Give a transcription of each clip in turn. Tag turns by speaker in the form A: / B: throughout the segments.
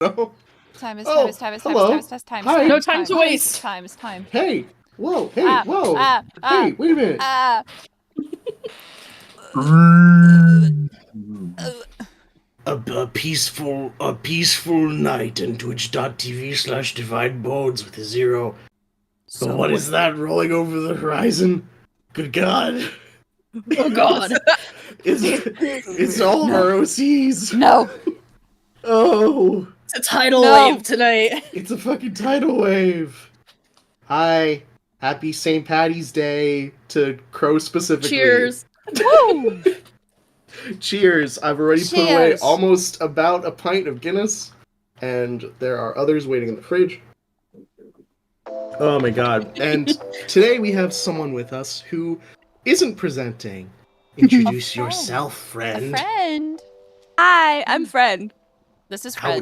A: No.
B: Time is
A: Oh,
B: time.
A: hello.
B: Time.
A: Hi.
C: No time to waste.
B: Time.
A: Hey. Whoa. Hey. Whoa. Hey. Wait a minute. A peaceful night in twitch.tv/dividebones with a 0. But what is that rolling over the horizon? Good God.
C: Oh God.
A: It's all of our OCs.
B: No.
A: Oh.
C: It's a tidal wave tonight.
A: It's a fucking tidal wave. Hi. Happy St. Patty's Day to Crow specifically.
C: Cheers.
B: Woo!
A: Cheers. I've already put away almost about a pint of Guinness, and there are others waiting in the fridge. Oh my God. And today we have someone with us who isn't presenting. Introduce yourself, friend.
B: A friend.
D: Hi, I'm Friend.
B: This is
A: How
B: friend.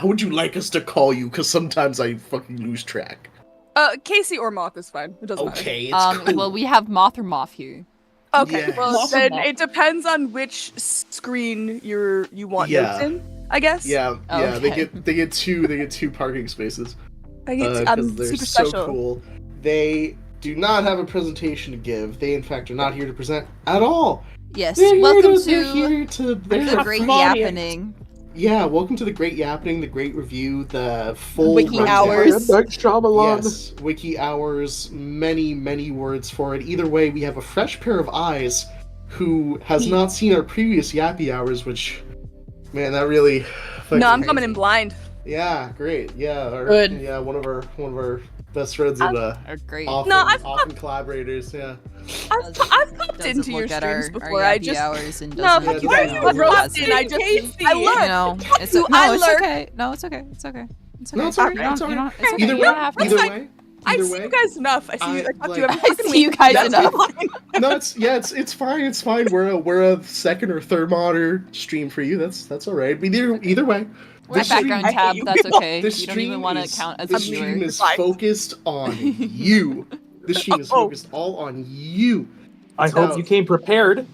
A: would you like us to call you? Because sometimes I fucking lose track.
D: Casey or Moth is fine. It doesn't matter.
A: Okay, it's cool.
B: Well, we have Moth or Moth here.
D: Okay,
A: Yes.
D: well then it depends on which screen you want notes in, I guess.
A: Yeah,
B: Okay.
A: they get two parking spaces.
D: I'm
A: They're
D: super
A: so
D: special.
A: cool. They do not have a presentation to give. They in fact are not here to present at all.
B: Yes.
A: They're
B: Welcome
A: here
B: to
A: to
B: the Great Yappening.
A: Yeah, welcome to the Great Yappening, the Great Review, the full
D: Wiki
A: rundown.
D: hours.
A: Yes, wiki hours, many words for it. Either way, we have a fresh pair of eyes who has not seen our previous Yappy Hours, which, man, that really.
D: No, I'm coming in blind.
A: Yeah, great. Yeah,
C: Good.
A: Yeah, one of our best friends and
B: Are great.
A: often collaborators. Yeah.
D: I've popped
B: Doesn't
D: into your
B: look at
D: streams
B: our
D: before.
B: Yappy Hours and
D: No,
B: doesn't
D: fuck
B: even
D: you.
A: Yeah,
D: Why are
A: no,
D: you
A: no,
D: roasting? I learned.
B: It's
D: You, I
B: it's
D: learned.
B: okay. No, it's okay. It's okay. It's okay.
A: No, it's alright.
B: You don't-
A: It's
B: you
A: alright.
B: don't- it's okay.
A: Either
B: You don't have to.
A: way.
D: I see you guys enough. I see you. I talk to you every
B: I
D: fucking
B: see you
D: week.
B: guys
D: That's
B: enough.
D: fine.
A: No, it's fine. It's fine. We're a second or third monitor stream for you. That's all right. But either way.
B: We're
A: This
B: background
D: I hate
B: tab.
D: you
B: That's
D: people.
B: okay.
A: This
B: You don't
A: stream
B: even want to
A: is-
B: count as a
A: This stream
B: viewer.
A: is focused on you. This stream is focused all on you.
E: I hope you came prepared.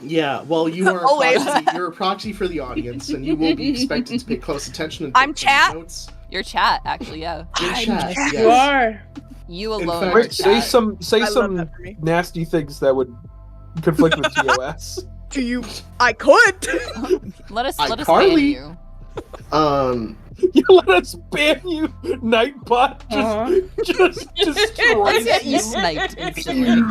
A: Yeah, well, you are
D: Always.
A: you're a proxy for the audience, and you will be expected to pay close attention and
D: I'm
A: take
D: chat.
A: notes.
B: Your chat, actually, yeah.
A: Your chat,
C: You
A: yes.
C: are.
B: You
A: In
B: alone.
A: fact,
B: are
E: Wait, say
B: chat.
E: some
D: I love
E: some
D: that for me.
E: nasty things that would conflict with TOS.
D: Do you? I could.
B: Let us ban
A: iCarly.
B: you.
E: You let us ban you, Nightbot. Just destroy
B: Let's get you
E: you.
B: sniped instantly.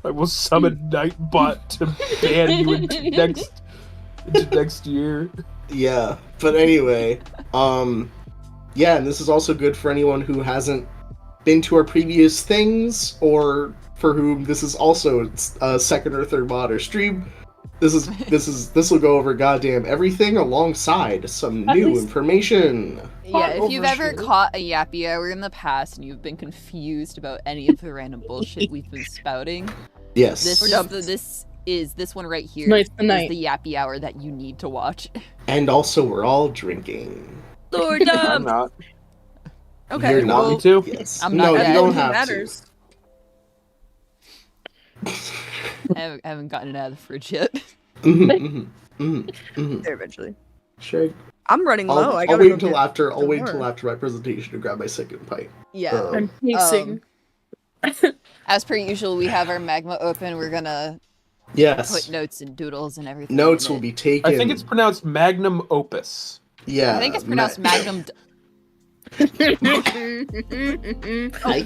E: I will summon Nightbot to ban you into next year.
A: Yeah, but anyway, yeah, and this is also good for anyone who hasn't been to our previous things, or for whom this is also a second or third mod or stream. This will go over goddamn everything alongside some
C: At
A: new
C: least-
A: information.
B: Yeah, if you've ever
E: Overshoot.
B: caught a Yappy Hour in the past and you've been confused about any of the random bullshit we've been spouting,
A: Yes.
B: this one right here
C: Tonight's the
B: is
C: night.
B: the Yappy Hour that you need to watch.
A: And also, we're all drinking.
D: Lord,
E: I'm not.
D: Okay.
A: You're not.
E: Want me to?
A: Yes.
B: I'm
A: no,
B: not
A: you
B: yet.
A: don't
D: It
A: have
D: matters.
B: I haven't gotten it out of the fridge yet.
A: to. Mhm.
D: There eventually.
A: Sure.
D: I'm running low. I
A: I'll
D: gotta
A: wait
D: go
A: until
D: get
A: after. I'll
D: some
A: wait
D: more.
A: until after my presentation to grab my second pint.
D: Yeah.
C: I'm pacing.
B: As per usual, we have our magma open. We're gonna
A: Yes.
B: put notes and doodles and everything.
A: Notes
B: in
A: will
B: it.
A: be taken.
E: I think it's pronounced Magnum Opus.
A: Yeah.
B: I think it's pronounced Magnum.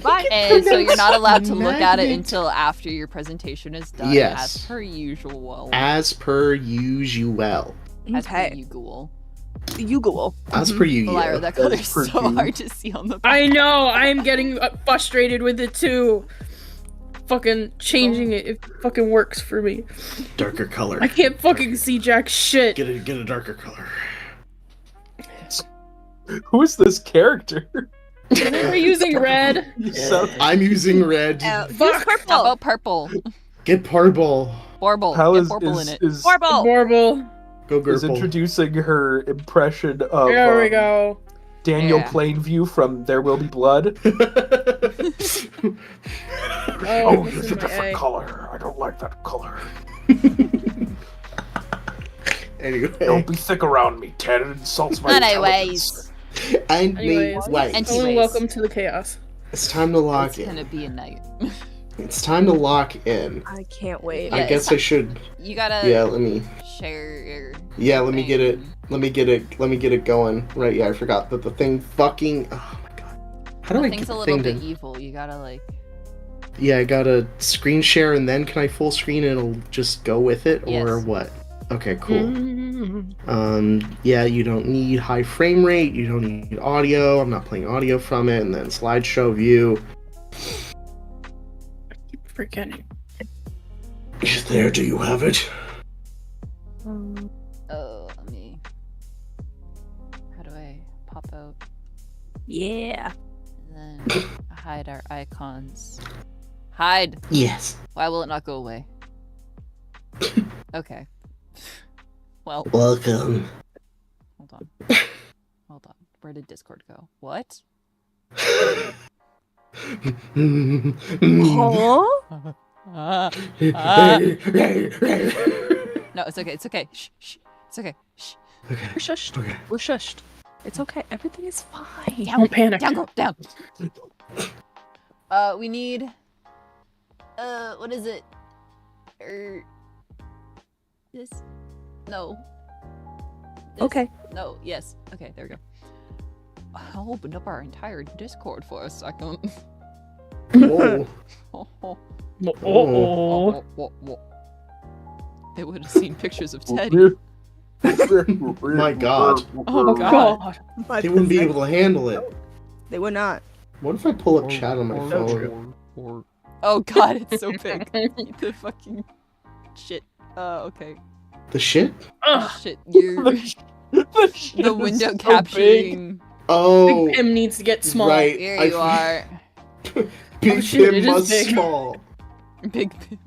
D: Bye.
B: And so you're not allowed to look at it until after your presentation is done.
A: Yes.
B: As per usual.
A: As per usual.
B: As per
D: Okay.
B: you, ghoul.
D: You go.
A: As per you.
B: Lyra, that color's
E: per
B: so
E: you.
B: hard to see on the
C: I know. I'm getting frustrated with it too. Fucking changing it fucking works for me.
A: Darker color.
C: I can't fucking see jack shit.
A: Get a darker color.
E: Who is this character?
C: We're using red.
E: You sound-
A: I'm using red.
D: Use
C: Fuck.
B: How
D: purple.
B: about purple?
A: Get purple.
B: Warble.
E: Hal
B: Get
E: is,
B: warble in it.
E: is,
D: Purple.
C: Horrible.
A: Go
E: is
A: Gerple.
E: introducing her impression of
C: There we go.
E: Daniel
B: Yeah.
E: Plainview from There Will Be Blood.
C: Oh,
E: Oh,
C: this
E: use
C: is
E: a
C: my
E: different
C: A.
E: color. I don't like that color.
A: Anyway.
E: Don't be thick around me, Ted. It insults my
B: Anyways.
C: Anyways,
B: Anyways.
C: welcome to the chaos.
A: It's time to lock
B: It's
A: in.
B: gonna be a night.
A: It's time to lock in.
D: I can't wait.
A: I guess I should.
B: You gotta
A: Yeah, let me.
B: share your
A: Yeah, let me get it.
B: thing.
A: Let me get it going. Right? Yeah, I forgot that the thing fucking. Oh my god. How do
B: The
A: I
B: thing's
A: get
B: a
A: the
B: little
A: thing
B: bit
A: to?
B: evil. You gotta like
A: Yeah, I gotta screen share and then can I full screen and it'll just go with it or
B: Yes.
A: what? Okay, cool.
C: Mm.
A: Yeah, you don't need high frame rate. You don't need audio. I'm not playing audio from it. And then slideshow view.
C: Forgetting.
A: There, do you have it?
B: let me. How do I pop out
D: Yeah.
B: and then hide our icons? Hide.
A: Yes.
B: Why will it not go away? Okay. Well,
A: Welcome.
B: hold on. Hold on. Where did Discord go? What?
D: Huh?
B: Ah. No, it's okay. It's okay. Shh. Shh. It's okay. Shh.
D: We're shushed.
A: Okay.
D: We're shushed. It's okay. Everything is fine.
B: Down.
C: Don't panic.
B: Down. Go down. We need. What is it? This. No. This.
D: Okay.
B: No. Yes. Okay. There we go. I opened up our entire Discord for a second.
A: Whoa.
C: Oh.
B: They would have seen pictures of Teddy.
A: My god.
B: Oh god.
C: God.
A: They wouldn't be able to handle it.
D: They would not.
A: What if I pull up chat on my
C: So
A: phone?
B: Oh god, it's so big. The fucking shit. Okay.
A: The shit?
C: Ugh.
B: Shit. You're
E: The
B: the window capturing.
A: Oh,
C: Big Pim needs to get small.
A: right.
B: Here
A: I
B: you
A: f-
B: are.
A: Big
C: Oh, shit,
A: Tim
C: it is
A: must
C: big.
A: small.
B: Big pin.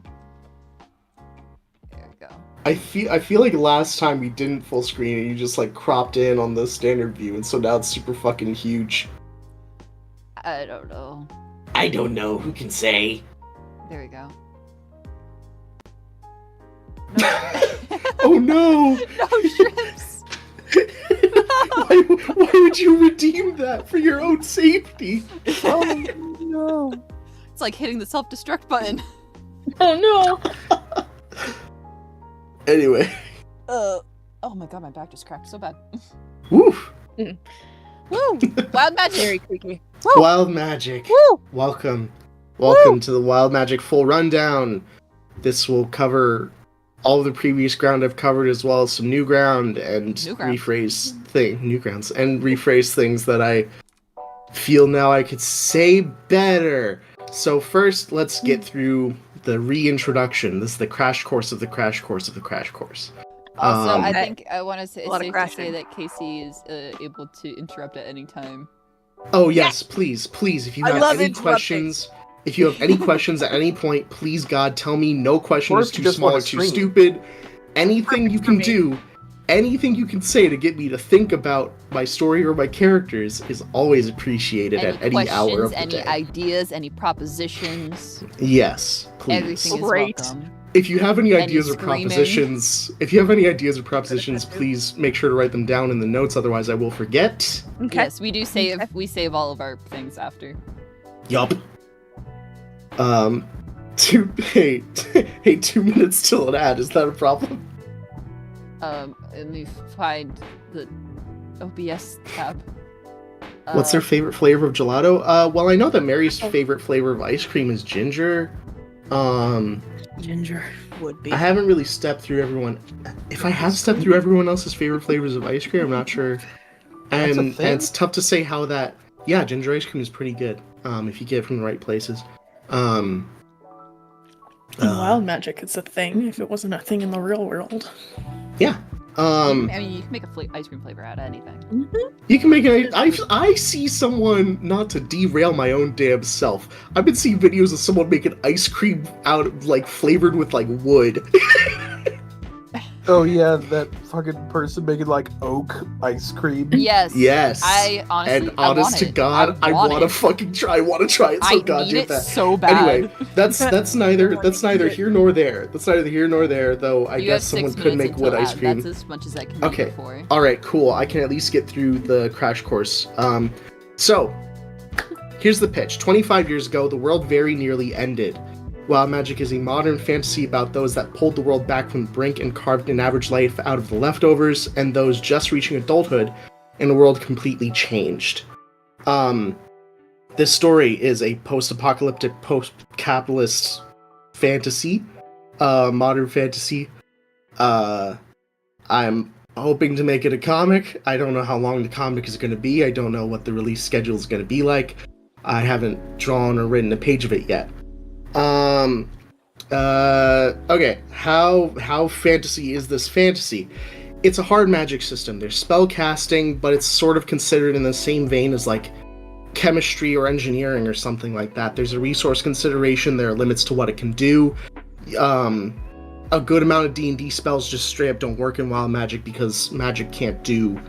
B: There we go.
A: I feel like last time we didn't full screen and you just like cropped in on the standard view, and so now it's super fucking huge.
B: I don't know.
A: I don't know. Who can say?
B: There we go.
A: Oh no!
B: No shrimps.
A: Why would you redeem that for your own safety?
D: Oh no.
B: It's like hitting the self-destruct button.
C: Oh no.
A: Anyway,
B: Oh my god, my back just cracked so bad.
A: woof.
B: Woo! Wild magic.
D: Very creaky.
A: Wild Magic.
B: Woo!
A: Welcome to the Wild Magic full rundown. This will cover all of the previous ground I've covered, as well as some new ground and
B: New ground.
A: new grounds and rephrase things that I feel now I could say better. So first, let's get through the reintroduction. This is the crash course of the crash course of the crash course.
B: Also, I
D: Okay.
B: think I want to say
D: A
B: it's
D: lot of
B: safe to
D: crashing.
B: say that Casey is able to interrupt at any time.
A: Oh yes, please, if you
D: I
A: have
D: love
A: any
D: interrupting.
A: questions, if you have any questions at any point, please God, tell me. No question
E: Or
A: is
E: if you
A: too
E: just
A: small or
E: wanna
A: too
E: stream.
A: stupid. Anything you
D: Perfect
A: can
D: for me.
A: do, anything you can say to get me to think about my story or my characters is always appreciated
B: Any
A: at any hour
B: questions,
A: of the
B: any
A: day.
B: ideas, any propositions,
A: Yes, please.
B: everything is
D: Great.
B: welcome.
A: If you have any
B: Any
A: ideas or
B: screaming.
A: propositions, please make sure to write them down in the notes. Otherwise, I will forget.
D: Okay.
B: Yes, we do save.
D: Okay.
B: We save all of our things after.
A: Yup. Hey, 2 minutes till an ad. Is that a problem?
B: Let me find the OBS tab.
A: What's their favorite flavor of gelato? Well, I know that Mary's favorite flavor of ice cream is ginger.
C: Ginger.
D: Would be.
A: I haven't really stepped through everyone. If I have stepped through everyone else's favorite flavors of ice cream, I'm not sure.
E: That's a
A: And
E: thing?
A: it's tough to say how that. Yeah, ginger ice cream is pretty good. If you get it from the right places.
C: Wild magic is a thing. If it wasn't a thing in the real world.
A: Yeah.
B: I mean, you can make a ice cream flavor out of anything.
A: You can make it. I see someone, not to derail my own damn self. I've been seeing videos of someone making ice cream out of, like, flavored with like wood.
E: Oh yeah, that fucking person making like oak ice cream.
B: Yes.
A: Yes.
B: I honestly,
A: And honest to God, I want to fucking try. I want to try it so
B: I
A: goddamn
B: need it
A: bad.
B: so bad.
A: Anyway, that's neither here nor there. That's neither here nor there. Though I
B: You
A: guess
B: have 6
A: someone could
B: minutes
A: make wood
B: until
A: ice
B: ad.
A: cream.
B: That's as much as I can
A: Okay.
B: make for.
A: All right, cool. I can at least get through the crash course. So here's the pitch. 25 years ago, the world very nearly ended. Wild Magic is a modern fantasy about those that pulled the world back from the brink and carved an average life out of the leftovers, and those just reaching adulthood, and the world completely changed. This story is a post-apocalyptic, post-capitalist fantasy, modern fantasy. I'm hoping to make it a comic. I don't know how long the comic is going to be. I don't know what the release schedule is going to be like. I haven't drawn or written a page of it yet. Okay, how fantasy is this fantasy? It's a hard magic system. There's spell casting, but it's sort of considered in the same vein as like chemistry or engineering or something like that. There's a resource consideration, there are limits to what it can do. A good amount of D&D spells just straight up don't work in Wild Magic because magic can't do,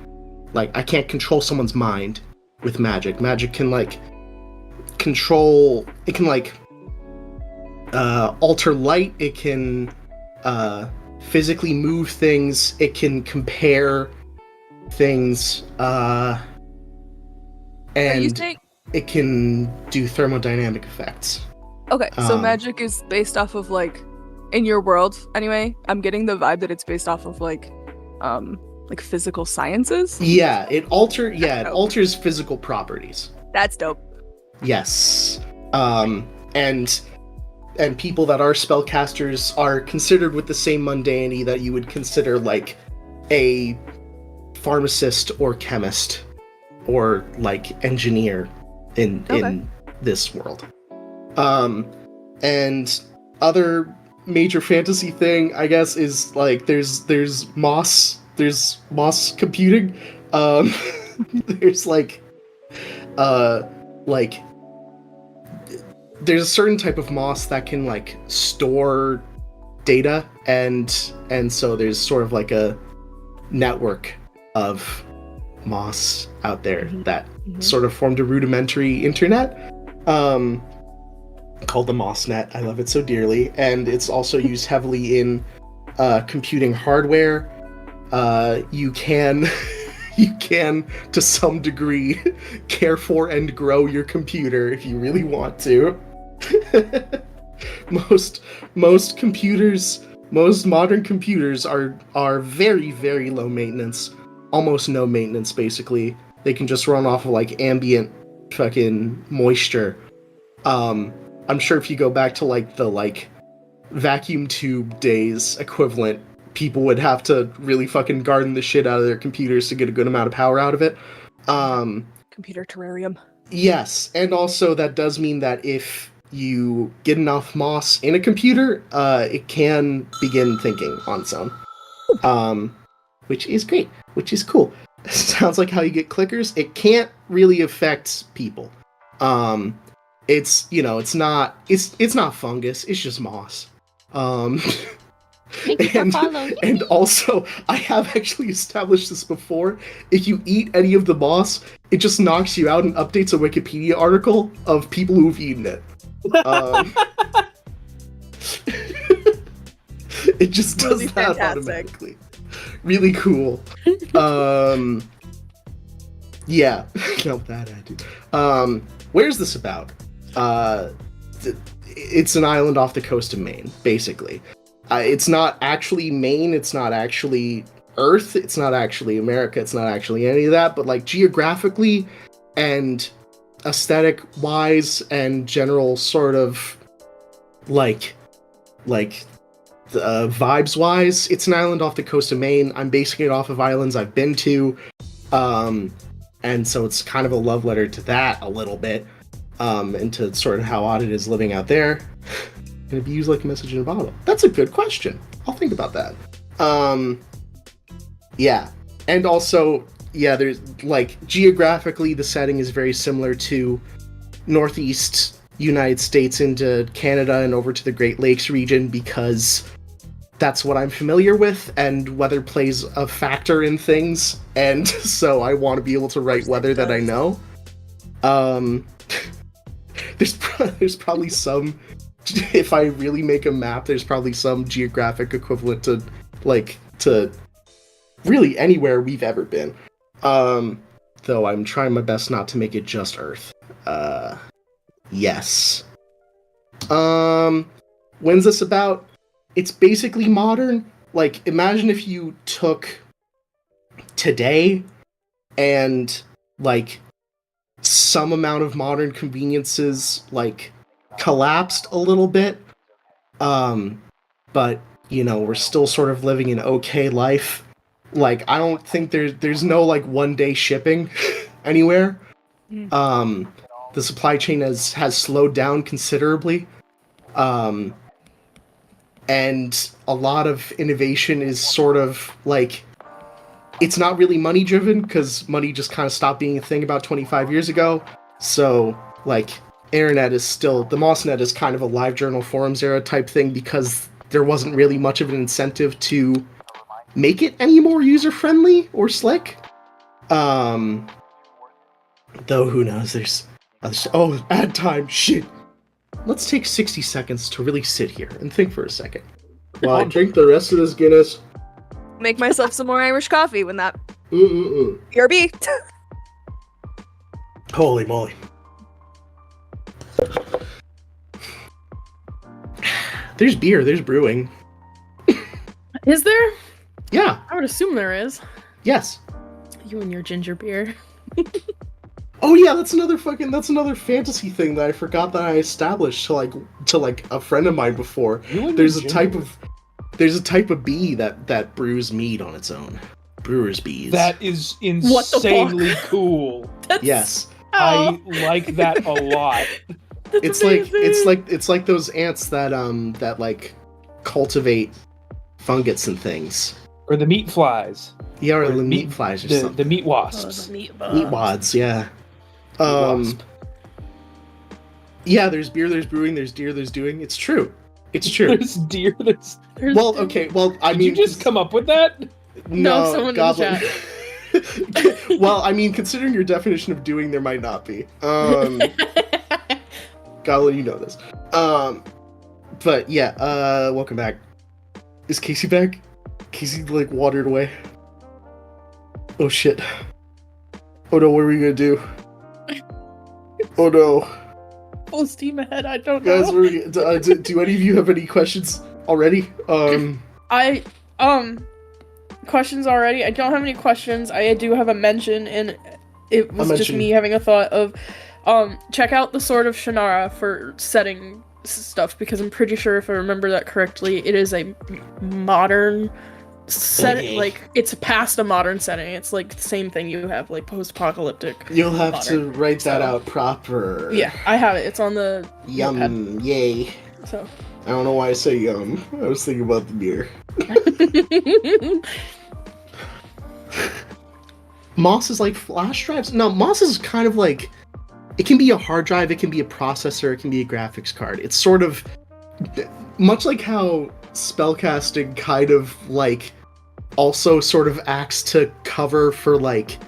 A: like, I can't control someone's mind with magic. Magic can like control, it can like alter light, it can physically move things, it can compare things, and it can do thermodynamic effects.
D: Okay, so magic is based off of like, in your world anyway, I'm getting the vibe that it's based off of like physical sciences.
A: Yeah, it alters physical properties.
D: That's dope.
A: Yes. And people that are spellcasters are considered with the same mundanity that you would consider like a pharmacist or chemist or like engineer in this world. And other major fantasy thing, I guess, is like there's Moss computing. There's there's a certain type of moss that can like store data, and so there's sort of like a network of moss out there that sort of formed a rudimentary internet called the MossNet. I love it so dearly, and it's also used heavily in computing hardware. You can to some degree care for and grow your computer if you really want to. Most modern computers are very, very low maintenance, almost no maintenance basically. They can just run off of like ambient fucking moisture. I'm sure if you go back to like the vacuum tube days equivalent, people would have to really fucking garden the shit out of their computers to get a good amount of power out of it.
D: Computer terrarium.
A: Yes, and also that does mean that if you get enough moss in a computer, it can begin thinking on its own. Which is great, which is cool. Sounds like how you get clickers. It can't really affect people. It's not fungus, it's just moss. And also, I have actually established this before. If you eat any of the moss, it just knocks you out and updates a Wikipedia article of people who've eaten it. It just does
D: really
A: that
D: fantastic.
A: automatically. Really cool. Yeah, not that attitude. Where's this about? It's an island off the coast of Maine, basically. It's not actually Maine, it's not actually Earth, it's not actually America, it's not actually any of that, but like geographically and aesthetic-wise and general sort of vibes-wise, it's an island off the coast of Maine. I'm basing it off of islands I've been to, and so it's kind of a love letter to that a little bit, and to sort of how odd it is living out there. Can it be used like a message in a bottle? That's a good question. I'll think about that. Yeah. And also, yeah, there's, like, geographically, the setting is very similar to Northeast United States into Canada and over to the Great Lakes region, because that's what I'm familiar with, and weather plays a factor in things, and so I want to be able to write weather that I know. There's probably some, if I really make a map, there's probably some geographic equivalent to really anywhere we've ever been. Though I'm trying my best not to make it just Earth. Yes. When's this about? It's basically modern. Like, imagine if you took today and, like, some amount of modern conveniences, like, collapsed a little bit. But, you know, we're still sort of living an okay life. Like, I don't think there's no, like, one-day shipping anywhere. The supply chain has slowed down considerably. And a lot of innovation is sort of, like, it's not really money-driven, because money just kind of stopped being a thing about 25 years ago. So, like, internet is still, the MossNet is kind of a live journal forums era type thing, because there wasn't really much of an incentive to make it any more user-friendly or slick. Though, who knows, there's oh, ad time, shit. Let's take 60 seconds to really sit here and think for a second while I drink the rest of this Guinness.
D: Make myself some more Irish coffee when that
A: Mm-mm-mm.
D: BRB.
A: Holy moly. There's beer, there's brewing.
C: Is there?
A: Yeah,
C: I would assume there is.
A: yes.
C: You and your ginger beer.
A: Oh yeah, that's another fantasy thing that I forgot that I established to a friend of mine before. There's a type of bee that brews mead on its own. Brewer's bees.
E: That is
C: What the fuck?
E: insanely cool.
A: Yes.
E: I like that a lot.
A: It's like those ants that like cultivate fungus and things.
E: Or the meat flies.
A: Yeah, or
E: Or
A: the meat flies or
E: The
A: something.
E: meat
C: Oh,
E: wasps.
C: the meat
A: Meat wads, yeah.
E: Wasp.
A: Yeah, there's beer, there's brewing, there's deer, there's doing. It's true. It's true.
E: There's deer. There's...
A: Well, okay, well, I
E: Did
A: mean...
E: you just come up with that?
C: No, someone in the
A: Goblin. Well, I mean, considering your definition of doing, there might not be. Goblin, you know this. But yeah, welcome back. Is Casey back? Casey, like, wandered away. Oh shit. Oh no, what are we gonna do? Oh no.
C: Full steam ahead. I don't
A: Guys,
C: know.
A: do any of you have any questions already?
C: I questions already. I don't have any questions. I do have a mention, and it was just
A: mention.
C: me having a thought of check out the Sword of Shannara for setting stuff, because I'm pretty sure, if I remember that correctly, it is a modern setting.
A: Okay.
C: Like, it's past a modern setting. It's like the same thing you have, like post-apocalyptic.
A: You'll have to
C: modern.
A: write that
C: So-
A: out proper.
C: Yeah, I have it. It's on the
A: Yum,
C: notepad,
A: yay.
C: so.
A: I don't know why I say yum. I was thinking about the beer. Moss is like flash drives? No, Moss is kind of like... It can be a hard drive, it can be a processor, it can be a graphics card. It's sort of... Much like how spellcasting kind of, like, also sort of acts to cover for, like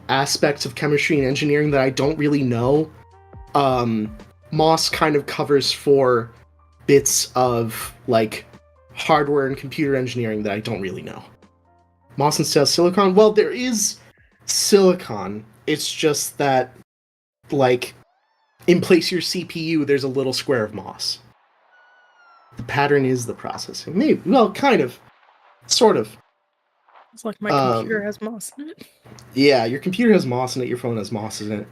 A: aspects of chemistry and engineering that I don't really know. Moss kind of covers for bits of, like, hardware and computer engineering that I don't really know. Moss instead of silicon? Well, there is silicon. It's just that, like, in place of your CPU, there's a little square of moss. The pattern is the processing. Maybe. Well, kind of. Sort of.
C: It's like my computer has moss in it.
A: Yeah, your computer has moss in it, your phone has moss in it.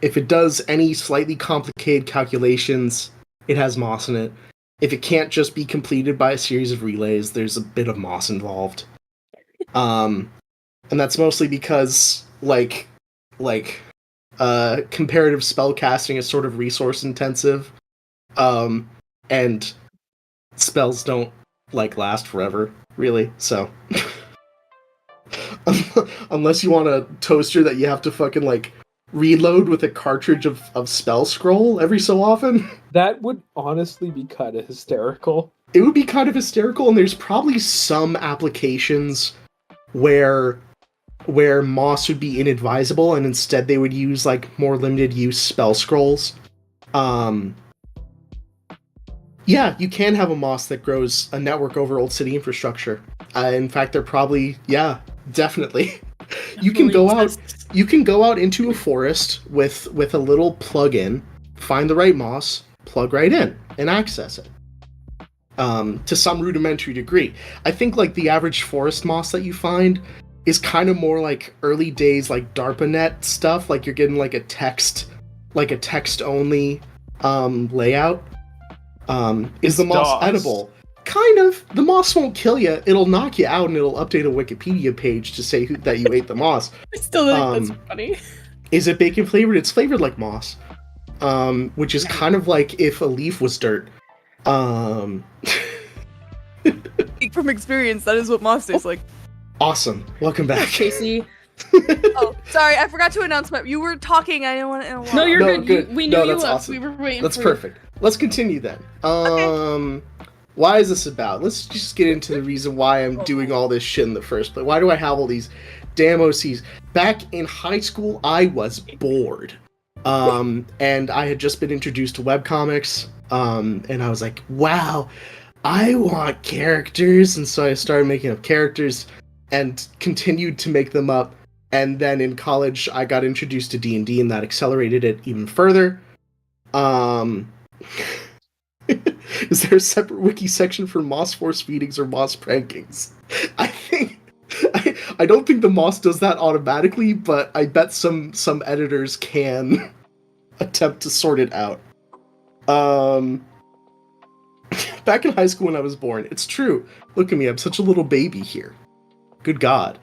A: If it does any slightly complicated calculations, it has moss in it. If it can't just be completed by a series of relays, there's a bit of moss involved. And that's mostly because, comparative spellcasting is sort of resource intensive. And spells don't, last forever, really, so... Unless you want a toaster that you have to fucking, reload with a cartridge of spell scroll every so often.
E: That would honestly be kind of hysterical.
A: It would be kind of hysterical, and there's probably some applications where moss would be inadvisable, and instead they would use like more limited use spell scrolls. Yeah, you can have a moss that grows a network over old city infrastructure. In fact, they're probably, yeah, definitely. You can go out. You can go out into a forest with a little plug-in, find the right moss, plug right in, and access it. To some rudimentary degree, I think like the average forest moss that you find is kind of more like early days like DARPANET stuff. Like you're getting like a text only layout. Is the moss
E: DOS.
A: edible? Kind of. The moss won't kill you. It'll knock you out, and it'll update a Wikipedia page to say that you ate the moss.
C: I still think that's funny.
A: Is it bacon flavored? It's flavored like moss, which is kind of like if a leaf was dirt.
D: Speak from experience, that is what moss tastes like.
A: Awesome. Welcome back.
C: Casey.
D: Oh, sorry, I forgot to announce you were talking. I didn't want to.
C: No, you're
A: No,
C: good.
A: good.
C: We knew
A: No,
C: you
A: that's
C: left.
A: awesome.
C: We were waiting
A: That's
C: for
A: perfect. Let's continue then. Why is this about? Let's just get into the reason why I'm doing all this shit in the first place. Why do I have all these damn OCs? Back in high school, I was bored. And I had just been introduced to webcomics. And I was like, wow, I want characters. And so I started making up characters and continued to make them up. And then in college, I got introduced to D&D, and that accelerated it even further. Is there a separate wiki section for moss force feedings or moss prankings? I don't think the moss does that automatically, but I bet some editors can attempt to sort it out. Back in high school when I was born, it's true. Look at me, I'm such a little baby here. Good God.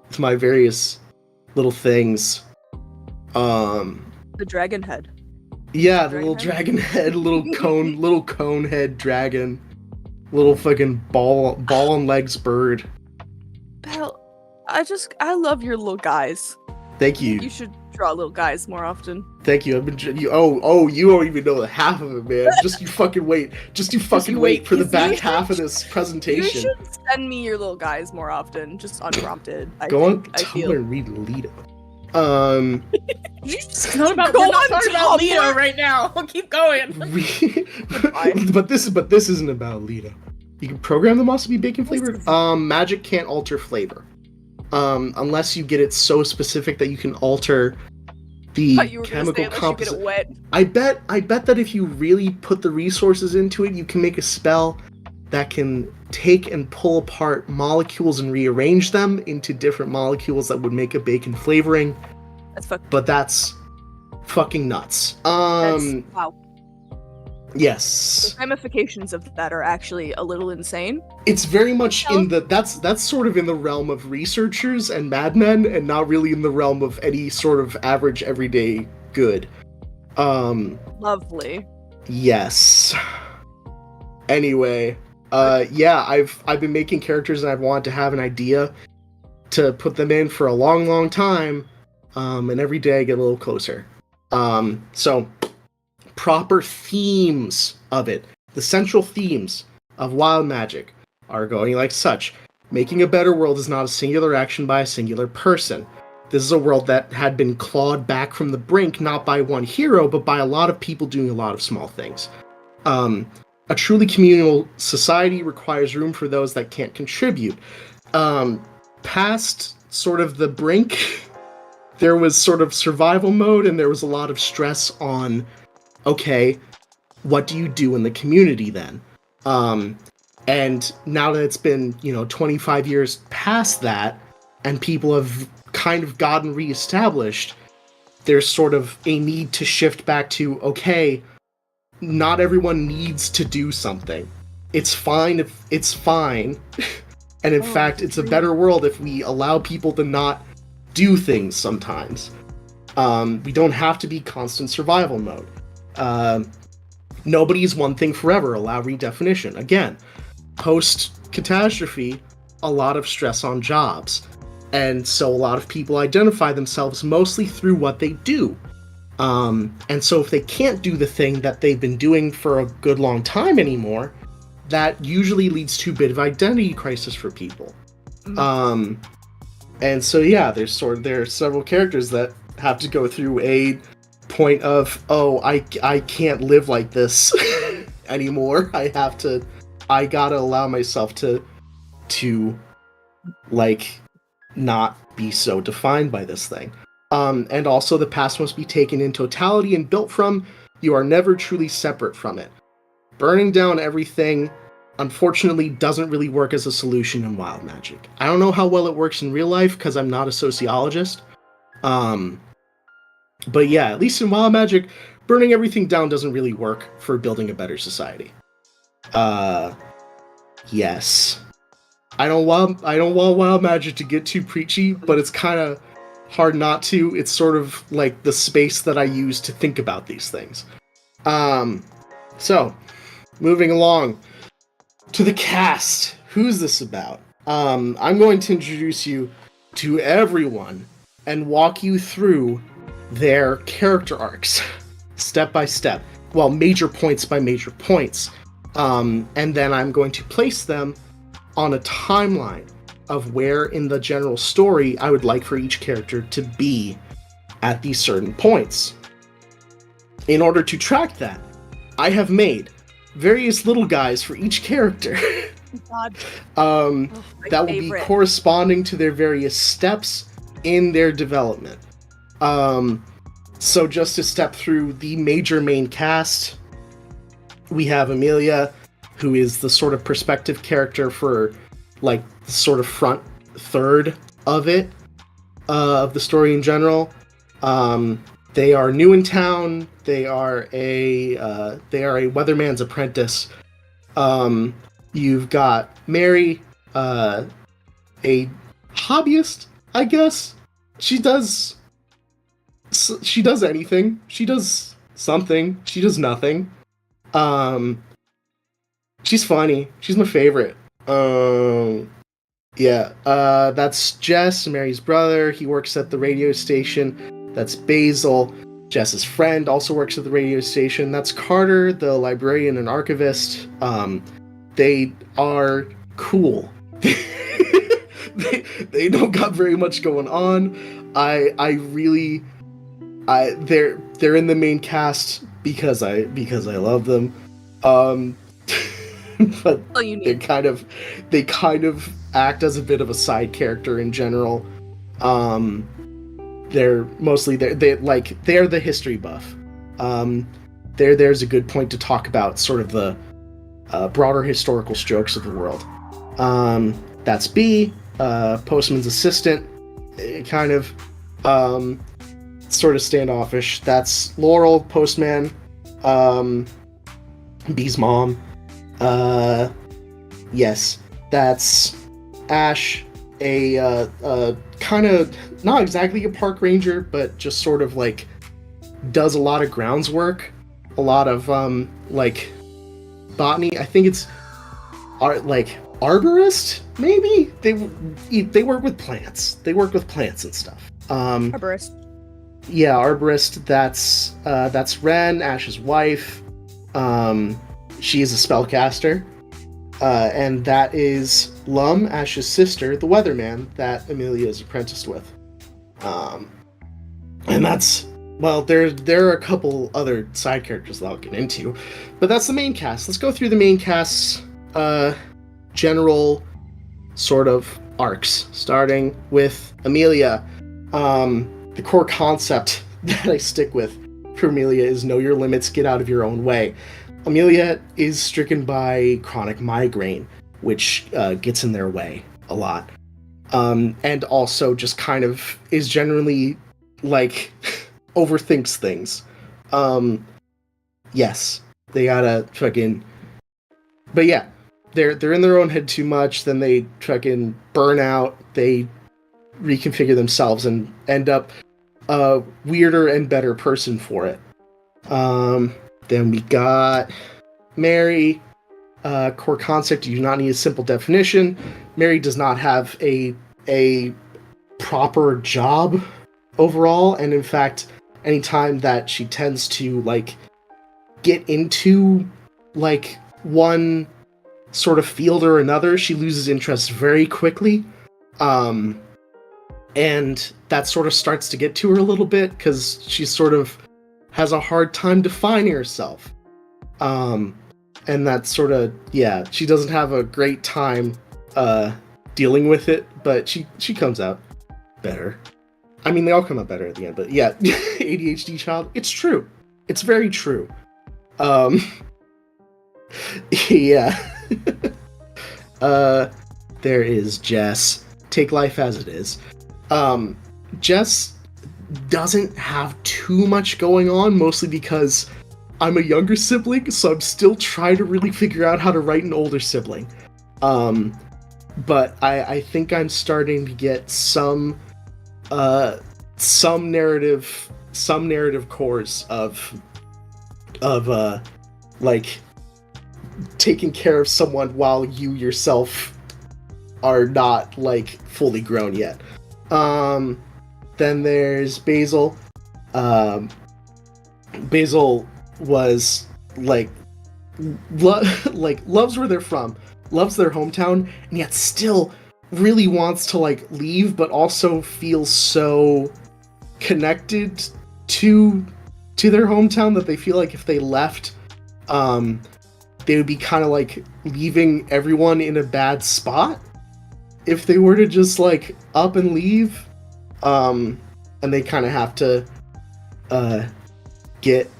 A: With my various little things.
D: The dragon head.
A: Yeah, the little dragon head, little cone head dragon. Little fucking ball on legs bird.
D: Belle, I love your little guys.
A: Thank you.
D: You should draw little guys more often.
A: Thank you. I've been you don't even know the half of it, man. Just you fucking wait. Just you fucking wait for the back half of this
D: You
A: presentation.
D: should send me your little guys more often, just unprompted.
A: Go on
D: I
A: Tumblr
D: feel.
A: and read Lita.
C: It's not about,
D: Go
C: we're not
D: on
C: talking about
D: Tumblr.
C: Lita right now. Keep going.
A: but this isn't about Lita. You can program the moss to be bacon flavored. Magic can't alter flavor. Unless you get it so specific that you can alter the
D: Thought you were gonna
A: chemical
D: say unless you
A: composition.
D: get it wet.
A: I bet that if you really put the resources into it, you can make a spell that can take and pull apart molecules and rearrange them into different molecules that would make a bacon flavoring.
D: That's fuck.
A: But that's fucking nuts.
D: Wow.
A: Yes.
D: The ramifications of that are actually a little insane.
A: It's very much in the that's sort of in the realm of researchers and madmen, and not really in the realm of any sort of average everyday good.
D: Lovely.
A: Yes. Anyway, yeah, I've been making characters, and I've wanted to have an idea to put them in for a long time. And every day I get a little closer. So proper themes of it. The central themes of wild magic are going like such. Making a better world is not a singular action by a singular person. This is a world that had been clawed back from the brink, not by one hero, but by a lot of people doing a lot of small things. A truly communal society requires room for those that can't contribute. Past sort of the brink, there was sort of survival mode, and there was a lot of stress on, okay, what do you do in the community then? And now that it's been, 25 years past that, and people have kind of gotten reestablished, there's sort of a need to shift back to, okay, not everyone needs to do something. It's fine if it's fine. And in fact, it's a better world if we allow people to not do things sometimes. We don't have to be constant survival mode. Nobody's one thing forever. Allow redefinition. Again, post-catastrophe, a lot of stress on jobs. And so a lot of people identify themselves mostly through what they do. And so if they can't do the thing that they've been doing for a good long time anymore, that usually leads to a bit of identity crisis for people. And so yeah, there are several characters that have to go through a point of, oh, I can't live like this anymore. I gotta allow myself to like not be so defined by this thing. And also the past must be taken in totality and built from. You are never truly separate from it. Burning down everything, unfortunately, doesn't really work as a solution in wild magic. I don't know how well it works in real life because I'm not a sociologist. But yeah, at least in wild magic, burning everything down doesn't really work for building a better society. Yes. I don't want wild magic to get too preachy, but it's kind of hard not to. It's sort of like the space that I use to think about these things. So, moving along to the cast. Who's this about? I'm going to introduce you to everyone and walk you through their character arcs, step by step. Well, major points by major points. And then I'm going to place them on a timeline of where in the general story I would like for each character to be at these certain points. In order to track that, I have made various little guys for each character.
D: God.
A: That will be corresponding to their various steps in their development. So just to step through the major main cast, we have Amelia, who is the sort of perspective character for, like, the sort of front third of it, of the story in general. They are new in town. They are a weatherman's apprentice. You've got Mary, a hobbyist, I guess. She does anything. She does something. She does nothing. She's funny. She's my favorite. That's Jess, Mary's brother. He works at the radio station. That's Basil, Jess's friend, also works at the radio station. That's Carter, the librarian and archivist. They are cool. they don't got very much going on. They're in the main cast because I love them. But they kind of act as a bit of a side character in general. They're the history buff. There's a good point to talk about sort of the broader historical strokes of the world. That's B, Postman's assistant, kind of sort of standoffish. That's Laurel, Postman, B's mom. Yes, that's Ash, a kind of not exactly a park ranger, but just sort of like does a lot of grounds work, a lot of like botany. I think it's arborist, maybe. They work with plants. They work with plants and stuff.
D: Arborist.
A: Yeah, arborist. That's Ren, Ash's wife. She is a spellcaster. And that is Lum, Ash's sister, the weatherman that Amelia is apprenticed with. And that's, well, there are a couple other side characters that I'll get into, but that's the main cast. Let's go through the main cast's general sort of arcs, starting with Amelia. The core concept that I stick with for Amelia is know your limits, get out of your own way. Amelia is stricken by chronic migraine, which gets in their way a lot. And also just kind of is generally, like, overthinks things. Yes, they gotta fucking... But yeah, they're in their own head too much, then they fucking burn out, they reconfigure themselves and end up a weirder and better person for it. Then we got Mary. Core concept, you do not need a simple definition. Mary does not have a proper job overall, and in fact, anytime that she tends to like get into like one sort of field or another, she loses interest very quickly. And that sort of starts to get to her a little bit because she sort of has a hard time defining herself. And that sort of, yeah, she doesn't have a great time dealing with it, but she comes out better. I mean, they all come out better at the end, but yeah, ADHD child, it's true. It's very true. Yeah. There is Jess. Take life as it is. Jess doesn't have too much going on, mostly because I'm a younger sibling, so I'm still trying to really figure out how to write an older sibling. But I think I'm starting to get some narrative cores of like taking care of someone while you yourself are not like fully grown yet. Then there's Basil. Basil was like loves where they're from, loves their hometown, and yet still really wants to like leave, but also feels so connected to their hometown that they feel like if they left, they would be kind of like leaving everyone in a bad spot if they were to just like up and leave. And they kind of have to get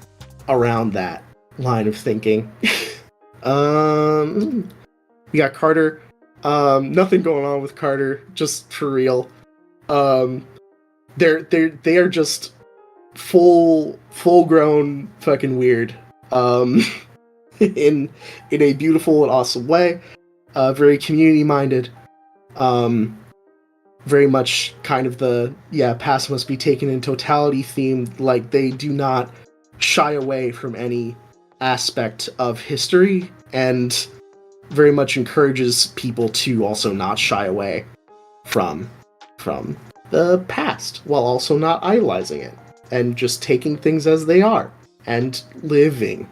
A: around that line of thinking. We got Carter. Nothing going on with Carter, just for real. They are just full grown fucking weird. In a beautiful and awesome way. Very community minded. Very much kind of the past must be taken in totality theme. Like, they do not shy away from any aspect of history, and very much encourages people to also not shy away from the past, while also not idolizing it, and just taking things as they are and living.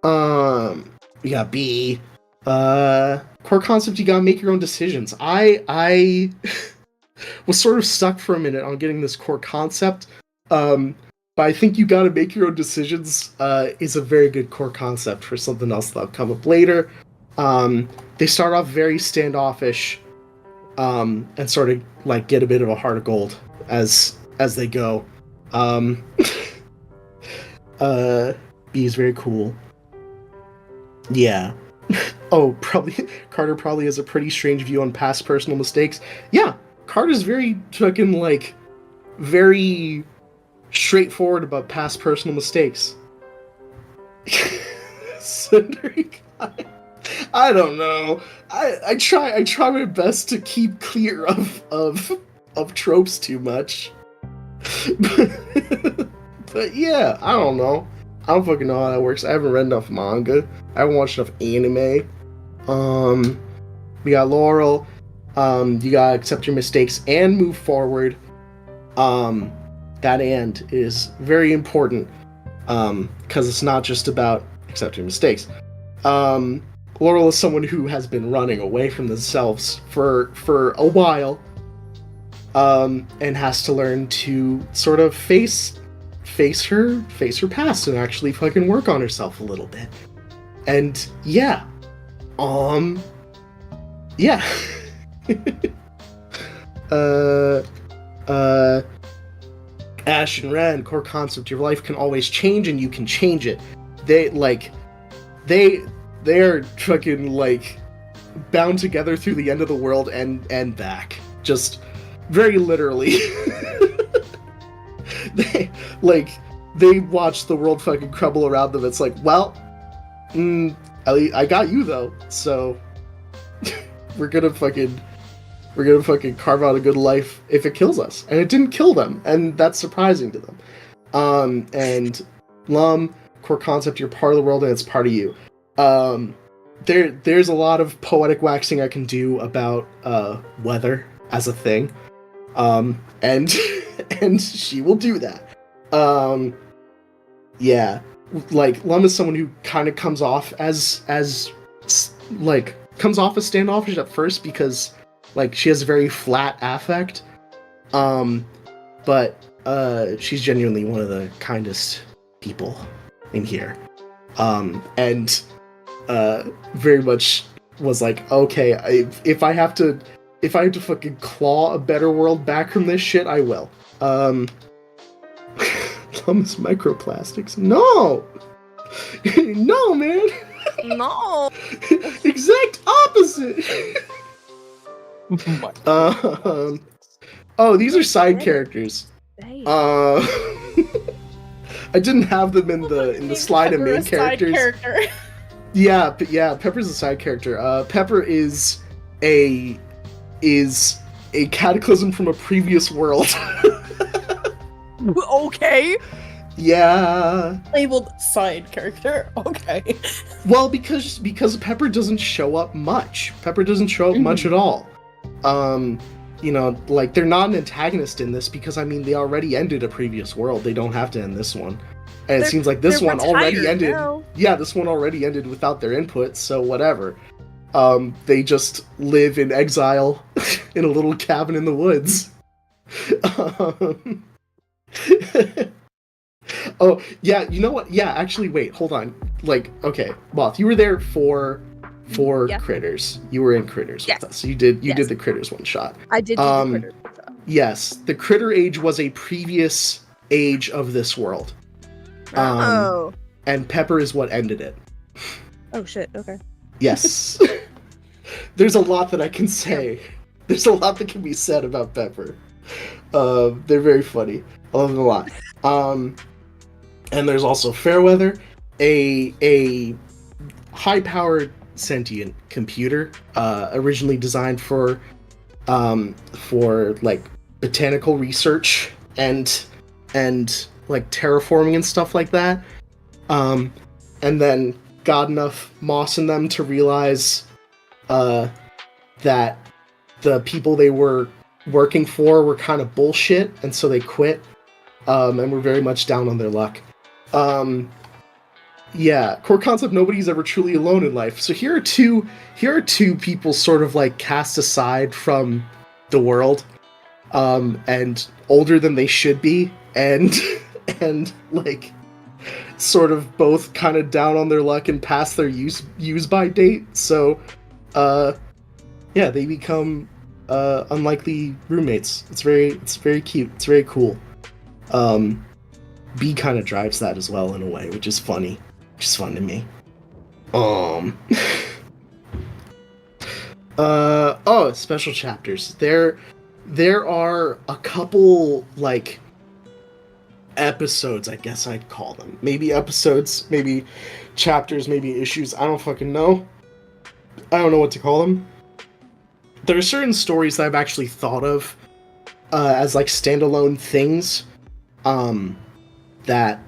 A: We got B. Core concept, you gotta make your own decisions. I was sort of stuck for a minute on getting this core concept, but I think you gotta make your own decisions is a very good core concept for something else that'll come up later. They start off very standoffish, and sort of like get a bit of a heart of gold as they go. B is very cool. Yeah. Oh, Carter probably has a pretty strange view on past personal mistakes. Yeah, Carter's very fucking, like, very straightforward about past personal mistakes. Sundering guy. I don't know. I try my best to keep clear of tropes too much. But yeah, I don't know. I don't fucking know how that works. I haven't read enough manga. I haven't watched enough anime. We got Laurel. You gotta accept your mistakes and move forward. That and is very important. Because it's not just about accepting mistakes. Laurel is someone who has been running away from themselves for a while. And has to learn to sort of face her past and actually fucking work on herself a little bit. And yeah. Yeah. Ash and Ren, core concept, your life can always change and you can change it. They're fucking like bound together through the end of the world and back. Just very literally. They watch the world fucking crumble around them. It's like, well, I got you though, so we're gonna fucking carve out a good life if it kills us. And it didn't kill them, and that's surprising to them. And Lum, core concept, you're part of the world and it's part of you. There's a lot of poetic waxing I can do about weather as a thing. And and she will do that. Yeah, like Lum is someone who kind of comes off as standoffish at first because like she has a very flat affect. But she's genuinely one of the kindest people in here. And very much was like, okay, if I have to fucking claw a better world back from this shit, I will. Lum's microplastics. No! No, man!
D: No.
A: Exact opposite! Oh, these are side characters. I didn't have them in the slide of main characters. Yeah, Pepper's a side character. Pepper is a cataclysm from a previous world.
D: Okay.
A: Yeah.
C: Labeled side character. Okay.
A: Well, because Pepper doesn't show up much. Pepper doesn't show up much at all. You know, like they're not an antagonist in this because I mean they already ended a previous world. They don't have to end this one. And it seems like this one already ended. Now. Yeah, this one already ended without their input, so whatever. They just live in exile in a little cabin in the woods. Oh, yeah, you know what? Yeah, actually, wait, hold on. Like, okay, Moth, you were there for Critters. You were in Critters with us. You did the Critters one shot.
D: I did do the Critters one shot.
A: Yes, the Critter Age was a previous age of this world. And Pepper is what ended it.
D: Oh shit, okay.
A: Yes. There's a lot that I can say. There's a lot that can be said about Pepper. They're very funny. I love them a lot. And there's also Fairweather, a high-powered sentient computer, originally designed for like botanical research and like terraforming and stuff like that. And then got enough moss in them to realize that the people they were working for were kind of bullshit, and so they quit. And were very much down on their luck. Yeah, core concept: nobody's ever truly alone in life. So here are two people sort of like cast aside from the world, and older than they should be, and like sort of both kind of down on their luck and past their use by date. So, yeah, they become unlikely roommates. It's very cute. It's very cool. B kind of drives that as well in a way, which is funny. Which is fun to me. Special chapters. There are a couple, like, episodes, I guess I'd call them. Maybe episodes, maybe chapters, maybe issues. I don't fucking know. I don't know what to call them. There are certain stories that I've actually thought of as, like, standalone things that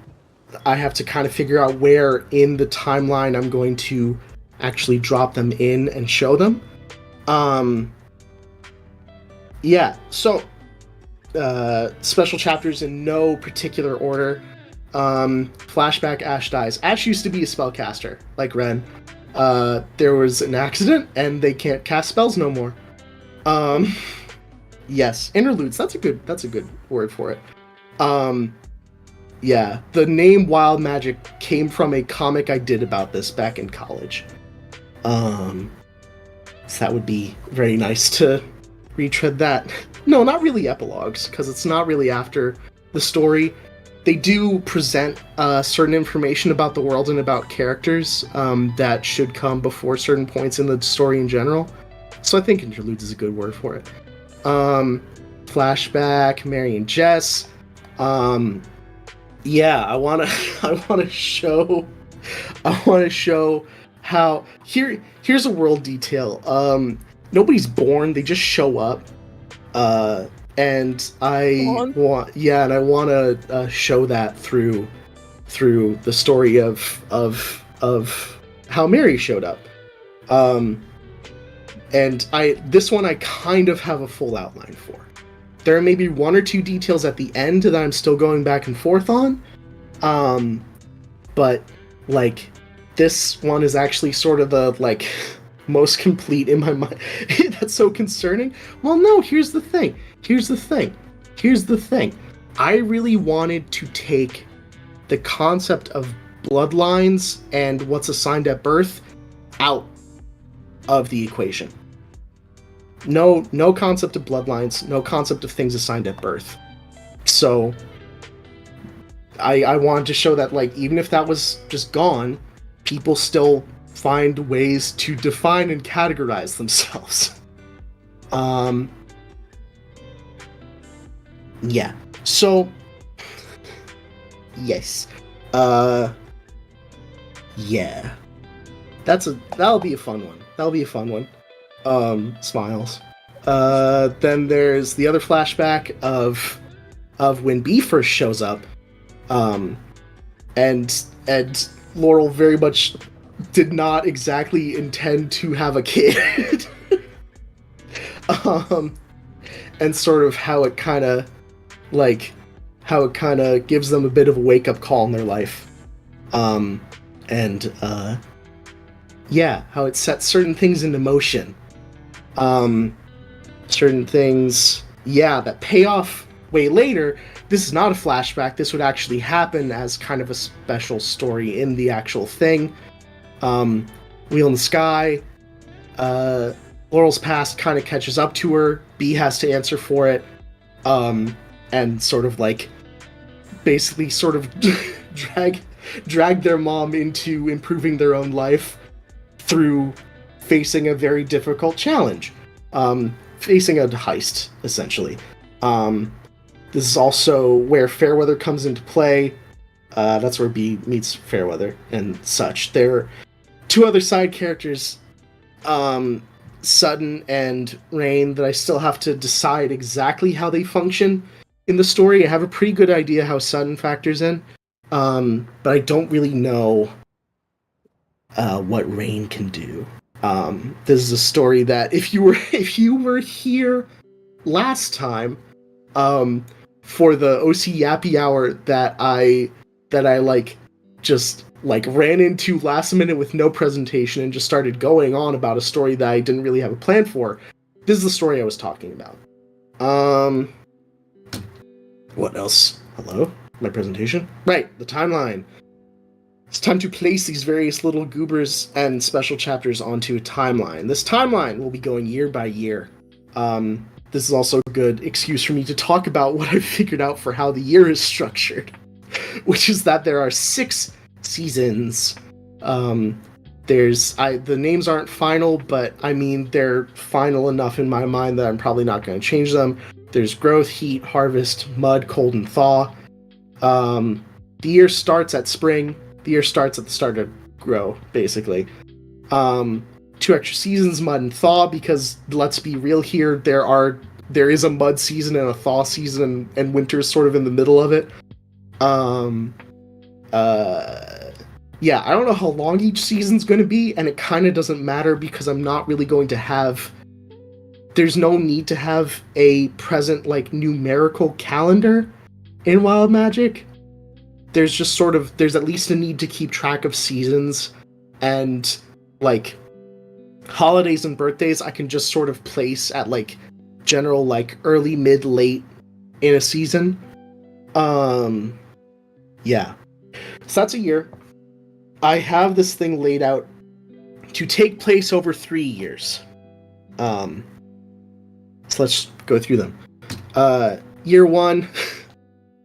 A: I have to kind of figure out where in the timeline I'm going to actually drop them in and show them. Yeah, so special chapters in no particular order. Flashback, Ash dies. Ash used to be a spellcaster, like Ren. There was an accident, and they can't cast spells no more. Yes, interludes. That's a good word for it. Yeah, the name Wild Magic came from a comic I did about this back in college. So that would be very nice to retread that. No, not really epilogues, because it's not really after the story. They do present certain information about the world and about characters that should come before certain points in the story in general. So I think interludes is a good word for it. Flashback, Mary and Jess. Yeah, I wanna show how here's a world detail. Nobody's born, they just show up. And I want to show that through the story of how Mary showed up. And this one I kind of have a full outline for. There are maybe one or two details at the end that I'm still going back and forth on. But like this one is actually sort of the like most complete in my mind. That's so concerning. Well, no, here's the thing. I really wanted to take the concept of bloodlines and what's assigned at birth out of the equation. No concept of bloodlines, no concept of things assigned at birth. So I wanted to show that, like, even if that was just gone, people still find ways to define and categorize themselves. Yeah. So, yes. Yeah. That'll be a fun one. Smiles. Then there's the other flashback of when B first shows up. And Laurel very much did not exactly intend to have a kid. And sort of how it kind of gives them a bit of a wake-up call in their life. Yeah, how it sets certain things into motion. Certain things, that pay off way later. This is not a flashback. This would actually happen as kind of a special story in the actual thing. Wheel in the Sky. Laurel's past kind of catches up to her. B has to answer for it. And sort of like basically sort of drag their mom into improving their own life through facing a very difficult challenge. Facing a heist, essentially. This is also where Fairweather comes into play. That's where B meets Fairweather and such. There are two other side characters, Sutton and Rain, that I still have to decide exactly how they function in the story. I have a pretty good idea how Sutton factors in, but I don't really know what Rain can do. This is a story that if you were here last time, for the OC Yappy Hour that I like just like ran into last minute with no presentation and just started going on about a story that I didn't really have a plan for. This is the story I was talking about. What else? Hello? My presentation? Right, the timeline. It's time to place these various little goobers and special chapters onto a timeline. This timeline will be going year by year. This is also a good excuse for me to talk about what I've figured out for how the year is structured, which is that there are 6 seasons. The names aren't final, but I mean, they're final enough in my mind that I'm probably not going to change them. There's Growth, Heat, Harvest, Mud, Cold, and Thaw. The year starts at spring. The year starts at the start of Grow, basically. 2 extra seasons, Mud and Thaw, because let's be real here, there is a Mud season and a Thaw season, and winter's sort of in the middle of it. I don't know how long each season's going to be, and it kind of doesn't matter because I'm not really going to have... There's no need to have a present, like, numerical calendar in Wild Magic. There's just sort of... There's at least a need to keep track of seasons, and, like, holidays and birthdays I can just sort of place at, like, general, like, early, mid, late in a season. Yeah. So that's a year. I have this thing laid out to take place over 3 years. So let's go through them. Year 1,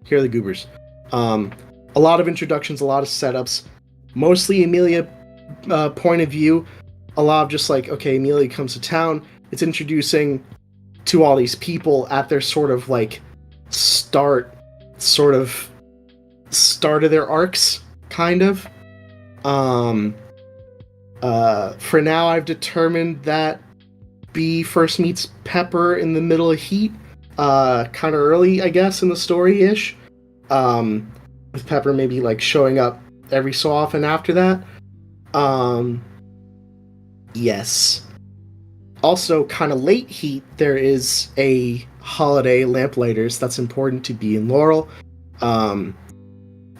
A: here are the goobers. A lot of introductions, a lot of setups, mostly Amelia point of view. A lot of just like, okay, Amelia comes to town. It's introducing to all these people at their sort of like start of their arcs, kind of. For now, I've determined that B first meets Pepper in the middle of Heat, kind of early, I guess, in the story-ish. With Pepper maybe like showing up every so often after that. Yes. also, kind of late heat, there is a holiday lamplighters that's important to Bee and Laurel. And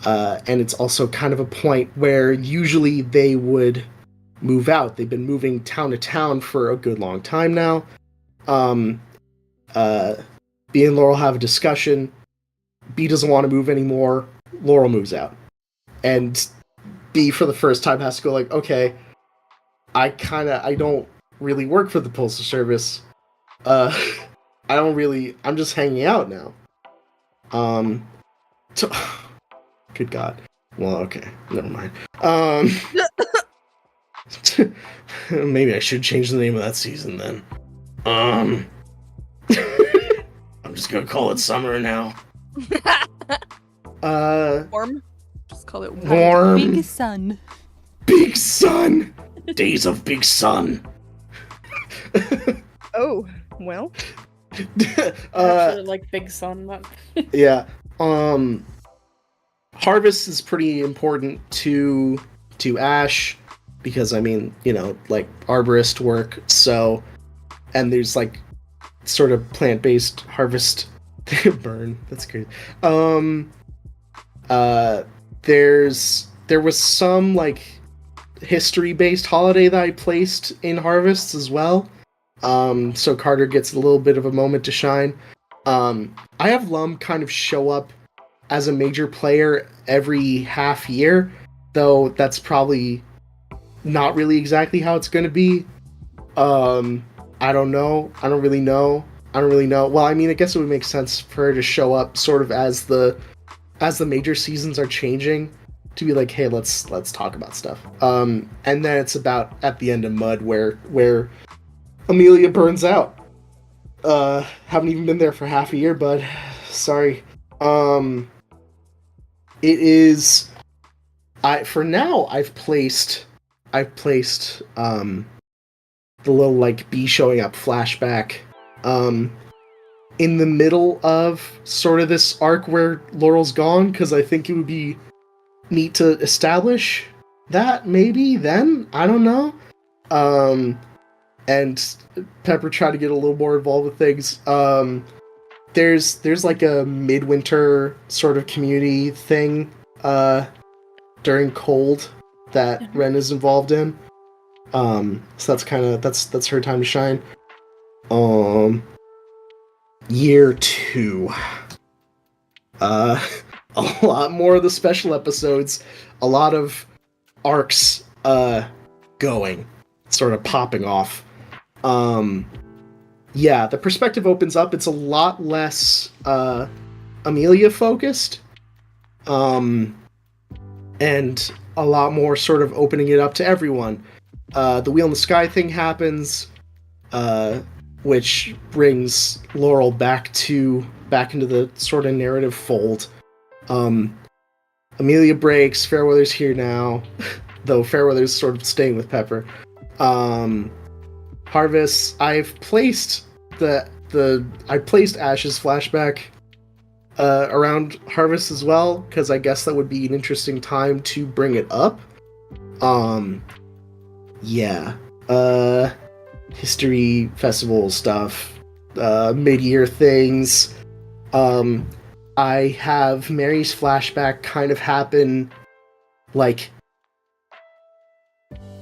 A: it's also kind of a point where usually they would move out. They've been moving town to town for a good long time now. Bee and Laurel have a discussion. Bee doesn't want to move anymore. Laurel moves out. And Bee, for the first time, has to go like, okay, I don't really work for the Postal Service. I'm just hanging out now. Good God. Well, okay, never mind. Maybe I should change the name of that season then. I'm just gonna call it summer now.
D: Warm. Just call it warm.
A: Warm.
B: Big sun.
A: Big sun. Days of big sun.
D: Oh, well.
C: Actually, like Big Sun, but
A: Yeah. Harvest is pretty important to Ash because I mean, you know, like arborist work, so and there's like sort of plant-based harvest burn. That's crazy. There was some like history-based holiday that I placed in Harvests as well. So Carter gets a little bit of a moment to shine. I have Lum kind of show up as a major player every half year, though that's probably not really exactly how it's going to be. I don't know. I don't really know. Well, I mean, I guess it would make sense for her to show up sort of as the major seasons are changing, to be like, hey, let's talk about stuff. And then it's about at the end of Mud where Amelia burns out. Haven't even been there for half a year, bud. Sorry. It is. For now, I've placed the little like Bee showing up flashback in the middle of sort of this arc where Laurel's gone, because I think it would be neat to establish that maybe then. I don't know. And Pepper tried to get a little more involved with things. There's like a midwinter sort of community thing during cold that Ren is involved in. So that's her time to shine. Year 2. A lot more of the special episodes, a lot of arcs going, sort of popping off. Yeah, the perspective opens up. It's a lot less Amelia focused, and a lot more sort of opening it up to everyone. The Wheel in the Sky thing happens, which brings Laurel back into the sort of narrative fold. Amelia breaks. Fairweather's here now, though Fairweather's sort of staying with Pepper. Harvest. I've placed Ash's flashback around Harvest as well, because I guess that would be an interesting time to bring it up. Yeah. History festival stuff, mid-year things. I have Mary's flashback kind of happen like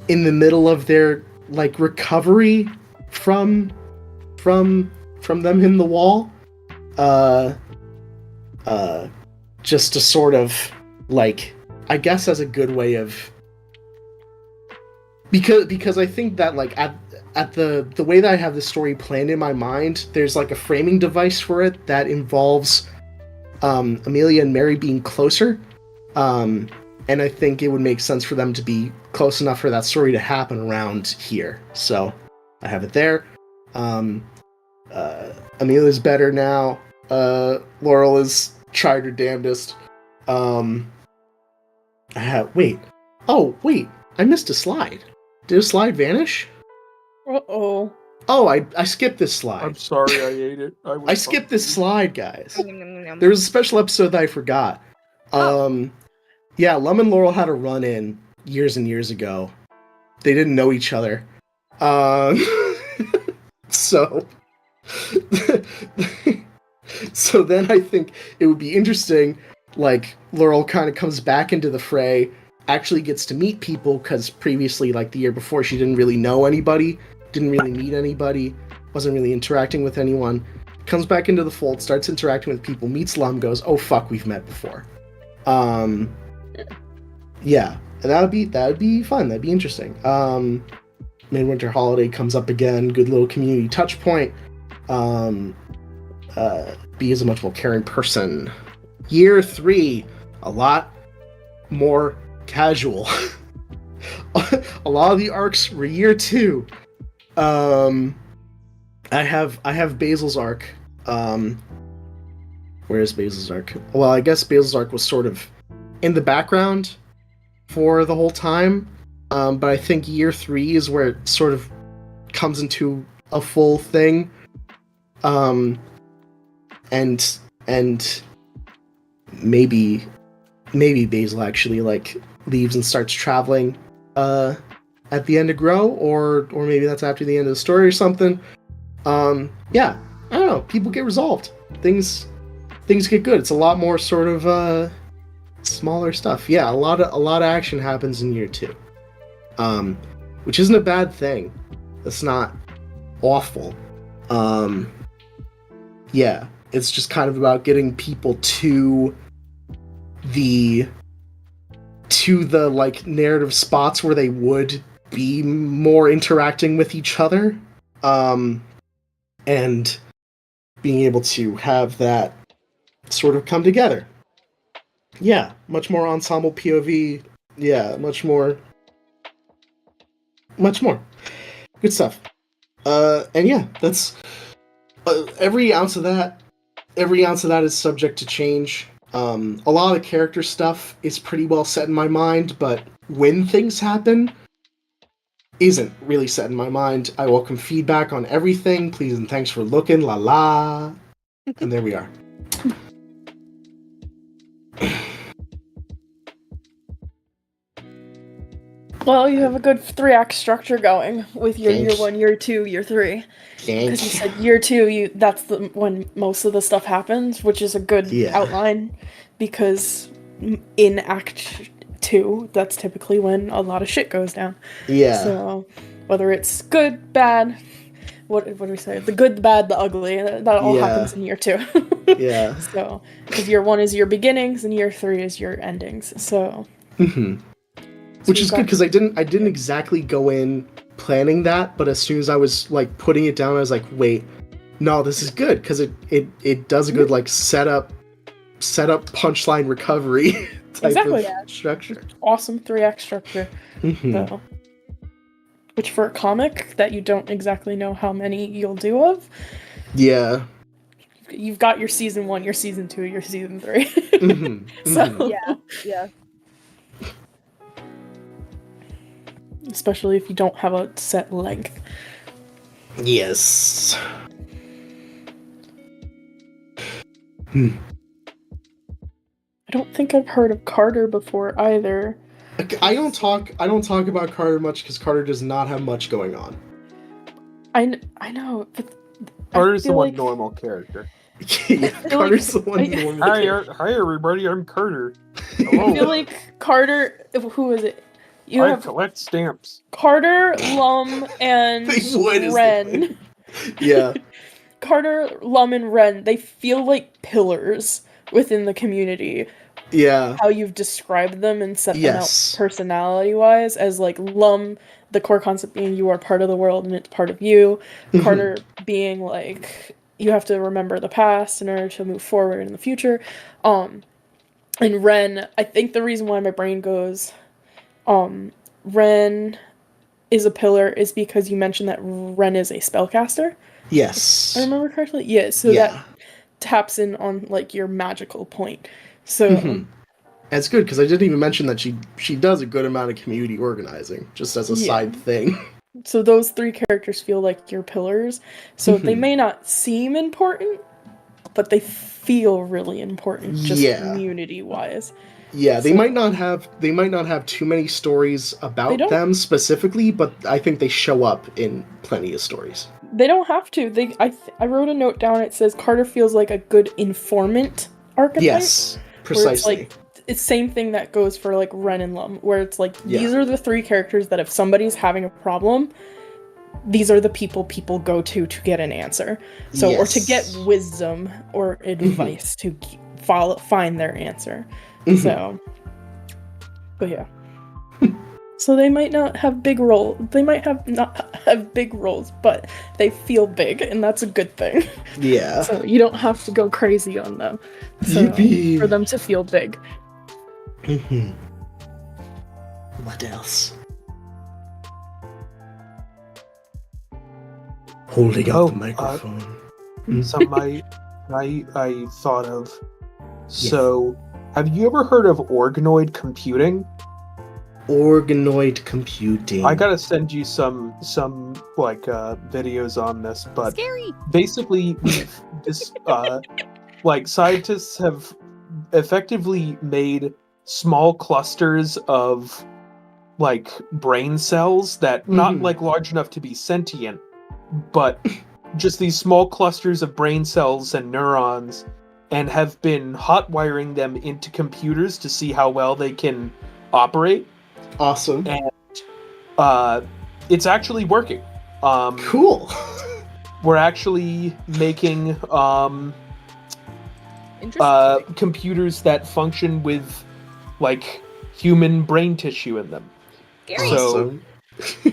A: in the middle of their like recovery from them hitting the wall. Just to sort of like, I guess as a good way of, because I think that like at the way that I have the story planned in my mind, there's like a framing device for it that involves Amelia and Mary being closer, and I think it would make sense for them to be close enough for that story to happen around here. So I have it there. Amelia's better now. Laurel is tried her damnedest. Wait, I missed a slide. Did a slide vanish?
C: Uh-oh.
A: Oh, I skipped this slide.
E: I'm sorry, I ate it.
A: I skipped this slide, guys. There was a special episode that I forgot. Yeah, Lum and Laurel had a run-in years and years ago. They didn't know each other. So, so then I think it would be interesting. Like Laurel kind of comes back into the fray, actually gets to meet people because previously, like the year before, she didn't really know anybody, didn't really meet anybody, wasn't really interacting with anyone. Comes back into the fold, starts interacting with people, meets Lum, goes, "Oh fuck, we've met before." Yeah, and that'd be fun. That'd be interesting. Midwinter Holiday comes up again. Good little community touch point. B is a much more caring person. Year 3, a lot more casual. A lot of the arcs were year 2. I have Basil's arc. Where is Basil's arc? Well, I guess Basil's arc was sort of in the background for the whole time. But I think year 3 is where it sort of comes into a full thing. And maybe Basil actually like leaves and starts traveling at the end of Grow, or maybe that's after the end of the story or something. Yeah, I don't know. People get resolved. Things get good. It's a lot more sort of smaller stuff. Yeah, a lot of action happens in year 2. Which isn't a bad thing. That's not awful. Yeah, it's just kind of about getting people to the like narrative spots where they would be more interacting with each other, and being able to have that sort of come together. Yeah, much more ensemble POV. Yeah, much more. Good stuff. And yeah, that's every ounce of that is subject to change. A lot of the character stuff is pretty well set in my mind, but when things happen isn't really set in my mind. I welcome feedback on everything. Please and thanks for looking. La la. And there we are.
C: Well, you have a good 3-act structure going with your
A: Thanks.
C: year 1, year 2, year 3. Because you
A: Thanks.
C: said year 2, that's when most of the stuff happens, which is a good outline. Because in Act 2, that's typically when a lot of shit goes down.
A: Yeah.
C: So whether it's good, bad, what do we say? The good, the bad, the ugly. That all happens in year 2.
A: Yeah.
C: So, because year 1 is your beginnings and year 3 is your endings. So.
A: Mm-hmm. Which is good because I didn't exactly go in planning that, but as soon as I was like putting it down, I was like, wait, no, this is good because it does a good like setup punchline recovery type of structure.
C: Awesome 3-act structure.
A: Mm-hmm.
C: So, which for a comic that you don't exactly know how many you'll do of.
A: Yeah.
C: You've got your season 1, your season 2, your season 3.
A: Mm-hmm.
C: So
A: Mm-hmm.
D: Yeah.
C: especially if you don't have a set length.
A: Yes.
C: I don't think I've heard of Carter before either.
A: I don't talk about Carter much because Carter does not have much going on.
C: I know, but
E: Carter's the one
C: like...
E: normal character.
A: Yeah, Carter's the one.
E: Hi everybody, I'm Carter. Hello.
C: I feel like Carter. Who is it?
E: I collect stamps.
C: Carter, Lum, and Ren.
A: Yeah.
C: Carter, Lum, and Ren. They feel like pillars within the community.
A: Yeah.
C: How you've described them and set them out personality-wise, as like Lum, the core concept being you are part of the world and it's part of you. Carter being like you have to remember the past in order to move forward in the future. And Ren, I think the reason why my brain goes, Ren is a pillar is because you mentioned that Ren is a spellcaster.
A: Yes.
C: If I remember correctly? Yeah, so that taps in on like your magical point. So
A: that's good because I didn't even mention that she does a good amount of community organizing just as a side thing.
C: So those 3 characters feel like your pillars. So they may not seem important, but they feel really important just community-wise.
A: Yeah, they might not have too many stories about them specifically, but I think they show up in plenty of stories.
C: They don't have to. I wrote a note down. It says Carter feels like a good informant archetype.
A: Yes, precisely.
C: It's like it's same thing that goes for like Ren and Lum, where it's like these are the three characters that if somebody's having a problem, these are the people go to get an answer. So or to get wisdom or advice to find their answer. So, but yeah. So they might not have big roles. They might not have big roles, but they feel big, and that's a good thing.
A: Yeah.
C: So you don't have to go crazy on them. So, for them to feel big.
A: What else? Holding up the microphone.
E: Something I thought of. So, have you ever heard of organoid computing?
A: Organoid computing.
E: I gotta send you some like videos on this, but
B: Scary.
E: basically, this like scientists have effectively made small clusters of like brain cells that not like large enough to be sentient, but just these small clusters of brain cells and neurons, and have been hot wiring them into computers to see how well they can operate.
A: Awesome.
E: And it's actually working.
A: Cool.
E: We're actually making computers that function with like human brain tissue in them.
B: Scary.
E: So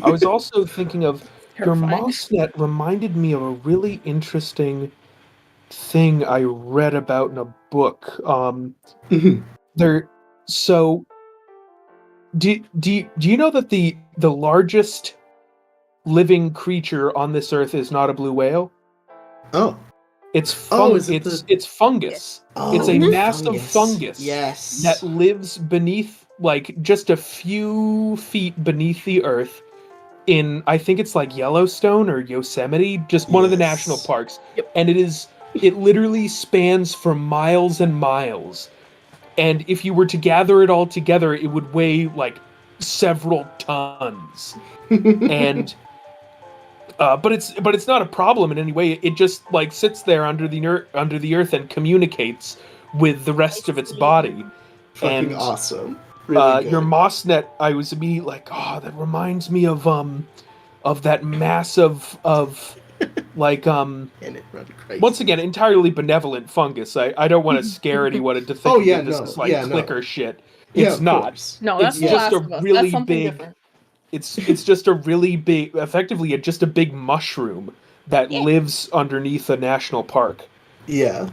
E: I was also thinking of your
C: Terrifying.
E: MOSNet reminded me of a really interesting thing I read about in a book. Do you know that the largest living creature on this earth is not a blue whale?
A: Oh.
E: It's it's fungus.
A: Oh,
E: it's a massive fungus.
A: Yes.
E: That lives beneath, like, just a few feet beneath the earth in, I think it's like Yellowstone or Yosemite, just one of the national parks.
C: Yep.
E: And it literally spans for miles and miles. And if you were to gather it all together, it would weigh like several tons. And but it's not a problem in any way. It just like sits there under the earth and communicates with the rest of its body.
A: Fucking awesome. Really
E: Your MOSNet, I was immediately like, oh, that reminds me of that massive of like once again entirely benevolent fungus. I don't want to scare anyone into thinking that this is like clicker shit. It's not.
C: No, that's
E: it's just a really big.
C: Different.
E: It's just a really big, effectively just a big mushroom that lives underneath a national park.
A: Yeah.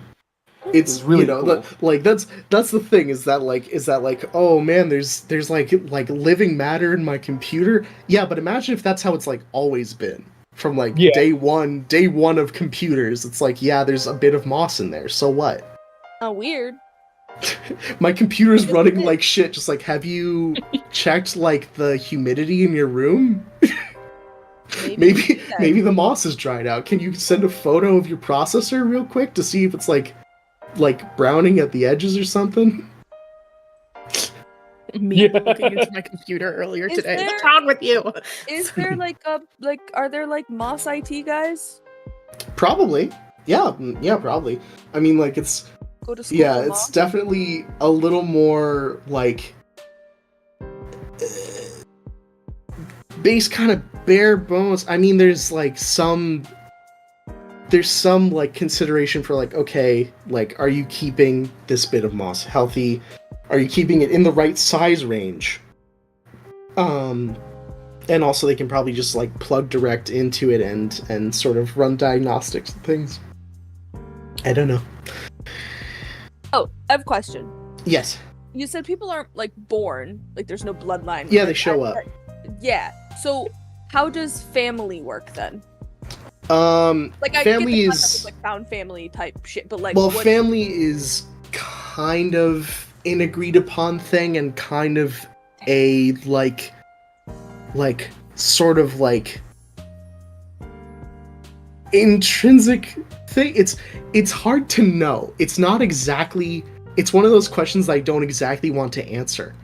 A: It's really cool. Like that's the thing is that like oh man, there's like living matter in my computer. Yeah, but imagine if that's how it's like always been from like day one of computers. It's like there's a bit of moss in there. So what?
D: Oh, weird.
A: My computer's running like shit. Just like, have you checked like the humidity in your room? Maybe the moss is dried out. Can you send a photo of your processor real quick to see if it's like browning at the edges or something?
C: Me looking into my computer earlier today. What's wrong with you?
D: Is there are there like Moss IT guys?
A: Probably. Yeah, probably. I mean, like it's
D: go to school.
A: Yeah, it's definitely a little more like base kind of bare bones. I mean, there's some like consideration for like, okay, like, are you keeping this bit of moss healthy? Are you keeping it in the right size range? And also they can probably just like plug direct into it and sort of run diagnostics and things. I don't know.
D: Oh, I have a question.
A: Yes.
D: You said people aren't like born, like there's no bloodline.
A: Yeah, they show up.
D: Yeah. So how does family work then?
A: Like
D: I
A: family
D: get the
A: is
D: concept of, like found family type shit, but like
A: family is kind of an agreed upon thing and kind of a like sort of like intrinsic thing. It's hard to know. It's not exactly. It's one of those questions I don't exactly want to answer.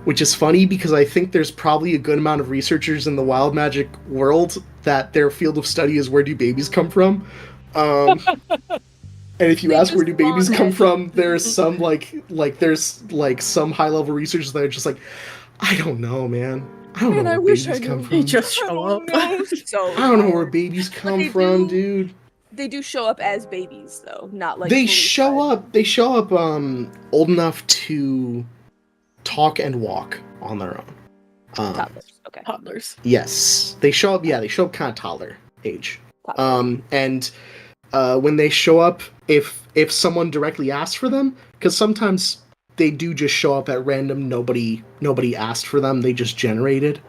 A: Which is funny because I think there's probably a good amount of researchers in the wild magic world that their field of study is where do babies come from. And if you
D: They
A: ask where
D: just
A: do babies
D: want
A: come
D: it.
A: from, there's some there's like some high level researchers that are just like, I don't know, man. I don't
D: Man,
A: know
D: I
A: where
D: wish
A: babies
D: I
A: come
D: knew.
C: They
A: from.
C: just show up.
D: So
A: I don't know where
D: tired.
A: babies come
D: they
A: from,
D: do-
A: dude.
D: They do show up as babies though, not like
A: They
D: fully
A: show
D: fledged.
A: up. They show up old enough to talk and walk on their own.
D: Toddlers. Okay.
C: Toddlers.
A: Yes, they show up. Yeah, they show up kind of toddler age.
D: Toddler.
A: And when they show up, if someone directly asks for them, because sometimes they do just show up at random. Nobody asked for them. They just generated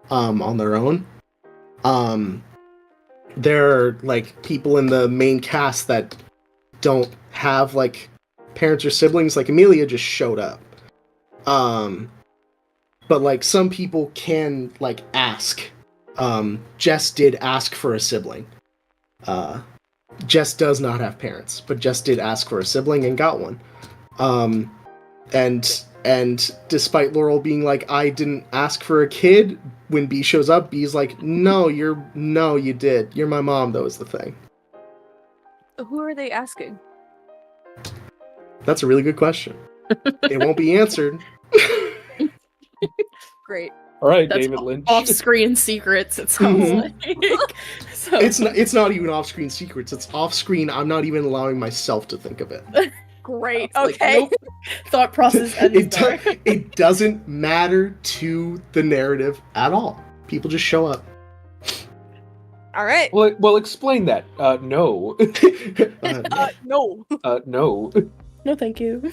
A: on their own. There are like people in the main cast that don't have like parents or siblings. Like Amelia just showed up. But like some people can like ask. Jess did ask for a sibling. Jess does not have parents, but Jess did ask for a sibling and got one. And despite Laurel being like, I didn't ask for a kid, when B shows up, B's like, no, you did. You're my mom, though, is the thing.
D: Who are they asking?
A: That's a really good question. It won't be answered.
D: Great.
E: All right,
C: That's
E: David Lynch.
C: off-screen secrets, it sounds
A: Mhm.
C: like. So,
A: It's not even off-screen secrets. It's off-screen. I'm not even allowing myself to think of it.
D: Great.
C: it's like,
D: Okay.
C: nope. Thought process ends there.
A: It doesn't matter to the narrative at all. People just show up.
D: All right.
E: Well, explain that. No.
D: No.
E: No.
C: No, thank you.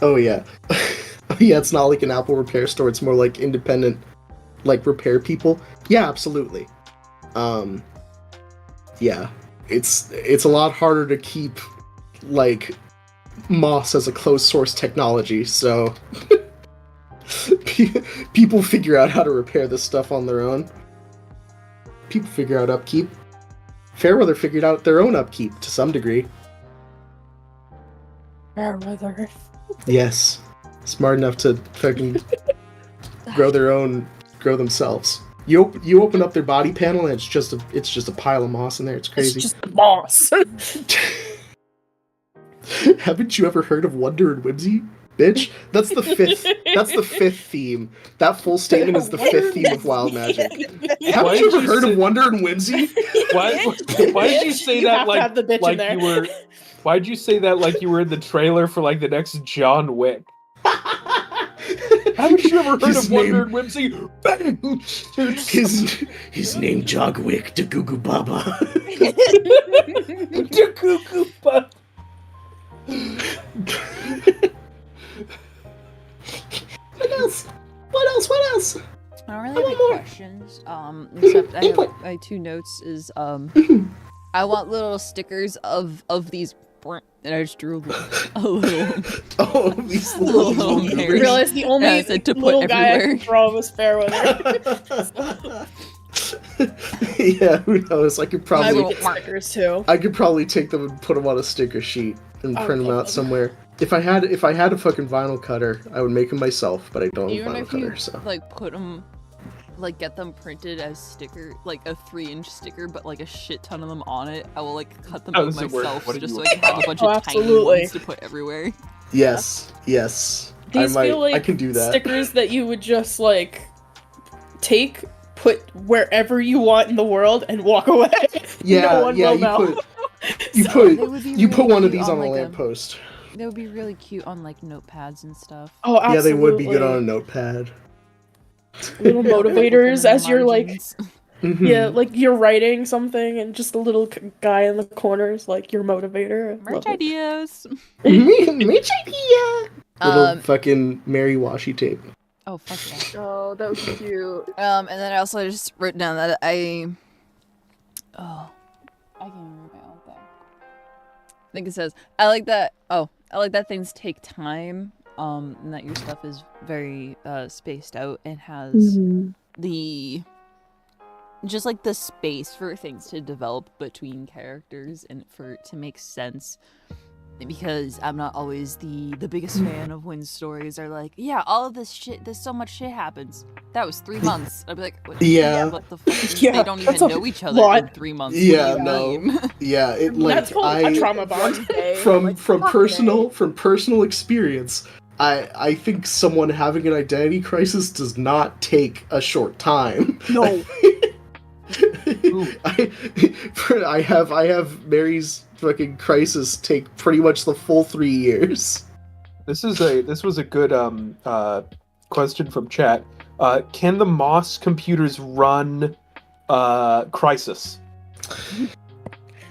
A: Oh yeah. Oh yeah, it's not like an Apple repair store, it's more like independent like repair people. Yeah, absolutely. Yeah. It's a lot harder to keep like Moss as a closed source technology, so people figure out how to repair this stuff on their own. People figure out upkeep. Fairweather figured out their own upkeep to some degree.
C: Fairweather.
A: Yes. Smart enough to fucking grow themselves. You open up their body panel and it's just a pile of moss in there. It's crazy.
C: It's just moss.
A: Haven't you ever heard of Wonder and Whimsy? Bitch, that's the fifth theme. That full statement is the fifth theme of Wild Magic. Haven't you ever heard of Wonder and Whimsy?
E: Why did you say
C: You
E: that
C: have to have the bitch in
E: like
C: there.
E: you were? Why'd you say that like you were in the trailer for like the next John Wick? Haven't you ever heard of Wonder and Whimsy? Bang!
A: His name Jogwick de Gugu Baba.
E: Cuckoo.
A: What else?
B: I don't really have any questions. Except I have two notes. Is I want little stickers of these, and I just drew a little.
A: Oh, these
B: Little
A: little
B: hairs.
C: I
A: goobers.
C: realized the only
B: Yeah, I said to put
C: little guy I
B: everywhere.
C: could draw was Fairweather.
A: Yeah, who knows? I could
C: I
A: probably
C: would get stickers too.
A: take them and put them on a sticker sheet and
C: I
A: print
C: would
A: them
C: love
A: out
C: them.
A: somewhere. If I had a fucking vinyl cutter, I would make them myself, but I don't have a
B: Even
A: vinyl
B: if you
A: cutter, so.
B: like put them, like get them printed as sticker, like a 3-inch sticker, but like a shit ton of them on it, I will like cut them
E: How
B: out
E: does it work?
B: myself
E: What do
B: just
E: you
B: so I can have a bunch of tiny
C: absolutely.
B: ones to put everywhere.
A: Yes.
C: These feel like
A: I can do that.
C: stickers that you would just like put wherever you want in the world and walk away.
A: Yeah,
C: No one
A: yeah,
C: will know.
B: They would be
A: you put
B: really
A: one of
B: cute
A: these on a
B: like
A: lamppost.
B: They would be really cute on like notepads and stuff.
C: Oh, absolutely.
A: Yeah, they would be good on a notepad.
C: Little
B: Put them in
C: motivators
B: the
C: as you're like,
B: margins.
A: Mhm.
C: yeah, like you're writing something and just a little guy in the corners like your motivator. I
B: Merch
C: love it.
B: ideas.
A: Mitch idea. Little
B: Um,
A: fucking Mary Washi tape.
B: Oh fuck yeah.
D: Oh, that was cute.
B: And then I also just wrote down that I can't remember my own thing. I think it says I like that things take time. And that your stuff is very spaced out and has the just like the space for things to develop between characters and for it to make sense because I'm not always the biggest fan of when stories are like, yeah, all of this shit, there's so much shit happens. That was 3 months. I'd be like, what,
A: Yeah.
B: what the fuck?
C: Yeah,
B: They don't even
C: that's a
B: know each other
C: lot.
B: in 3 months.
A: Yeah,
B: What do you
A: no.
B: mean?
A: Yeah, it like
C: That's called a trauma bond.
A: from personal experience, I think someone having an identity crisis does not take a short time.
C: No.
A: I have Mary's fucking crisis take pretty much the full 3 years.
E: This was a good question from chat. Can the MOS computers run Crisis?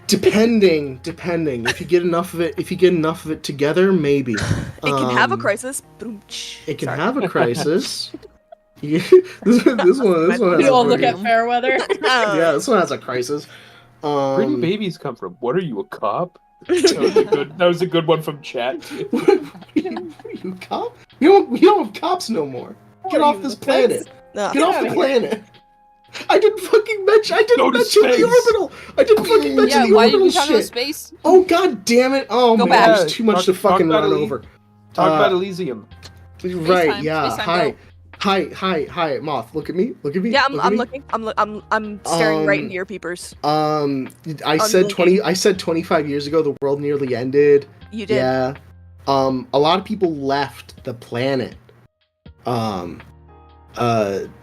A: Depending. If you get enough of it together, maybe.
D: It can have a crisis.
A: It can have a crisis. this one has
C: We all look
A: fucking-
C: at Fairweather.
A: Yeah, this one has a crisis.
E: Where do babies come from? What are you, a cop? That was a good one from chat.
A: You cop? We don't have cops no more. Get off this planet. Get off the planet. I didn't fucking mention. I didn't mention the orbital. I didn't fucking mention
B: Yeah,
A: the
B: why did
A: orbital
B: we talk about
A: shit.
B: space?
A: Oh god damn it! Oh
B: Go
A: man,
B: back.
A: there's too much to
E: Talk
A: fucking
E: about
A: run over.
E: Talk about Elysium.
A: Right?
B: Space-time,
A: Yeah.
B: space-time,
A: Hi, Moth. Look at me.
D: Yeah,
A: look at
D: I'm
A: me.
D: looking. I'm staring right into your peepers.
A: I said 25 years ago the world nearly ended.
D: You did.
A: Yeah. A lot of people left the planet.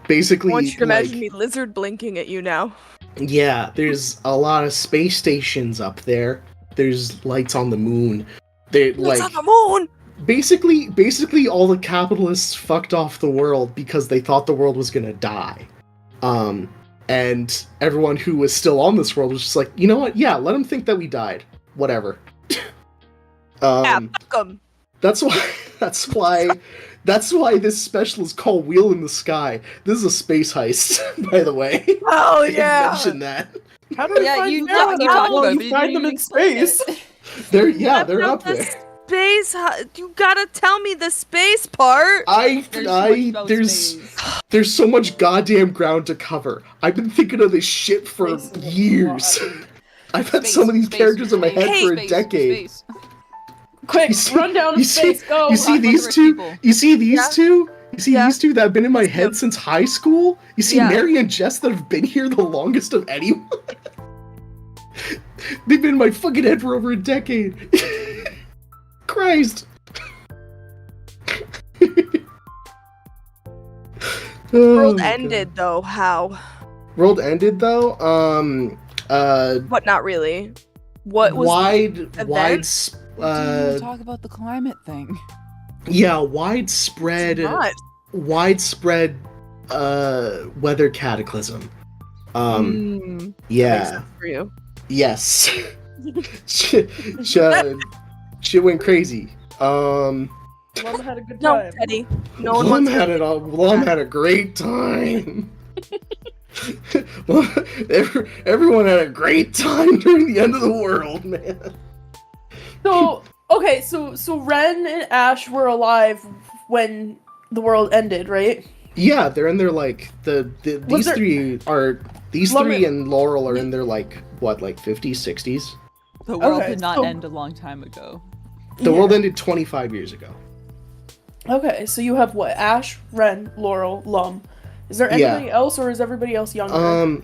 A: Basically,
D: I want you to imagine
A: like,
D: me lizard blinking at you now.
A: yeah, there's a lot of space stations up there. There's lights on the moon. They
D: Lights
A: like
D: on the moon.
A: basically all the capitalists fucked off the world because they thought the world was gonna die. And everyone who was still on this world was just like, you know what? Yeah, let them think that we died. Whatever.
D: Yeah, fuck 'em.
A: That's why this special is called Wheel in the Sky. This is a space heist, by the way.
D: Oh
A: I didn't
D: yeah.
A: mention that.
C: How do
B: Yeah,
C: find
B: you
C: them?
B: talked
C: How
B: about
C: will
B: it,
C: you
B: but you
C: find
B: didn't
C: them
B: even
C: in
B: explain
C: space?
B: it.
A: They're up
D: The
A: there.
D: space. You gotta tell me the space part.
A: There's so much goddamn ground to cover. I've been thinking of this shit for
C: Space is a
A: years.
C: lot.
A: I've had some of these characters in my head for a decade.
C: Quick,
A: You see-
C: run down
A: you
C: of space, go!
A: You see
B: Rock
A: these
B: with
A: two?
B: people.
A: You see these
D: Yeah.
A: two? You see
D: Yeah.
A: these two that have been in my
D: Let's
A: head
D: go.
A: since high school? You see
D: Yeah.
A: Mary and Jess that have been here the longest of anyone? They've been in my fucking head for over a decade. Christ.
D: World
A: Oh my
D: ended though. How?
A: God. World ended though.
D: But not really. What was
A: wide
D: event?
B: Didn't talk about the climate thing.
A: yeah, widespread
D: not?
A: weather cataclysm.
D: Makes
A: Yeah.
D: sense for you.
A: Yes. Shit went crazy.
C: Mom had a good
D: No,
C: time.
D: Teddy. No one
A: Blum
D: wants
A: had it all. Blum had a great time. Everyone had a great time during the end of the world, man.
C: So okay, so Ren and Ash were alive when the world ended, right?
A: Yeah, they're in their like these
C: there-
A: three and Laurel are in their like what, like 50s, 60s.
B: The world
C: Okay,
B: did not
C: so-
B: end a long time ago.
A: The world ended 25 years ago.
C: Okay, so you have what? Ash, Ren, Laurel, Lum. Is there
A: Yeah.
C: anybody else, or is everybody else younger?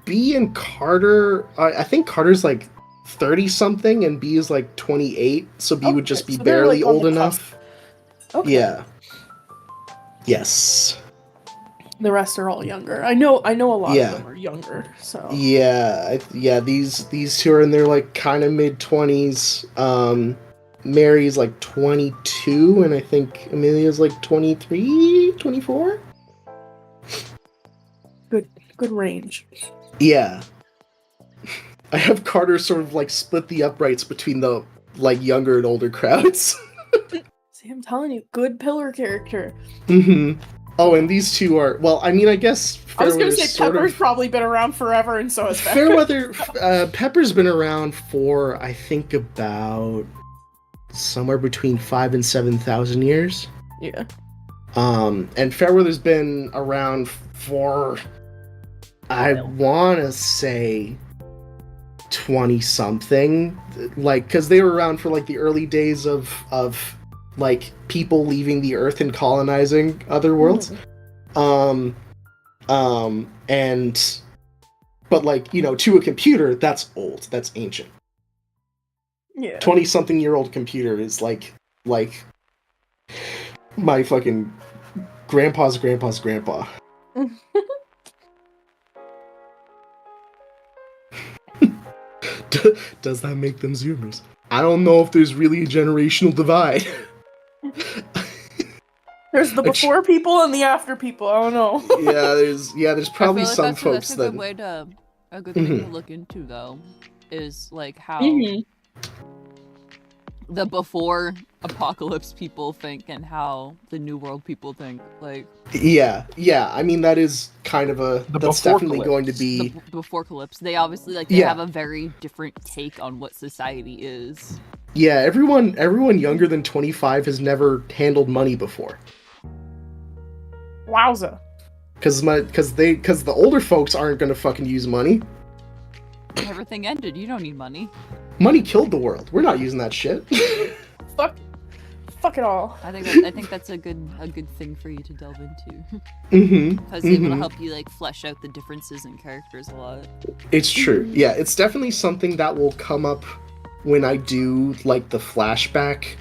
A: B and Carter. I think Carter's like 30 something, and B is like 28. So B would just
C: Okay,
A: be
C: so they're,
A: barely
C: like, on
A: old
C: the
A: enough.
C: Okay.
A: Yeah. Yes.
C: The rest are all younger. I know a lot
A: Yeah.
C: of them are younger. So
A: Yeah. These two are in their like kind of mid 20s. Mary's like 22, and I think Amelia's like 23, 24.
C: good range.
A: Yeah. I have Carter sort of like split the uprights between the like younger and older crowds.
C: See, I'm telling you, good pillar character.
A: Mm-hmm. Oh, and these two are, well, I mean, I guess
C: I was gonna
A: Fairweather's
C: say
A: sort
C: Pepper's
A: of,
C: probably been around forever, and so has Becker.
A: Fairweather, Pepper's been around for, I think, about somewhere between 5,000 and 7,000 years.
C: Yeah.
A: And Fairweather's been around for, I want to say, 20 something, like, because they were around for like the early days of like people leaving the earth and colonizing other worlds. And but like, you know, to a computer, that's old, that's ancient.
C: Yeah.
A: 20 something year old computer is like my fucking grandpa's grandpa. Does that make them Zoomers? I don't know if there's really a generational divide.
C: There's the before people and the after people. I don't know.
A: there's probably
B: I feel like
A: some
B: that's
A: folks
B: a
A: that
B: good thing to look into, though, is like how the before apocalypse people think and how the new world people think. Like,
A: yeah. I mean, that is kind of that's definitely going to be
B: the before-calypse. They obviously they have a very different take on what society is.
A: Yeah, everyone younger than 25 has never handled money before.
C: Wowza.
A: Because the older folks aren't gonna fucking use money.
B: Everything ended. You don't need money.
A: Money killed the world. We're not using that shit.
C: Fuck it all.
B: I think that's a good thing for you to delve into. Because it will help you like flesh out the differences in characters a lot.
A: It's true. Yeah, it's definitely something that will come up when I do like the flashback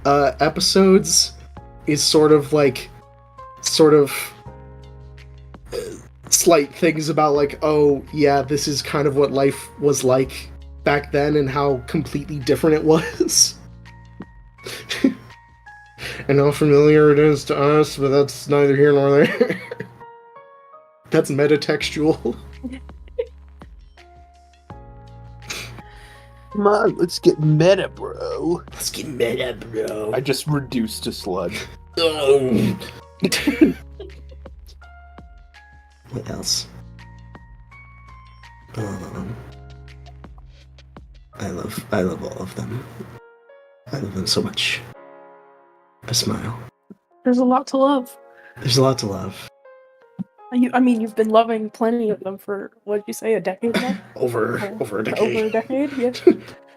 A: episodes. Is sort of slight things about like, oh yeah, this is kind of what life was like back then and how completely different it was. And how familiar it is to us, but that's neither here nor there. That's metatextual.
E: Come on, let's get meta, bro.
A: Let's get meta, bro.
E: I just reduced to sludge.
A: Oh. What else? I love all of them. I love them so much. I smile.
C: There's a lot to love.
A: There's a lot to love.
C: I mean, you've been loving plenty of them for, what did you say, a decade now?
A: Over a decade.
C: Over a decade, yeah.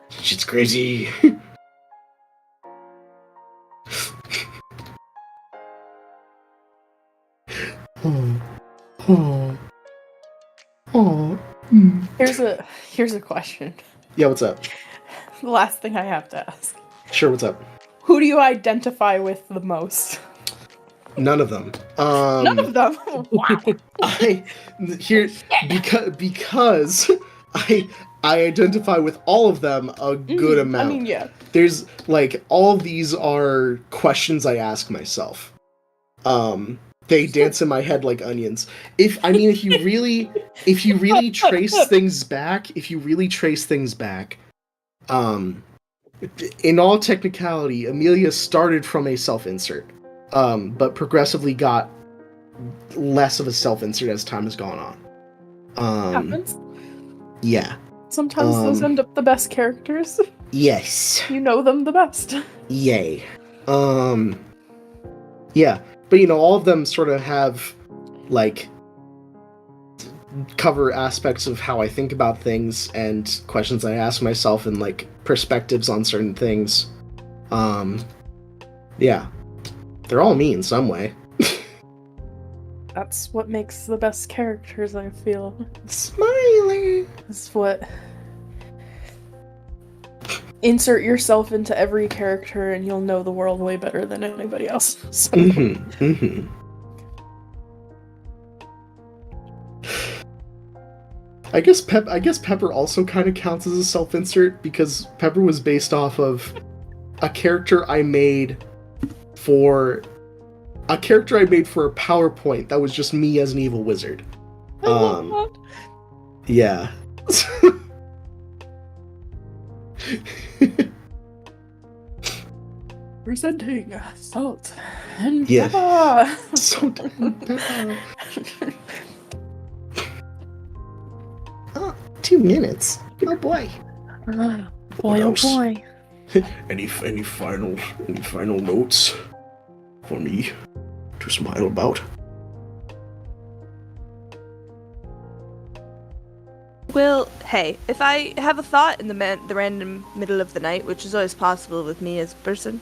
A: Shit's crazy.
C: Here's a question.
A: Yeah, what's up?
C: The last thing I have to ask.
A: Sure, what's up?
C: Who do you identify with the most?
A: None of them.
C: None of them. Wow.
A: Because I identify with all of them a good amount.
C: I mean, yeah.
A: There's like all of these are questions I ask myself. They dance in my head like onions. If you really trace things back, in all technicality, Amelia started from a self-insert, but progressively got less of a self-insert as time has gone on.
C: Happens.
A: Yeah.
C: Sometimes those end up the best characters.
A: Yes.
C: You know them the best.
A: Yay. Yeah. But, all of them sort of have, like, cover aspects of how I think about things and questions I ask myself and, like, perspectives on certain things. Yeah. They're all me in some way.
C: That's what makes the best characters, I feel.
A: Smiley!
C: That's what... Insert yourself into every character and you'll know the world way better than anybody else. So.
A: I guess Pepper also kind of counts as a self-insert because Pepper was based off of a character I made for a PowerPoint that was just me as an evil wizard.
C: I love that.
A: Yeah.
C: Presenting salt and
A: Yeah.
C: pepper.
A: Salt and pepper. 2 minutes. Oh boy.
C: Boy, oh boy.
A: Any final notes for me to smile about?
D: Well, hey, if I have a thought in the random middle of the night, which is always possible with me as a person,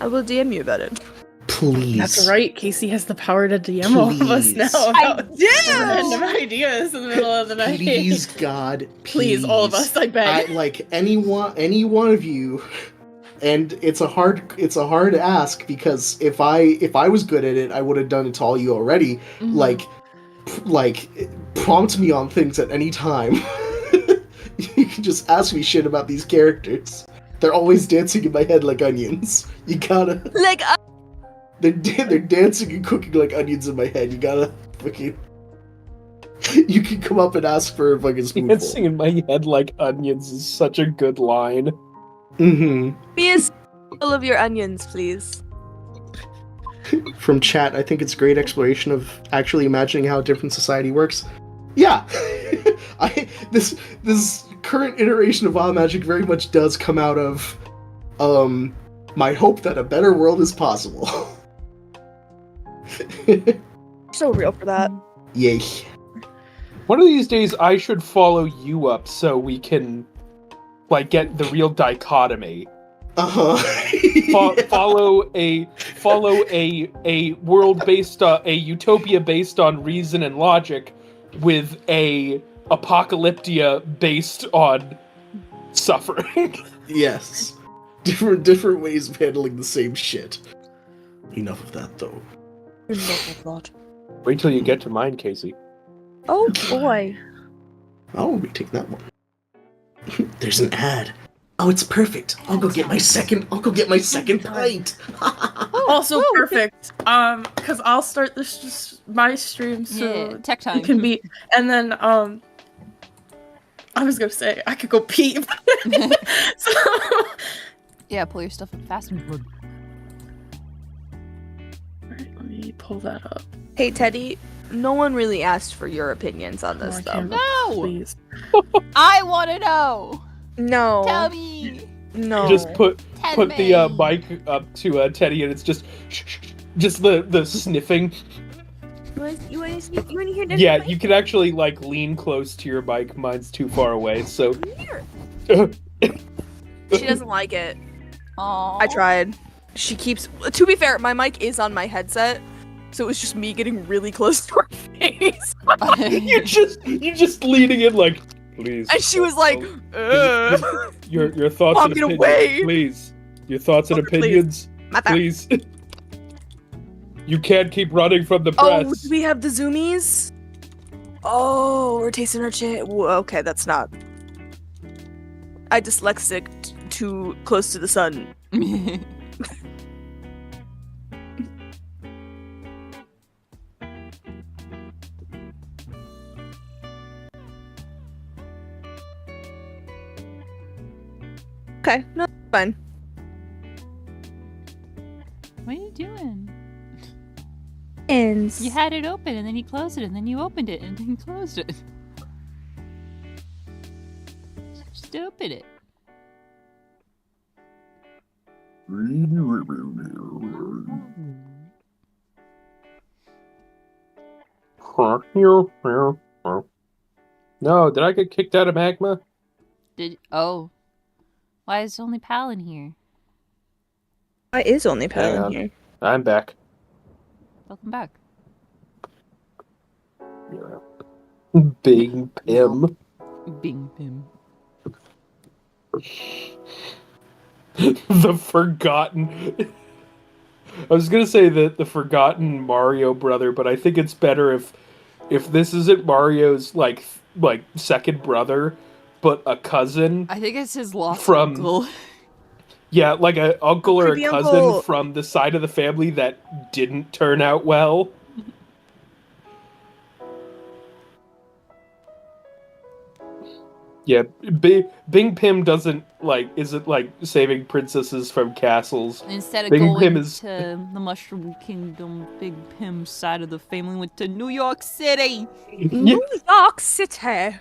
D: I will DM you about it.
A: Please.
C: That's right. Casey has the power to DM all of us now about random ideas in the middle of the night.
A: Please, God,
C: please, all of us, I beg.
A: Like any one of you. And it's a hard ask because if I was good at it, I would have done it to all you already. Like prompt me on things at any time. You can just ask me shit about these characters. They're always dancing in my head like onions. You gotta they're dancing and cooking like onions in my head. You gotta fucking. You can come up and ask for a fucking spoonful.
E: Dancing in my head like onions is such a good line.
A: Mm-hmm.
D: Be a spoonful of your onions, please.
A: From chat, I think it's a great exploration of actually imagining how a different society works. Yeah, this current iteration of WoW Magic very much does come out of my hope that a better world is possible.
D: So real for that.
A: Yay.
E: One of these days, I should follow you up so we can, like, get the real dichotomy. Follow a world based on a utopia based on reason and logic, with a apocalyptia based on suffering.
A: Yes, different ways of handling the same shit. Enough of that, though.
D: Enough of that.
E: Wait till you get to mine, Casey.
D: Oh boy.
A: Oh, we take that one. There's an ad. Oh, it's perfect. I'll go get my second pint.
C: Also perfect. Because I'll start this just my stream, so
B: tech time.
C: it can be, and then I was gonna say I could go pee. So
B: yeah, pull your stuff in fast and good.
C: Alright, let me pull that up.
D: Hey Teddy, no one really asked for your opinions on this though.
B: No!
C: Please.
B: I want to know!
D: No.
B: Tell me!
D: No.
E: Just put
B: Tell
E: the
B: me.
E: mic up to Teddy, and it's just the sniffing.
D: You want to hear this?
E: Yeah, you can actually like lean close to your mic. Mine's too far away, so.
D: She doesn't like it.
B: Aww.
D: I tried. She keeps. To be fair, my mic is on my headset, so it was just me getting really close to her face.
E: you just leaning in like, please.
D: And she was like,
E: your thoughts and
D: Walking
E: opinions,
D: away.
E: please. Your thoughts and
D: Please.
E: opinions,
D: My bad.
E: please. You can't keep running from the
D: Oh,
E: press.
D: do we have the zoomies? Oh, we're tasting our shit. Okay, that's not. I dyslexic too close to the sun. Okay, no, fine.
F: What are you doing?
D: And
F: You had it open and then you closed it and then you opened it and then you closed it. Just open it.
E: No, did I get kicked out of magma?
F: Oh. Why is only Pal in here?
D: why is only
E: Hang
D: Pal
E: on.
D: in here?
E: I'm back.
F: Welcome back.
E: Big Pim.
F: Bing Pim.
E: The forgotten. I was gonna say the forgotten Mario brother, but I think it's better if this isn't Mario's like second brother, but a cousin.
B: I think it's his lost
E: From-
B: uncle.
E: Yeah, like an uncle or a
D: Creepy
E: cousin
D: uncle.
E: from the side of the family that didn't turn out well. Yeah, Bing Pim isn't like saving princesses from castles.
B: Instead of
E: Big
B: going
E: Pim is-
B: to the Mushroom Kingdom, Big Pim's side of the family went to New York City.
D: New York City.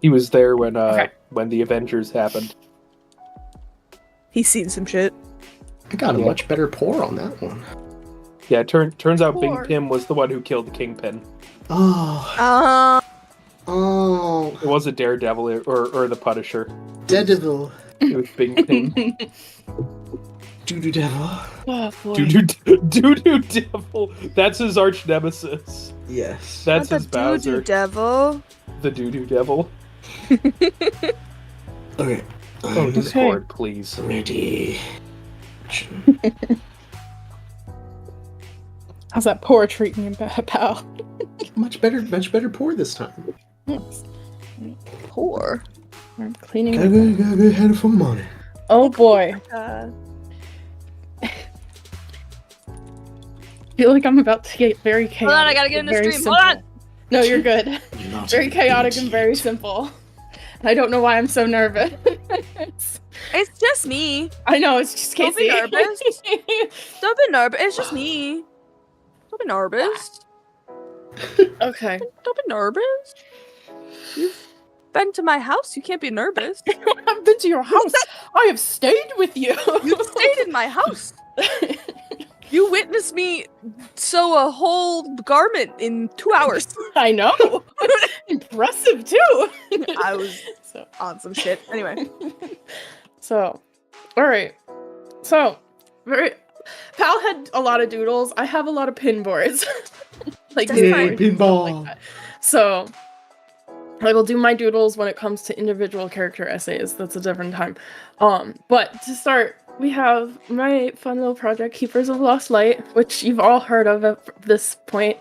E: He was there when the Avengers happened.
D: He's seen some shit.
A: I got a much better pour on that one.
E: Yeah, turns out Bing
C: Poor.
E: Pim was the one who killed the Kingpin.
A: Oh. Oh.
E: It wasn't Daredevil or the Punisher.
A: Daredevil.
E: It was Bing Pim.
A: Doo-doo devil.
C: Oh boy.
E: Doo-doo Devil. That's his arch nemesis.
A: Yes.
E: That's
D: Not
E: his
D: the
E: Bowser.
D: doo-doo devil.
E: The Doo-doo Devil.
A: Okay.
E: Oh, Discord, please.
A: Ready.
C: How's that pour treating you, pal?
A: Much better pour this time.
C: Yes.
D: Pour.
C: I'm cleaning.
A: Gotta had a foam on it.
C: Oh boy. I feel like I'm about to get very chaotic.
D: Hold on, I gotta get in the
C: very
D: stream.
C: simple.
D: Hold on.
C: No, you're good.
A: Not
C: Very chaotic and very
A: simple.
C: simple. And I don't know why I'm so nervous.
D: It's just me.
C: I know, it's just
D: Don't be
C: Casey.
D: nervous. Don't be nervous. It's just me. Don't be nervous.
C: Okay.
D: Don't be nervous. You've been to my house. You can't be nervous.
C: I've been to your house. I have stayed with you.
D: You've stayed in my house. You witnessed me sew a whole garment in 2 hours.
C: I know. Impressive too.
D: I was
C: So,
D: on some shit. Anyway.
C: all right. So, Pal had a lot of doodles. I have a lot of pin boards. Like
D: That's
A: Yay,
D: fine.
A: pinball.
C: Like that. So, I will do my doodles when it comes to individual character essays. That's a different time. But to start, we have my fun little project, Keepers of Lost Light, which you've all heard of at this point.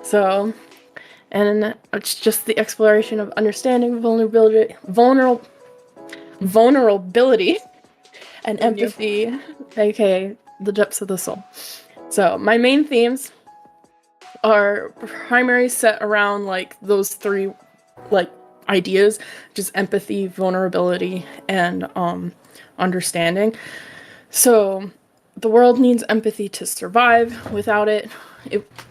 C: So, and it's just the exploration of understanding vulnerability, and empathy, aka the depths of the soul. So, my main themes are primary set around like those three like ideas, just empathy, vulnerability, and understanding. So the world needs empathy to survive. Without it,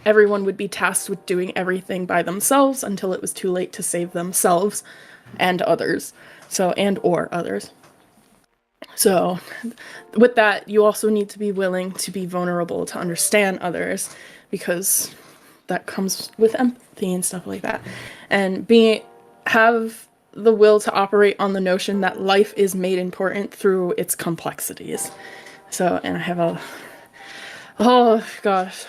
C: everyone would be tasked with doing everything by themselves until it was too late to save themselves and others. Or others. So with that, you also need to be willing to be vulnerable to understand others, because that comes with empathy and stuff like that. And have the will to operate on the notion that life is made important through its complexities. So, and I have oh gosh,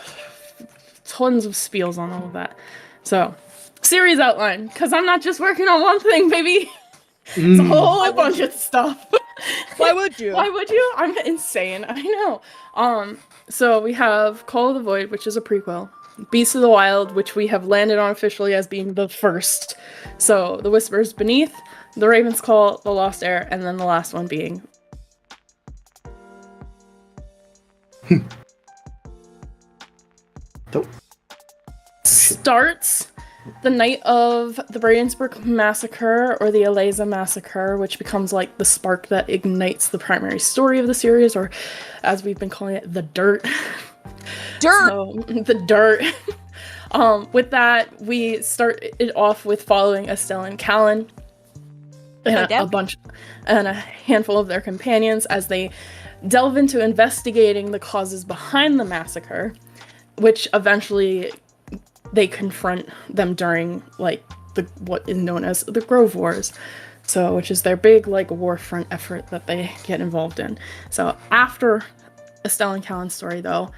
C: tons of spiels on all of that. So, series outline, because I'm not just working on one thing, baby. It's a whole bunch of stuff.
D: Why would you?
C: Why would you? I'm insane. I know. So we have Call of the Void, which is a prequel. Beasts of the Wild, which we have landed on officially as being the first. So, The Whispers Beneath, The Raven's Call, The Lost Heir, and then the last one being... Starts the night of the Bravensburg Massacre, or the Eliza Massacre, which becomes like the spark that ignites the primary story of the series, or as we've been calling it, the dirt.
D: Dirt!
C: So, the dirt. With that, we start it off with following Estelle and Callan and a handful of their companions as they delve into investigating the causes behind the massacre, which eventually they confront them during like what is known as the Grove Wars. So, which is their big like war front effort that they get involved in. So after Estelle and Callan's story, though,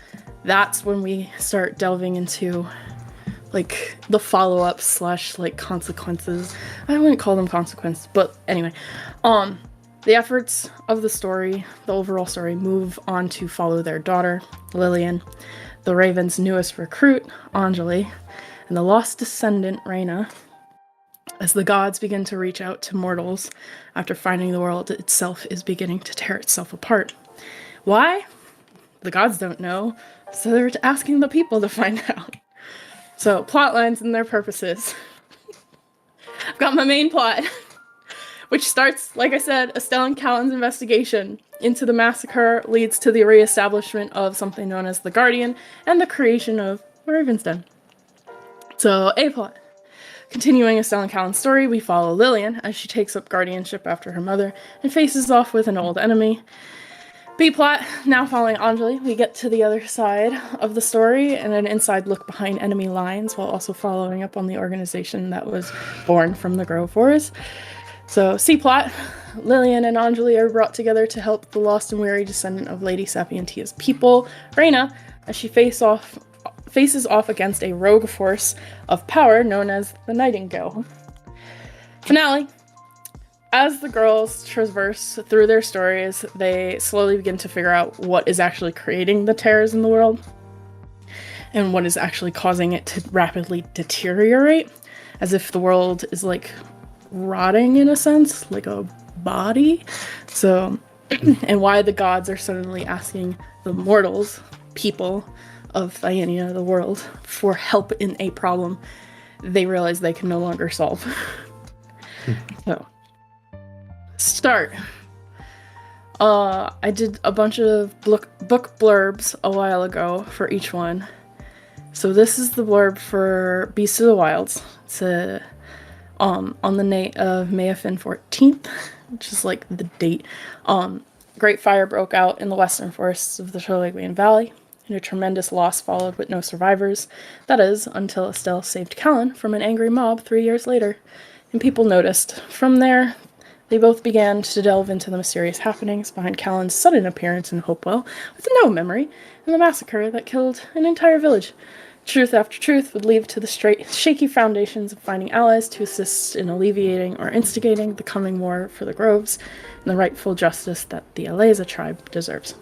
C: that's when we start delving into like the follow-up / like consequences. I wouldn't call them consequences, but anyway, the efforts of the story, the overall story, move on to follow their daughter, Lillian, the Raven's newest recruit, Anjali, and the lost descendant, Reyna, as the gods begin to reach out to mortals after finding the world itself is beginning to tear itself apart. Why? The gods don't know, so they're asking the people to find out. So, plot lines and their purposes. I've got my main plot, which starts, like I said, Estelle and Callan's investigation into the massacre leads to the reestablishment of something known as the Guardian and the creation of Raven's Den. So, A plot. Continuing Estelle and Callan's story, we follow Lillian as she takes up guardianship after her mother and faces off with an old enemy. B-plot, now following Anjali, we get to the other side of the story and an inside look behind enemy lines while also following up on the organization that was born from the Grove Wars. So, C-plot, Lillian and Anjali are brought together to help the lost and weary descendant of Lady Sapientia's people, Reyna, as she faces off against a rogue force of power known as the Nightingale. Finale. As the girls traverse through their stories, they slowly begin to figure out what is actually creating the terrors in the world and what is actually causing it to rapidly deteriorate, as if the world is like rotting in a sense, like a body. So, and why the gods are suddenly asking the mortals, people of Thaiania, the world, for help in a problem they realize they can no longer solve. So, start. I did a bunch of book blurbs a while ago for each one. So this is the blurb for Beasts of the Wilds. It's on the night of Mayafin 14th, which is like the date. Great fire broke out in the western forests of the Sholeguian Valley, and a tremendous loss followed with no survivors. That is, until Estelle saved Callan from an angry mob 3 years later, and people noticed. From there, they both began to delve into the mysterious happenings behind Callan's sudden appearance in Hopewell with no memory, and the massacre that killed an entire village. Truth after truth would lead to the shaky foundations of finding allies to assist in alleviating or instigating the coming war for the Groves and the rightful justice that the Aleza tribe deserves.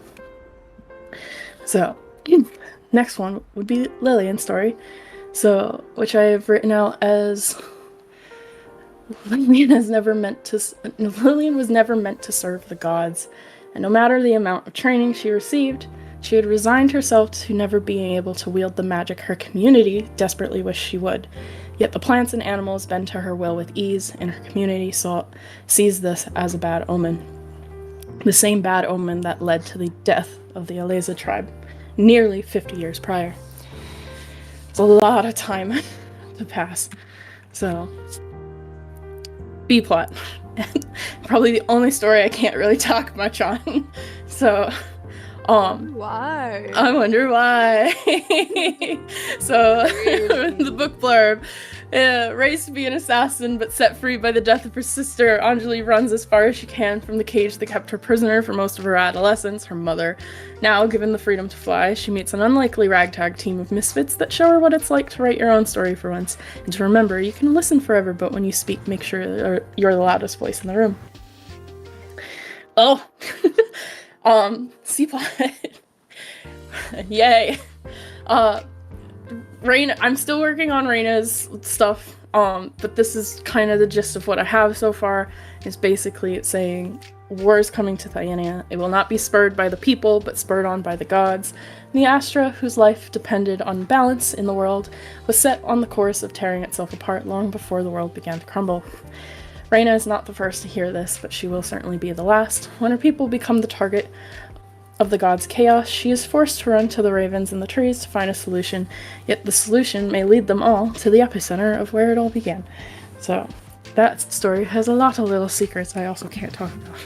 C: So, next one would be Lillian's story, which I have written out as Lillian was never meant to serve the gods, and no matter the amount of training she received, she had resigned herself to never being able to wield the magic her community desperately wished she would. Yet the plants and animals bend to her will with ease, and her community sees this as a bad omen. The same bad omen that led to the death of the Aleza tribe, nearly 50 years prior. It's a lot of time to pass. So, B-plot. Probably the only story I can't really talk much on. So,
D: why?
C: I wonder why. So, the book blurb. Raised to be an assassin, but set free by the death of her sister, Anjali runs as far as she can from the cage that kept her prisoner for most of her adolescence, her mother. Now, given the freedom to fly, she meets an unlikely ragtag team of misfits that show her what it's like to write your own story for once, and to remember, you can listen forever, but when you speak, make sure you're the loudest voice in the room. Oh! C-plot. Yay! Reyna, I'm still working on Reyna's stuff, but this is kind of the gist of what I have so far. Is basically it's saying, war is coming to Thaiania. It will not be spurred by the people, but spurred on by the gods. And the Astra, whose life depended on balance in the world, was set on the course of tearing itself apart long before the world began to crumble. Reyna is not the first to hear this, but she will certainly be the last. When her people become the target of the gods' chaos, she is forced to run to the ravens in the trees to find a solution, yet the solution may lead them all to the epicenter of where it all began. So, that story has a lot of little secrets I also can't talk about.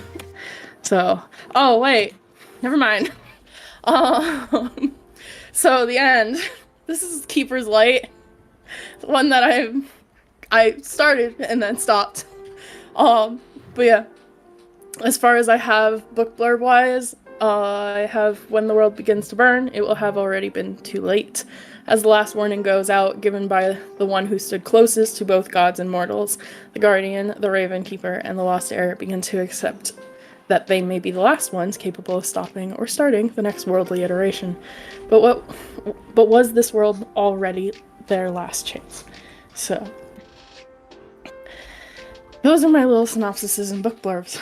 C: So, oh wait, never mind. So the end, this is Keeper's Light, the one that I started and then stopped. But yeah, as far as I have book blurb wise, I have When the World Begins to Burn, it will have already been too late. As the last warning goes out, given by the one who stood closest to both gods and mortals, the Guardian, the Raven Keeper, and the Lost Heir begin to accept that they may be the last ones capable of stopping or starting the next worldly iteration. But was this world already their last chance? So, those are my little synopsises and book blurbs.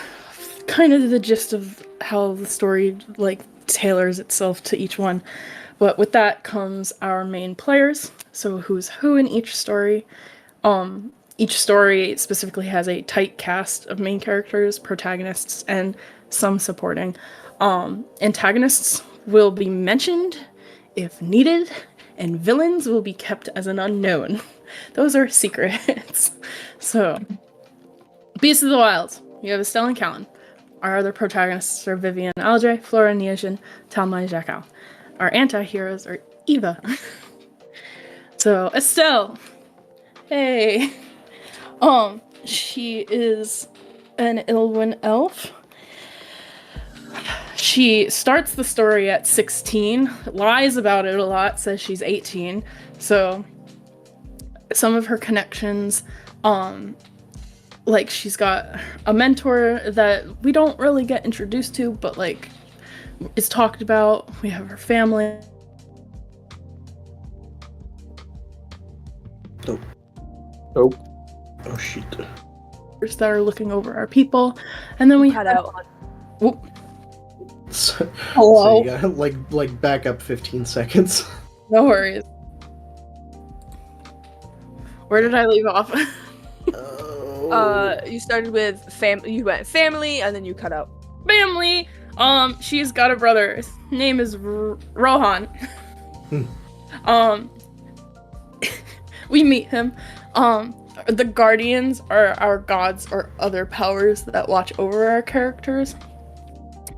C: Kind of the gist of how the story tailors itself to each one. But with that comes our main players. So who's who in each story. Each story specifically has a tight cast of main characters, protagonists, and some supporting. Antagonists will be mentioned if needed, and villains will be kept as an unknown. Those are secrets. So, Beasts of the Wilds. You have Estelle and Callan. Our other protagonists are Vivian Aldre, Flora Niagen, Talmai Jakal. Our anti-heroes are Eva. So, Estelle. Hey. She is an Ilwyn elf. She starts the story at 16, lies about it a lot, says she's 18. So, some of her connections, like she's got a mentor that we don't really get introduced to, but like is talked about. We have her family.
E: Oh shit.
C: That are looking over our people, and then we
D: cut
C: have,
D: out.
C: Whoop.
A: So
C: Hello.
A: you gotta like back up 15 seconds.
C: No worries. Where did I leave off?
D: You started with you went family, and then you cut out.
C: Family. She's got a brother. His name is Rohan. We meet him. The guardians are our gods or other powers that watch over our characters.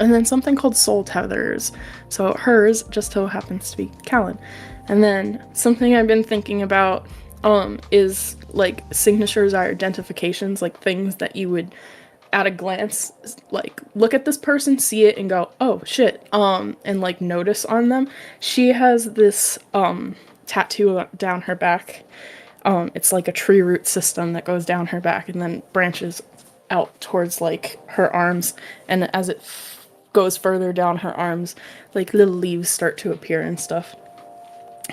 C: And then something called soul tethers. So hers just so happens to be Callan. And then something I've been thinking about is like signatures or identifications, like things that you would at a glance like look at this person, see it, and go, oh shit, and like notice on them. She has this tattoo down her back. It's like a tree root system that goes down her back and then branches out towards like her arms, and as it goes further down her arms, like little leaves start to appear and stuff.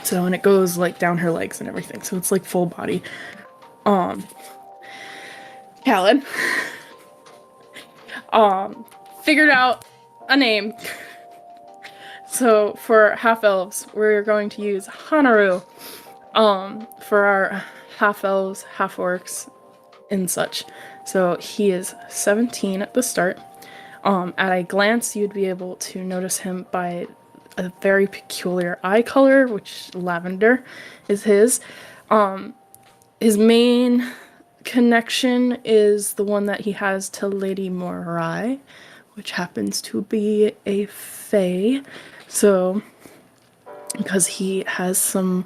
C: So, and it goes like down her legs and everything, so it's like full body. Callan figured out a name. So for half elves, we're going to use Hanaru for our half elves, half orcs, and such. So he is 17 at the start. At a glance, you'd be able to notice him by a very peculiar eye color, which lavender is his. His main connection is the one that he has to Lady Morai, which happens to be a fae. So, because he has some...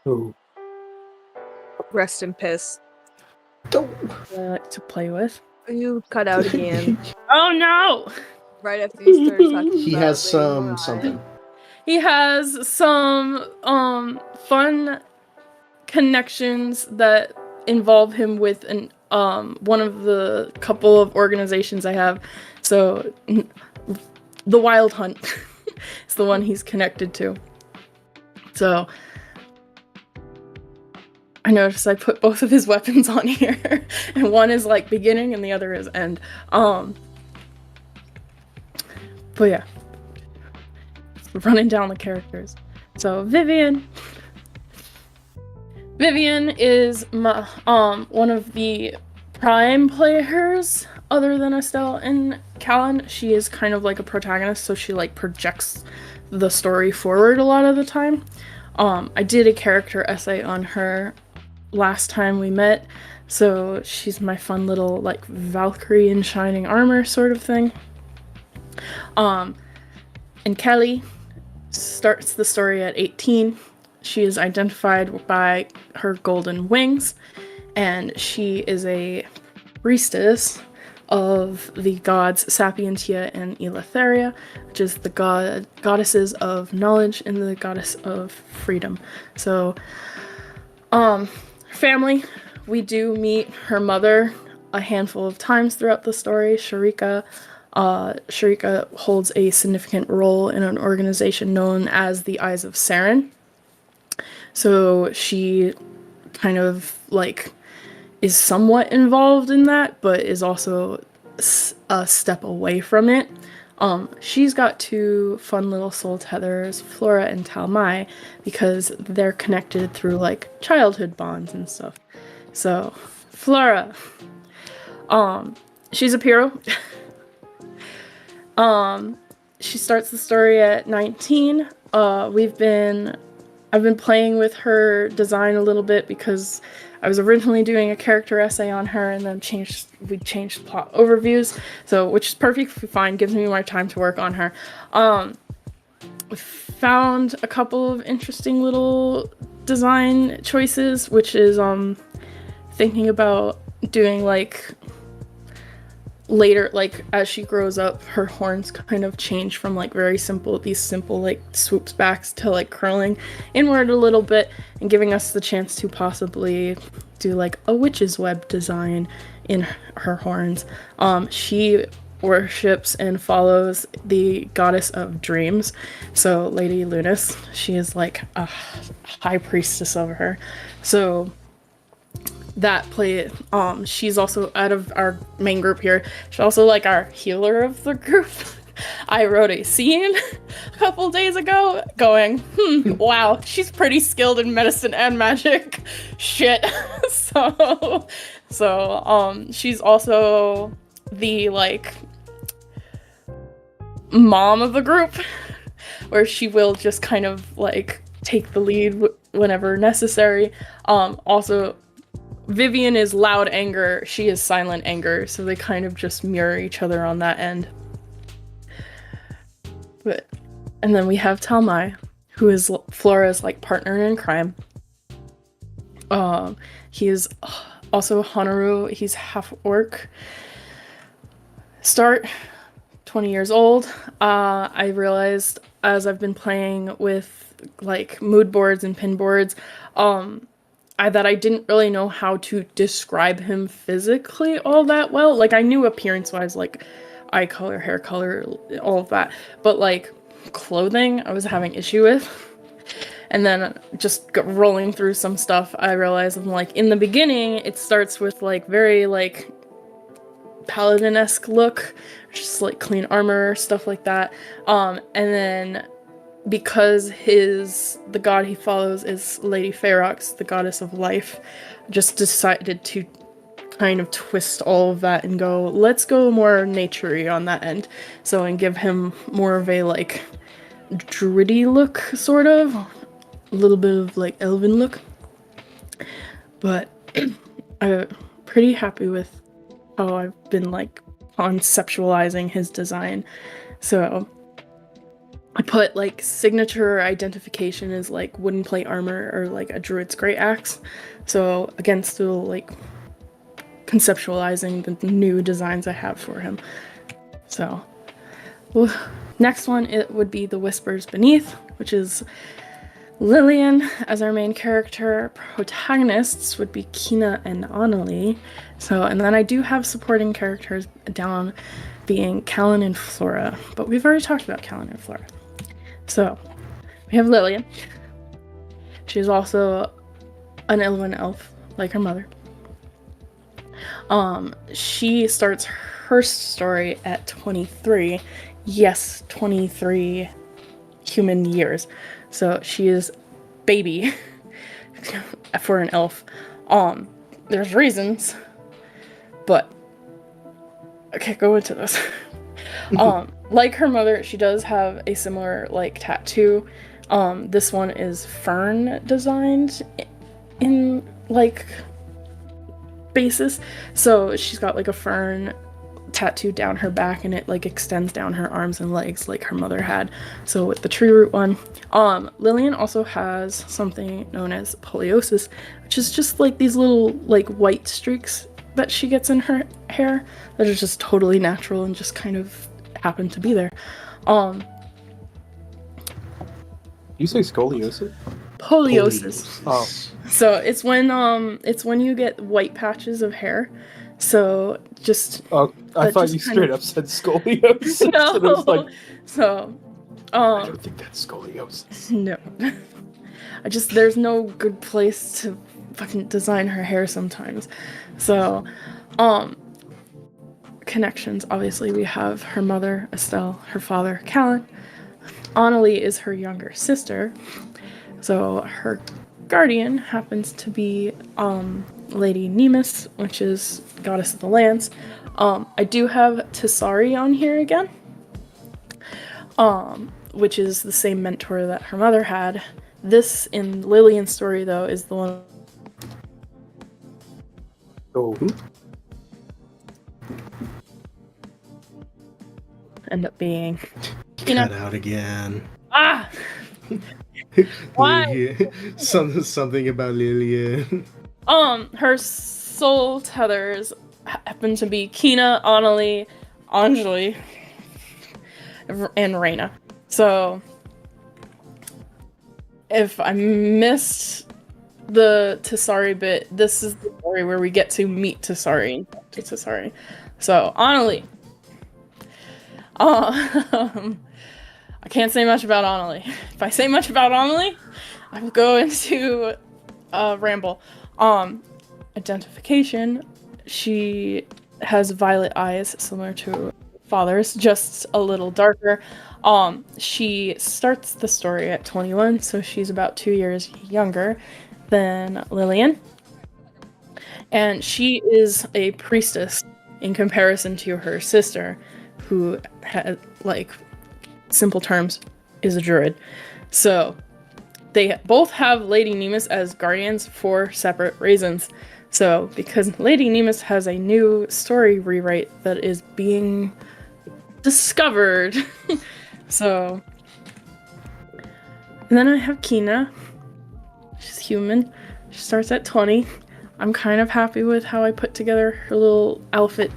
E: Oh.
D: Rest in piss.
C: to play with.
D: You cut out again.
C: Oh no!
D: Right after you started talking
A: He
D: about
A: has
D: Lady Morai.
A: something.
C: He has some fun connections that involve him with an one of the couple of organizations I have. So the Wild Hunt is the one he's connected to. So I noticed I put both of his weapons on here, and one is like beginning and the other is end. But yeah, running down the characters. So Vivian is my, one of the prime players other than Estelle and Callan. She is kind of like a protagonist, so she like projects the story forward a lot of the time. I did a character essay on her last time we met, so she's my fun little like Valkyrie in shining armor sort of thing. And Kelly starts the story at 18. She is identified by her golden wings, and she is a priestess of the gods Sapientia and Eleutheria, which is the goddesses of knowledge and the goddess of freedom. So, family, we do meet her mother a handful of times throughout the story, Sharika. Sharika holds a significant role in an organization known as the Eyes of Saren. So she kind of like is somewhat involved in that, but is also a step away from it. She's got two fun little soul tethers, Flora and Talmai, because they're connected through like childhood bonds and stuff. So Flora, she's a hero. She starts the story at 19. We've been I've been playing with her design a little bit because I was originally doing a character essay on her, and then we changed plot overviews, so which is perfectly fine, gives me more time to work on her. Found a couple of interesting little design choices, which is thinking about doing like later, like as she grows up, her horns kind of change from like very simple, these simple like swoops backs to like curling inward a little bit, and giving us the chance to possibly do like a witch's web design in her horns. She worships and follows the goddess of dreams, so Lady Lunas. She is like a high priestess of her. So that play, she's also, out of our main group here, she's also like our healer of the group. I wrote a scene a couple days ago going, wow, she's pretty skilled in medicine and magic. Shit. So she's also the like mom of the group, where she will just kind of like take the lead whenever necessary. Also, Vivian is loud anger, she is silent anger, so they kind of just mirror each other on that end. And then we have Talmai, who is Flora's like partner in crime. He is also Honoru. He's half orc. Start 20 years old. I realized as I've been playing with like mood boards and pin boards, that I didn't really know how to describe him physically all that well. Like I knew appearance-wise, like eye color, hair color, all of that, but like clothing I was having issue with. And then just rolling through some stuff, I realized I'm like, in the beginning it starts with like very like paladin-esque look, just like clean armor, stuff like that, and then because the god he follows is Lady Ferox, the goddess of life, just decided to kind of twist all of that and go, let's go more nature-y on that end. So, and give him more of a like druidy look, sort of. A little bit of like elven look. But I'm pretty happy with how I've been like conceptualizing his design. So I put like signature identification as like wooden plate armor or like a druid's great axe. So again, still like conceptualizing the new designs I have for him. So next one, it would be the Whispers Beneath, which is Lillian as our main character. Protagonists would be Kina and Annalie. So, and then I do have supporting characters down being Callan and Flora, but we've already talked about Callan and Flora. So, we have Lillian. She's also an Elven elf, like her mother. She starts her story at 23. Yes, 23 human years. So she is baby for an elf. There's reasons, but I can't go into this. Like her mother, she does have a similar like tattoo. This one is fern designed in like basis. So she's got like a fern tattoo down her back, and it like extends down her arms and legs like her mother had. So with the tree root one, Lillian also has something known as poliosis, which is just like these little like white streaks that she gets in her hair that are just totally natural and just kind of happen to be there.
E: You say scoliosis?
C: Poliosis.
E: Oh.
C: So it's when you get white patches of hair. So just
E: I thought you straight up said scoliosis.
C: No.
E: And I was like,
C: so
E: I don't think that's scoliosis.
C: No. There's no good place to fucking design her hair sometimes. So connections, obviously we have her mother, Estelle, her father, Callan. Annalie is her younger sister. So her guardian happens to be Lady Nemus, which is goddess of the lands. I do have Tessari on here again, which is the same mentor that her mother had, This in Lillian's story though is the one.
E: Oh.
C: End up being.
A: Cut out again.
C: Ah. Why?
A: Something about Lillian.
C: Her soul tethers happen to be Kina, Annalie, Anjali, and Reina. So, if I missed the Tessari bit, this is the story where we get to meet Tessari. So, Annalie. I can't say much about Annalie. If I say much about Annalie, I will go into ramble. Identification. She has violet eyes, similar to father's, just a little darker. She starts the story at 21, so she's about 2 years younger than Lillian. And she is a priestess in comparison to her sister, who had, like, simple terms, is a druid. So they both have Lady Nemus as guardians for separate reasons. So because Lady Nemus has a new story rewrite that is being discovered. So, and then I have Kina. She's human. She starts at 20. I'm kind of happy with how I put together her little outfit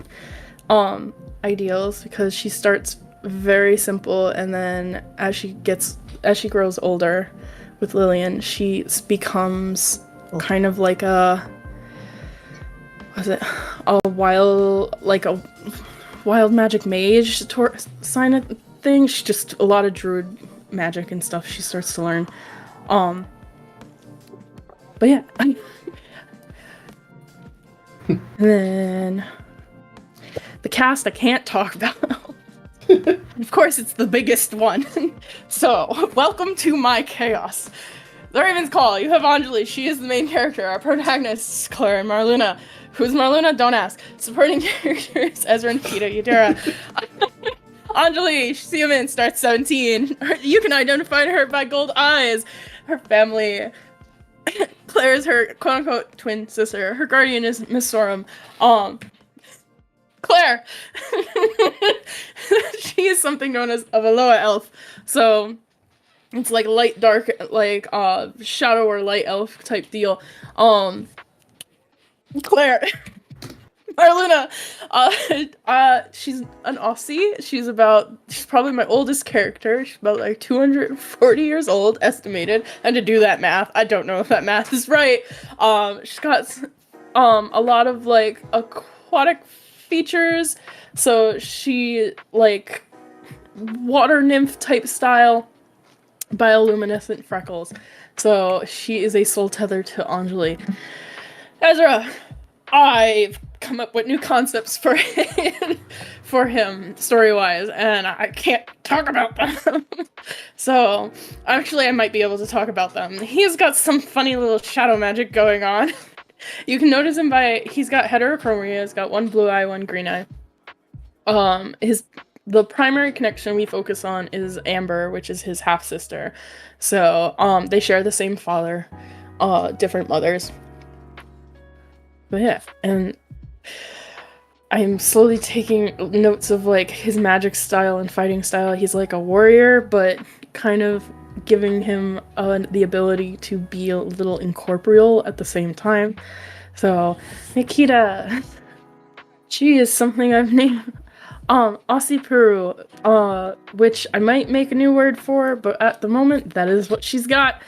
C: ideals, because she starts very simple, and then as she grows older with Lillian, she becomes kind of like a wild magic mage sign of thing. She's just a lot of druid magic and stuff she starts to learn. But yeah. And then the cast I can't talk about. Of course, it's the biggest one. So, welcome to my chaos. The Raven's Call. You have Anjali. She is the main character. Our protagonists, Claire and Marluna. Who's Marluna? Don't ask. Supporting characters, Ezra and Kita Yadira. Anjali, she's human, starts 17. You can identify her by gold eyes. Her family. Claire is her quote-unquote twin sister. Her guardian is Miss Sorum. Claire! She is something known as a Veloa elf. So, it's like light dark, like, shadow or light elf type deal. Claire. Marluna. She's an Aussie. She's probably my oldest character. She's about like 240 years old, estimated. And to do that math, I don't know if that math is right. She's got a lot of like aquatic features. So she like water nymph type style, bioluminescent freckles. So she is a soul tether to Anjali. Ezra, I've come up with new concepts for him story-wise, and I can't talk about them. So, actually, I might be able to talk about them. He's got some funny little shadow magic going on. You can notice him he's got heterochromia. He's got one blue eye, one green eye. The primary connection we focus on is Amber, which is his half-sister. So, they share the same father, different mothers. But yeah, and I'm slowly taking notes of like his magic style and fighting style. He's like a warrior, but kind of giving him the ability to be a little incorporeal at the same time. So, Nikita, she is something I've named Aussie Peru, which I might make a new word for, but at the moment, that is what she's got.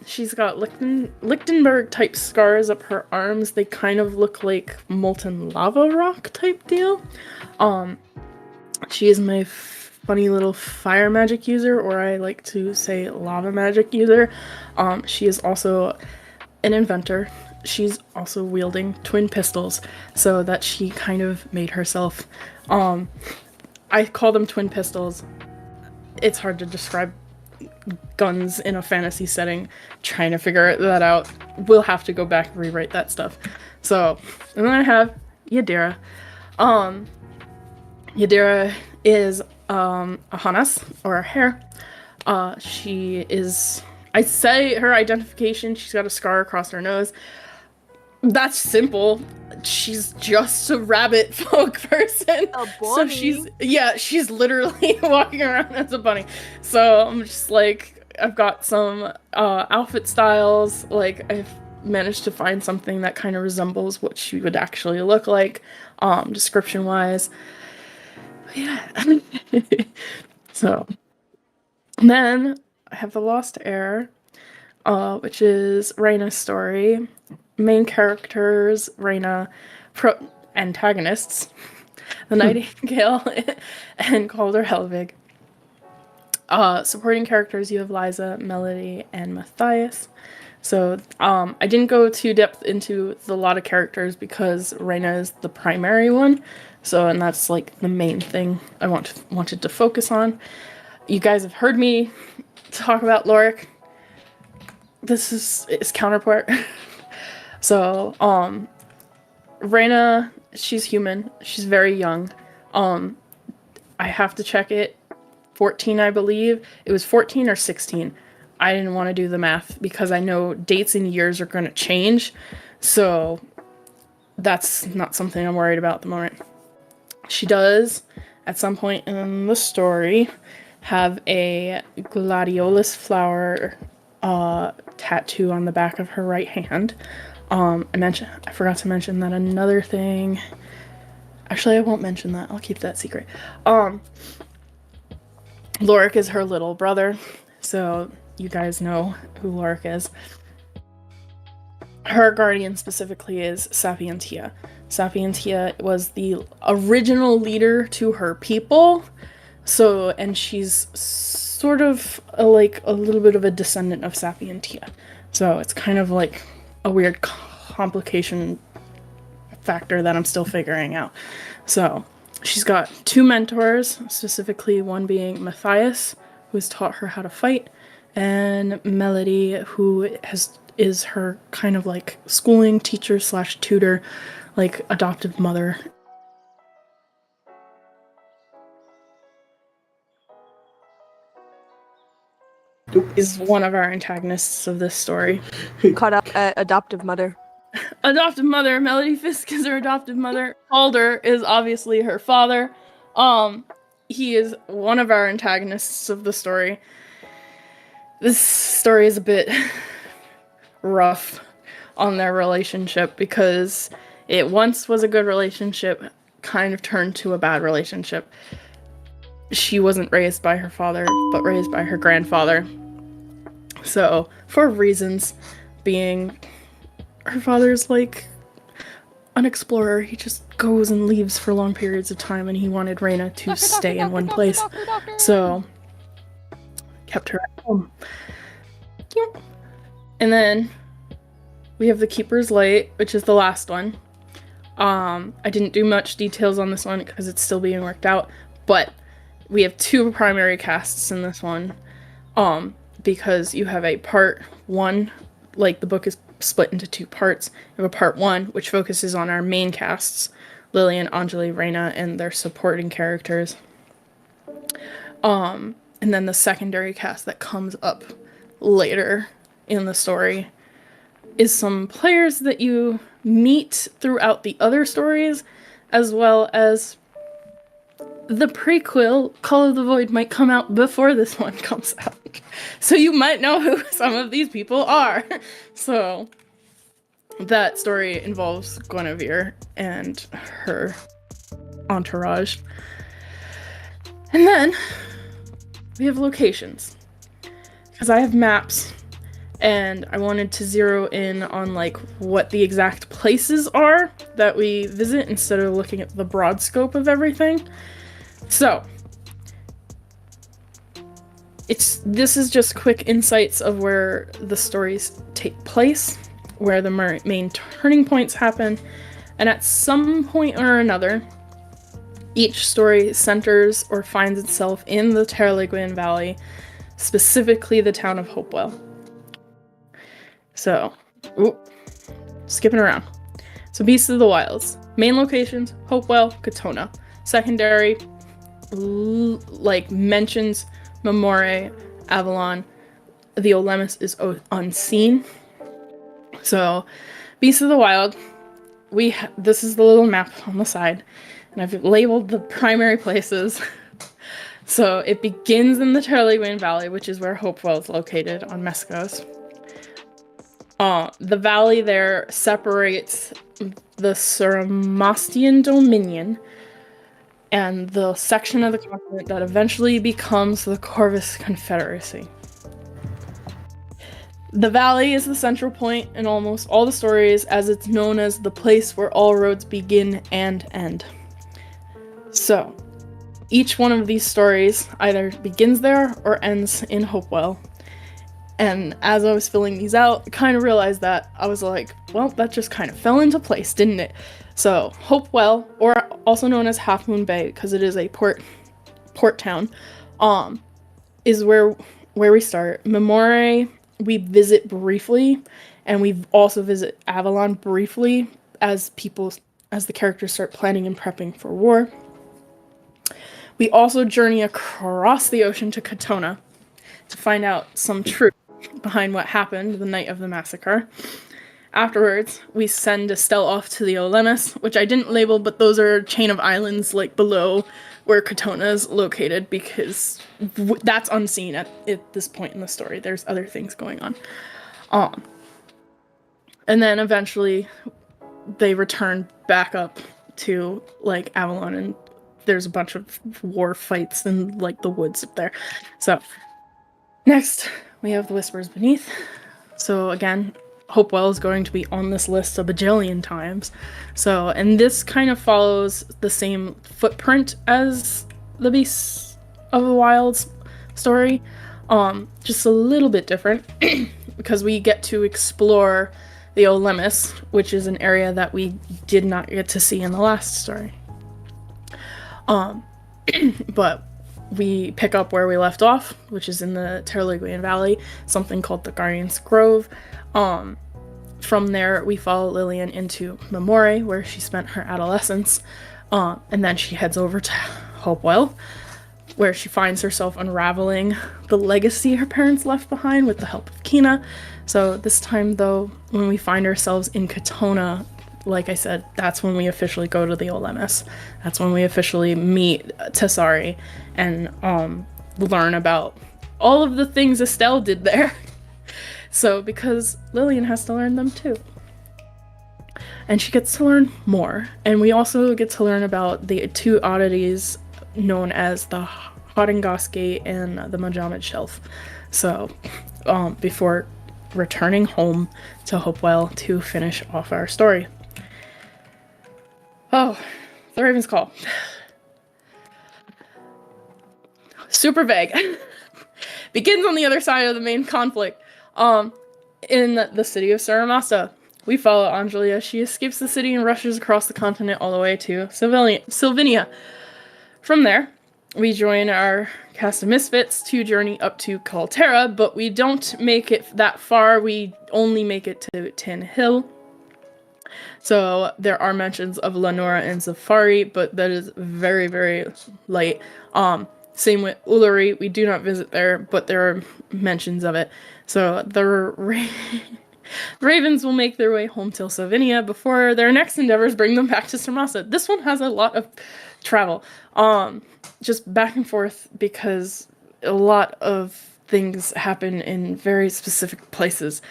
C: She's got Lichtenberg type scars up her arms. They kind of look like molten lava rock type deal. She is my funny little fire magic user, or I like to say lava magic user. She is also an inventor. She's also wielding twin pistols, so that she kind of made herself. I call them twin pistols. It's hard to describe guns in a fantasy setting. Trying to figure that out. We'll have to go back and rewrite that stuff. So, and then I have Yadira. Yadira is a Hanas, or a hare. She is I say her identification, she's got a scar across her nose. That's simple. She's just a rabbit folk person.
D: A
C: So she's literally walking around as a bunny. So I'm just like, I've got some outfit styles. Like, I've managed to find something that kind of resembles what she would actually look like, description wise. Yeah. So then I have the Lost Heir, which is Reyna's story. Main characters, Reyna, antagonists, the Nightingale and Calder Helvig. Supporting characters, you have Liza, Melody, and Matthias. So I didn't go too depth into a lot of characters because Reyna is the primary one. So, and that's like the main thing I wanted to focus on. You guys have heard me talk about Lorik. This is his counterpart. So, Reyna, she's human. She's very young. I have to check it. 14, I believe. It was 14 or 16. I didn't want to do the math because I know dates and years are going to change. So, that's not something I'm worried about at the moment. She does, at some point in the story, have a gladiolus flower tattoo on the back of her right hand. I forgot to mention that another thing. Actually, I won't mention that. I'll keep that secret. Lorik is her little brother, so you guys know who Lorik is. Her guardian specifically is Sapientia. Sapientia was the original leader to her people, and she's sort of a little bit of a descendant of Sapientia. So it's kind of like a weird complication factor that I'm still figuring out. So she's got 2 mentors, specifically one being Matthias, who has taught her how to fight, and Melody, who is her kind of like schooling teacher / tutor, like adoptive mother. Is one of our antagonists of this story.
D: Caught up at adoptive mother.
C: Adoptive mother. Melody Fisk is her adoptive mother. Calder is obviously her father. He is one of our antagonists of the story. This story is a bit rough on their relationship because it once was a good relationship, kind of turned to a bad relationship. She wasn't raised by her father, but raised by her grandfather. So, for reasons being, her father's like an explorer. He just goes and leaves for long periods of time, and he wanted Reyna to stay in one place. So, kept her at home. And then we have the Keeper's Light, which is the last one. I didn't do much details on this one because it's still being worked out, but we have 2 primary casts in this one. Because you have a part 1, like the book is split into 2 parts. You have a part 1, which focuses on our main casts, Lillian, Anjali, Reyna, and their supporting characters. And then the secondary cast that comes up later in the story is some players that you meet throughout the other stories, as well as the prequel, Call of the Void, might come out before this one comes out. So you might know who some of these people are. So that story involves Guinevere and her entourage. And then we have locations. Because I have maps, and I wanted to zero in on like what the exact places are that we visit instead of looking at the broad scope of everything. So, this is just quick insights of where the stories take place, where the main turning points happen, and at some point or another, each story centers or finds itself in the Terraligüen Valley, specifically the town of Hopewell. So, skipping around. So, Beasts of the Wilds. Main locations, Hopewell, Katona. Secondary, mentions Memore, Avalon, the Olemis is unseen. So, Beasts of the Wild, this is the little map on the side, and I've labeled the primary places. So it begins in the Terliwian Valley, which is where Hopewell is located on Mescos. The valley there separates the Surmastian Dominion and the section of the continent that eventually becomes the Corvus Confederacy. The valley is the central point in almost all the stories, as it's known as the place where all roads begin and end. So, each one of these stories either begins there or ends in Hopewell. And as I was filling these out, I kind of realized that I was like, well, that just kind of fell into place, didn't it? So, Hopewell, or also known as Half Moon Bay, because it is a port town, is where we start. Memore, we visit briefly, and we also visit Avalon briefly as the characters start planning and prepping for war. We also journey across the ocean to Katona to find out some truth behind what happened the night of the massacre. Afterwards, we send Estelle off to the Olemis, which I didn't label, but those are a chain of islands like below where Katona is located, because that's unseen at this point in the story. There's other things going on. And then eventually they return back up to like Avalon, and there's a bunch of war fights in like the woods up there. So next we have the Whispers Beneath. So again, Hopewell is going to be on this list a bajillion times. So, and this kind of follows the same footprint as the Beasts of the Wild's story, just a little bit different, because we get to explore the Olemis, which is an area that we did not get to see in the last story. But we pick up where we left off, which is in the Terliwian Valley, something called the Guardian's Grove. From there, we follow Lillian into Memore, where she spent her adolescence, and then she heads over to Hopewell, where she finds herself unraveling the legacy her parents left behind with the help of Kina. So this time, though, when we find ourselves in Katona, like I said, that's when we officially go to the Olemis. That's when we officially meet Tessari and learn about all of the things Estelle did there. So, because Lillian has to learn them too. And she gets to learn more. And we also get to learn about the two oddities known as the Haudengast Gate and the Majamet Shelf. So, before returning home to Hopewell to finish off our story. Oh, the Raven's Call. Super vague. Begins on the other side of the main conflict. In the city of Saramasa, we follow Angelia. She escapes the city and rushes across the continent all the way to Sylvinia. From there, we join our cast of misfits to journey up to Kalterra, but we don't make it that far. We only make it to Tin Hill. So there are mentions of Lenora and Safari, but that is very, very light. Same with Uluri. We do not visit there, but there are mentions of it. So the Ravens will make their way home till Sylvinia before their next endeavors bring them back to Saramasa. This one has a lot of travel. Just back and forth, because a lot of things happen in very specific places.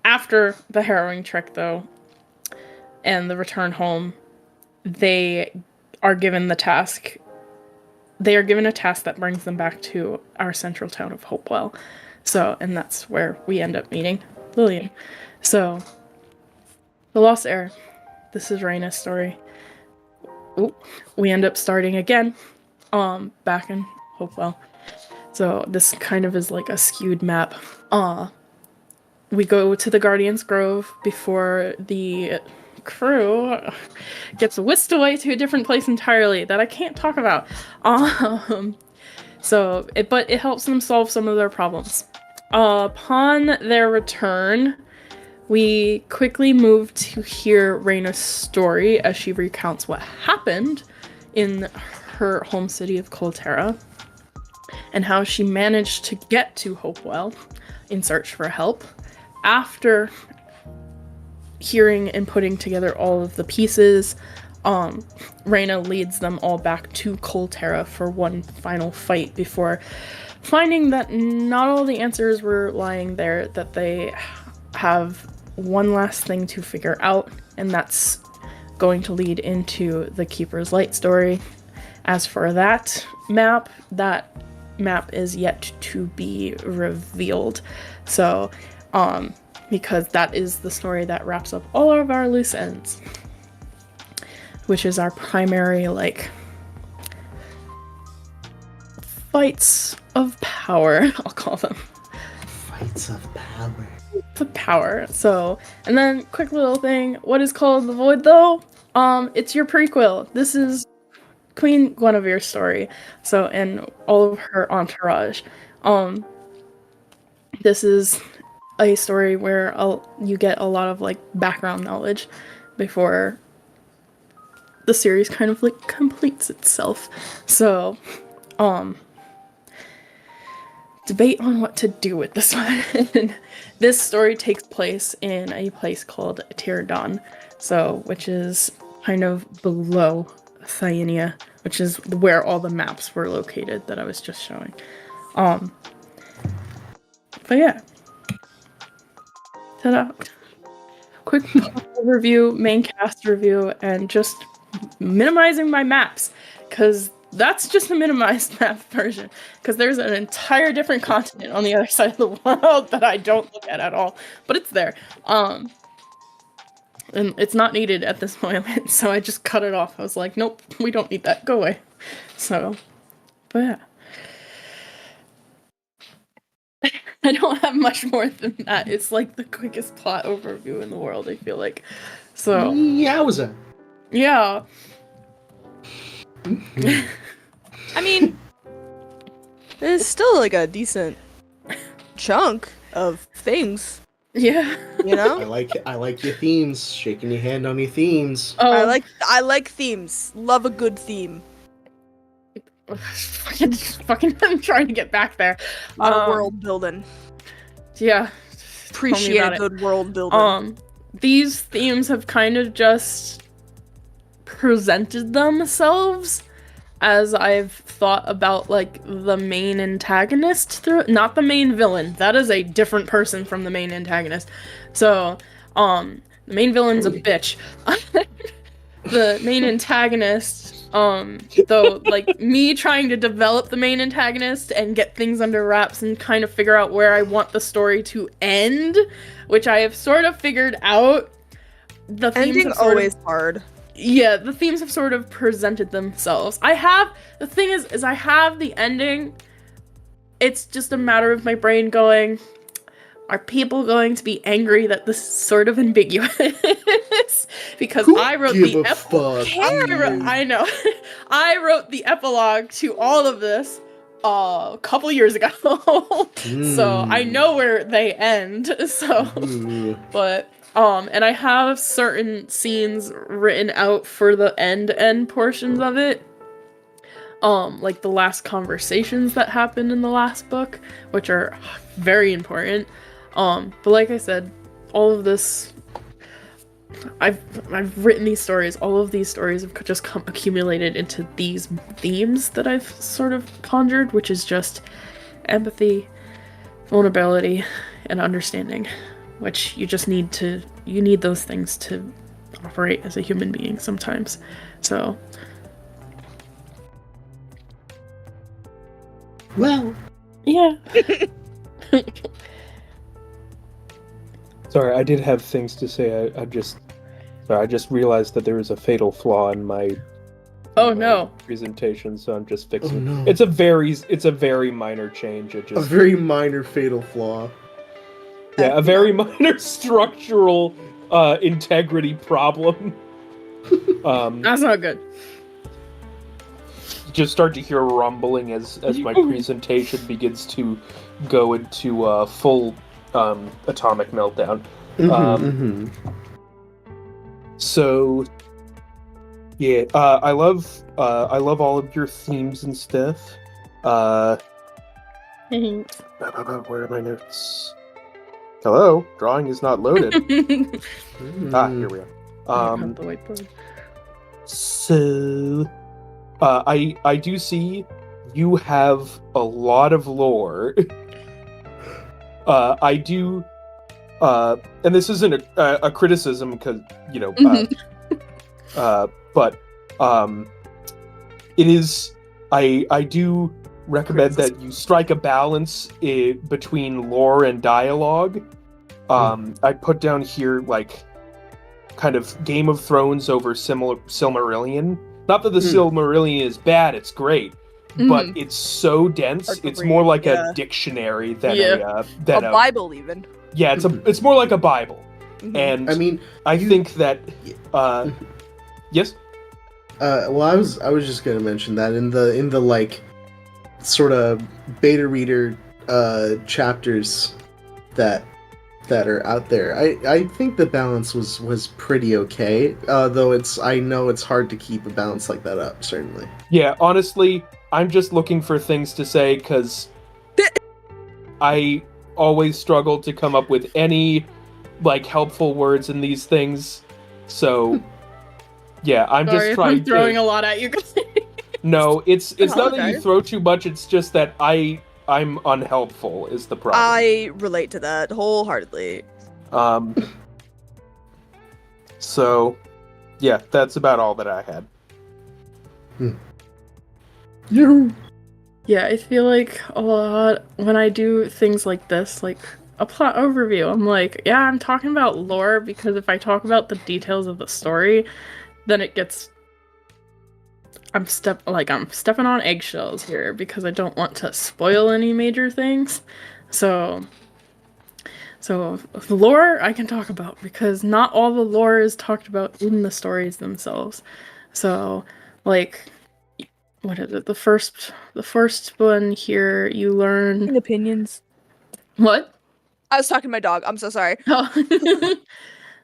C: After the harrowing trek, though, and the return home, they are given a task that brings them back to our central town of Hopewell. So, and that's where we end up meeting Lillian. So, the Lost Heir. This is Raina's story. Ooh, we end up starting again, back in Hopewell. So this kind of is like a skewed map. We go to the Guardian's Grove before the crew gets whisked away to a different place entirely that I can't talk about. But it helps them solve some of their problems. Upon their return, we quickly move to hear Raina's story as she recounts what happened in her home city of Kalterra. and how she managed to get to Hopewell in search for help. After hearing and putting together all of the pieces, Reyna leads them all back to Colterra for one final fight before finding that not all the answers were lying there, that they have one last thing to figure out, and that's going to lead into the Keeper's Light story. As for that map is yet to be revealed. So, because that is the story that wraps up all of our loose ends, which is our primary, like, fights of power, I'll call them.
A: Fights of power.
C: The power. So, and then quick little thing, what is called the Void though? It's your prequel. This is Queen Guinevere's story. So, and all of her entourage. This is a story where you get a lot of like background knowledge before the series kind of like completes itself. So, debate on what to do with this one. This story takes place in a place called Tirdan, so which is kind of below Thyinia, which is where all the maps were located that I was just showing. But yeah. Ta-da. Quick overview, main cast review, and just minimizing my maps, because that's just a minimized map version, because there's an entire different continent on the other side of the world that I don't look at all, but it's there. And it's not needed at this moment, so I just cut it off. I was like, nope, we don't need that, go away. So, but yeah. I don't have much more than that. It's like the quickest plot overview in the world, I feel like. So,
A: Yowza.
C: Yeah.
D: I mean, there's still like a decent chunk of things.
C: Yeah.
D: You know?
A: I like your themes. Shaking your hand on your themes.
C: Oh,
D: I like themes. Love a good theme.
C: fucking I'm trying to get back there.
D: World building.
C: Yeah.
D: Appreciate a good world building.
C: These themes have kind of just presented themselves as I've thought about like the main antagonist through, not the main villain. That is a different person from the main antagonist. So, the main villain's a bitch. The main antagonist, though, like me trying to develop the main antagonist and get things under wraps and kind of figure out where I want the story to end, which I have sort of figured out. The
D: ending always hard.
C: Yeah, the themes have sort of presented themselves. The thing is I have the ending. It's just a matter of my brain going, are people going to be angry that this is sort of ambiguous? Because I wrote the epilogue. I know. I wrote the epilogue to all of this a couple years ago. So I know where they end. So, but and I have certain scenes written out for the end portions of it. Like the last conversations that happened in the last book, which are very important. But like I said, all of this, I've written these stories. All of these stories have just accumulated into these themes that I've sort of conjured, which is just empathy, vulnerability, and understanding, which you need those things to operate as a human being sometimes. So,
A: well,
C: yeah.
E: Sorry, I did have things to say. I just realized that there was a fatal flaw in my presentation, so I'm just fixing.
A: Oh, no.
E: It's a very minor change.
A: A very minor fatal flaw.
E: Yeah, a very minor structural integrity problem.
C: That's not good.
E: Just start to hear rumbling as my presentation begins to go into full atomic meltdown. So yeah, I love all of your themes and stuff.
C: Thanks.
E: Where are my notes? Hello, drawing is not loaded. Here we are.
C: The whiteboard.
E: So, I do see you have a lot of lore. I do, and this isn't a criticism because but it is. I do recommend that you strike a balance between lore and dialogue. I put down here like kind of Game of Thrones over Silmarillion. Not that the Silmarillion is bad; it's great, but it's so dense. It's more like a dictionary than a
D: Bible, even.
E: Yeah, it's more like a Bible. And
A: I mean,
E: I think that yes.
A: Well, I was just gonna mention that in the like sort of beta reader chapters that are out there, I think the balance was pretty okay. Though I know it's hard to keep a balance like that up, certainly.
E: Yeah, honestly, I'm just looking for things to say because I always struggle to come up with any like helpful words in these things. So yeah, I'm
C: Sorry
E: just
C: if
E: trying
C: I'm throwing a lot at you guys.
E: No, it's not that you
C: Okay.
E: throw too much, it's just that I'm unhelpful is the problem.
D: I relate to that wholeheartedly.
E: So yeah, that's about all that I had.
C: Yeah, I feel like a lot when I do things like this, like a plot overview, I'm like, yeah, I'm talking about lore because if I talk about the details of the story, then it gets I'm stepping on eggshells here because I don't want to spoil any major things. So the lore I can talk about because not all the lore is talked about in the stories themselves. So like what is it? The first one here you learn
D: Opinions.
C: what?
D: I was talking to my dog. I'm so sorry.
C: Oh.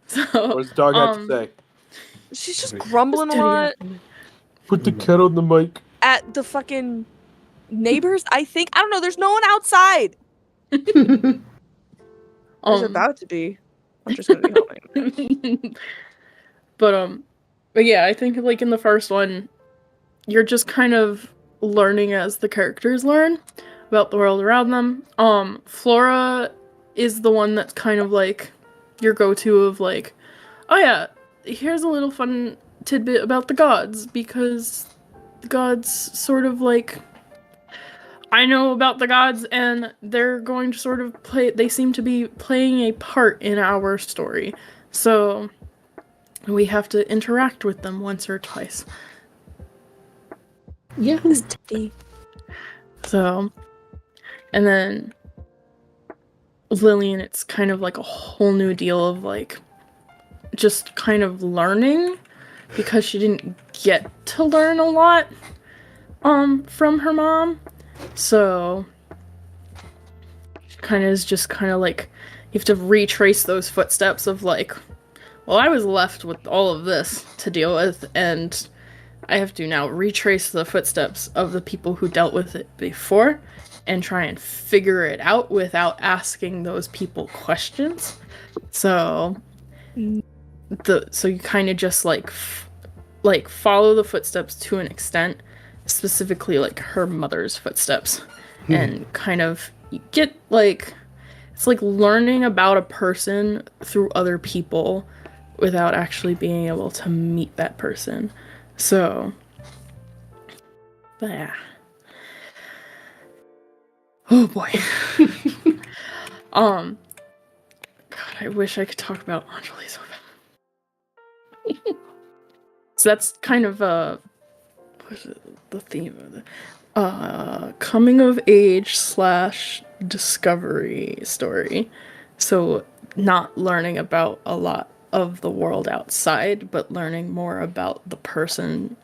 C: So
E: What does the dog have to say?
D: She's just grumbling a lot
E: Put the cat on the mic.
D: at the fucking neighbors. I think I don't know. There's no one outside. There's about to be. I'm just gonna be helping.
C: But yeah, I think like in the first one, you're just kind of learning as the characters learn about the world around them. Flora is the one that's kind of like your go-to of like, oh yeah, here's a little fun tidbit about the gods because the gods sort of like I know about the gods and they're going to sort of they seem to be playing a part in our story. So we have to interact with them once or twice.
A: Yeah.
C: So, and then Lillian, it's kind of like a whole new deal of like just kind of learning because she didn't get to learn a lot from her mom. So kind of is just kind of like you have to retrace those footsteps of like, well, I was left with all of this to deal with and I have to now retrace the footsteps of the people who dealt with it before and try and figure it out without asking those people questions. So you kind of just like follow the footsteps to an extent, specifically like her mother's footsteps, and kind of get like it's like learning about a person through other people without actually being able to meet that person. So, yeah. Oh boy. God, I wish I could talk about Anjali so bad. So that's kind of what is it, the theme of the coming of age / discovery story. So not learning about a lot of the world outside, but learning more about the person